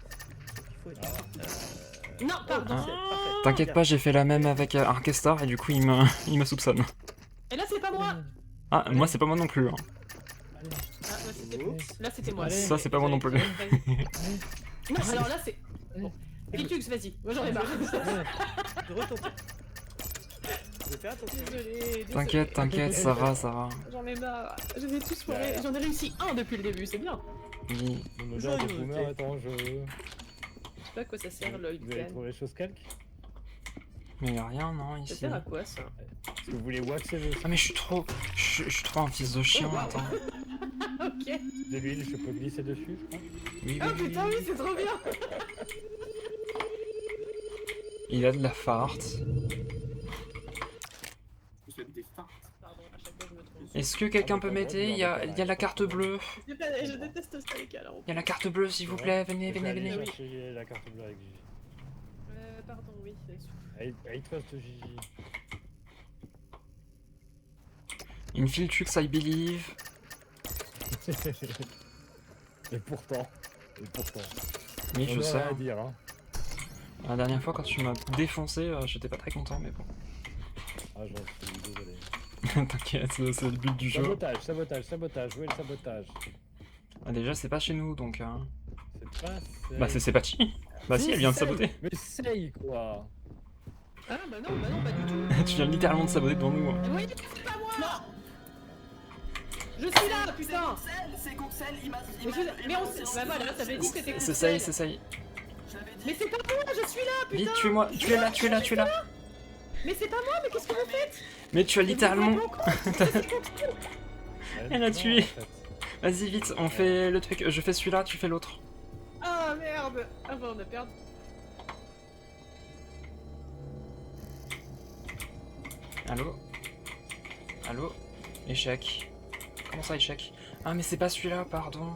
Il faut être. Non, pardon. Ah. Parfait. T'inquiète pas, j'ai fait la même avec Orchestar et du coup il me soupçonne. Et là, c'est pas moi. Ah, moi c'est pas moi non plus. Hein. Ah, là, c'était moi. Allez. Ça c'est pas moi non plus. Vas-y. Non, alors là, c'est. Bon. Filtux, vas-y. Moi, j'en ai marre. De retenter. Je vais faire attention. Désolé. T'inquiète, t'inquiète, ça va, ça va. J'en ai marre. Je vais tous foirer. J'en ai réussi un depuis le début, c'est bien. Oui. Mon odeur de boomer est en jeu. Je sais pas à quoi ça sert, le Vous avez trouvé les choses calques? Mais y'a rien, non, Ça ici. sert à quoi ça? Est-ce que vous voulez waxer le Ah mais je suis trop un fils de chien, attends. Ok. de l'huile? Je peux glisser dessus, je crois. Oui, Oh oui, oui. putain, oui, c'est trop bien. Il a de la farte. Vous faites des farts. Pardon, à chaque fois je me trompe. Est-ce que quelqu'un peut m'aider? Il y a la carte bleue. Je déteste ça, les câlins. Il y a la carte bleue, s'il vous plaît. Venez, Je vais venez, aller venez. chercher la carte bleue avec Gigi. Pardon, oui. I trust Gigi. In Filtux, I believe. Et pourtant. Oui, On je a sais. rien à dire, hein. La dernière fois, quand tu m'as défoncé, j'étais pas très content, mais bon. Ah, j'en suis désolé. T'inquiète, c'est le but du jeu. Sabotage, où est le sabotage? Ah, déjà, c'est pas chez nous, donc... C'est pas... Bah, c'est Pachi. Bah si, elle vient de saboter. Mais essaye, quoi. Ah bah non, pas du tout. Tu viens littéralement de saboter devant nous. Mais oui, c'est pas moi. Je suis là, putain. C'est Courcelles, il m'a. Mais on sait. Bah voilà, ça veut dire que c'était C'est ça, c'est ça. Mais c'est pas moi, je suis là, putain. Vite, tue-moi, tu es là, tu es là, tu es là. Mais c'est pas moi, mais qu'est-ce que vous faites? Mais tu as littéralement... Elle a Non, tué. en fait. Vas-y, vite, on fait le truc. Je fais celui-là, tu fais l'autre. Ah merde. Ah bah on a perdu. Allô? Allô? Échec. Comment ça, échec? Ah, mais c'est pas celui-là, pardon.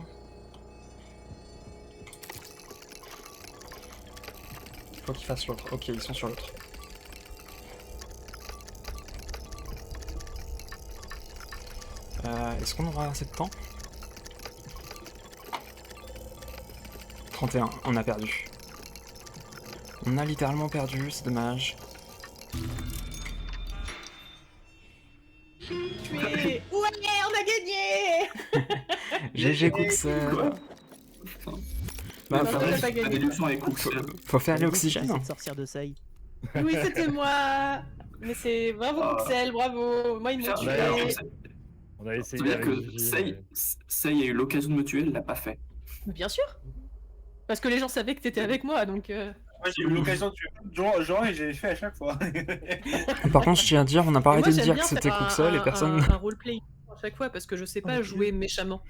Faut qu'ils fassent l'autre. Ok, ils sont sur l'autre. Est-ce qu'on aura assez de temps? 31, on a perdu. On a littéralement perdu, c'est dommage. Ouais, on a gagné. GG Courcelles. Bah, Non, on a pas gagné. La déduction avec Courcelles. faut faire l'oxygène. Cette sorcière de Sei. Oui, c'était moi. Mais c'est bravo Pixel, bravo. Moi ils m'ont Putain, tué. Ouais, alors, On a essayé c'est-à-dire avec que Gigi, Sei a eu l'occasion de me tuer, elle l'a pas fait. Bien sûr. Parce que les gens savaient que t'étais avec moi, donc. Moi, j'ai eu l'occasion de tuer Jean et j'ai fait à chaque fois. Par contre, je tiens à dire, on n'a pas Et moi, arrêté de j'aime dire bien que c'était faire Cookseul et personne. un roleplay à chaque fois parce que je sais pas jouer méchamment.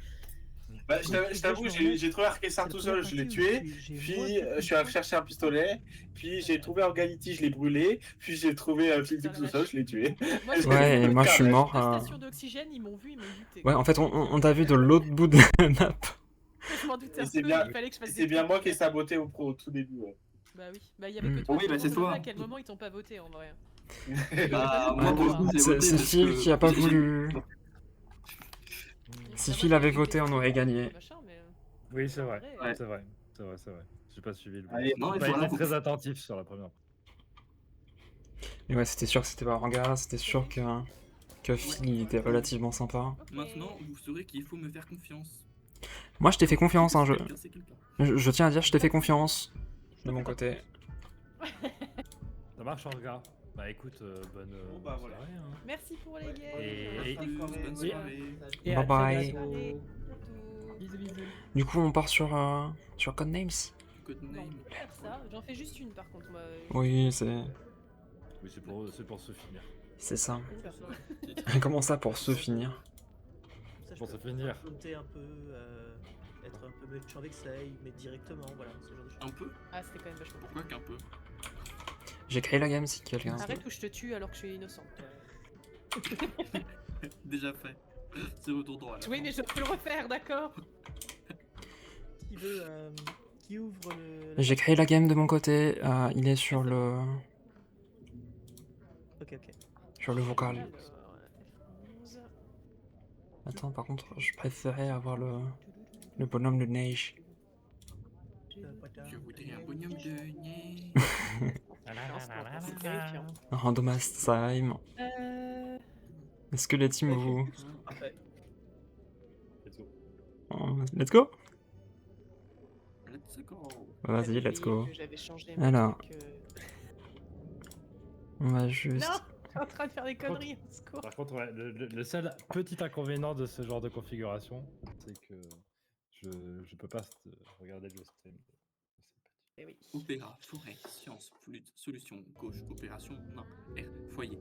Bah, je t'avoue, j'ai trouvé Arkessar tout seul, je l'ai tué. Puis je suis allé chercher un pistolet. Puis j'ai trouvé Organity, je l'ai brûlé. Puis j'ai trouvé Philippe tout seul, je l'ai tué. Moi, Ouais, et moi je suis mort. La station d'oxygène, ils m'ont vu, ils m'ont buté. Ouais, en fait, on t'a vu de l'autre bout de la map. Je m'en doutais Et un c'est peu, bien- il fallait que je fasse C'est des bien trucs. moi qui ai saboté au tout début. Ouais. Bah oui, bah il y avait que toi. Oui, bah, je c'est sais toi. pas à quel moment ils t'ont pas voté en vrai. Bah, moi, pour le coup, j'ai voté C'est parce Phil que qui a pas j'ai- voulu. Si Phil avait voté, on aurait gagné. Oui, c'est vrai. Ouais. C'est vrai. C'est vrai, c'est vrai. J'ai pas suivi le bon. Allez, non, J'ai il pas faut été rien- très attentif sur la première. Mais ouais, c'était sûr que c'était pas Ranga, c'était sûr que Phil il était relativement sympa. Maintenant, vous saurez qu'il faut me faire confiance. Moi, je t'ai fait confiance, hein, Quelqu'un, c'est quelqu'un. je tiens à dire, je t'ai fait confiance. De mon côté. Ça marche en regard. Bah écoute, bonne. Bon, bah, voilà. soirée, hein. Merci pour les games. Et- Bonne soirée. Et Bye à très bye. bientôt. Allez, Bisous, bisous. Du coup, on part sur Codenames. Codename. on peut faire ça. J'en fais juste une par contre. Moi, Oui, c'est Oui, c'est pour se finir. ça. une personne. Comment ça pour se finir? Ça, je Pour peux se finir. affronter un peu, être un peu méchant avec Sei, mais directement, voilà, ce genre de choses. Un peu? Ah, c'était quand même vachement. Pourquoi qu'un peu? J'ai créé la game si quelqu'un. Arrête ou je te tue alors que je suis innocente. Déjà fait. C'est retour droit là. Oui, mais je peux le refaire, d'accord. Qui veut, qui ouvre le. J'ai créé la game de mon côté. Il est sur le Ok, ok. vocal. Alors, F11. Attends, par contre, je préférais avoir le bonhomme de neige. Je voudrais un bonhomme de neige. C'est terrifiant. Randomized time. Est-ce que les teams vous. Parfait. Let's go! Let's go. Vas-y, J'avais let's oublié go. que j'avais changé mon Alors. truc, On va juste. Non, je suis en train de faire des conneries, au secours. Par contre, ouais, le seul petit inconvénient de ce genre de configuration, c'est que je peux pas regarder le stream. Eh oui. Opéra, forêt, science, flûte, solution, gauche, opération, nain, R, foyer.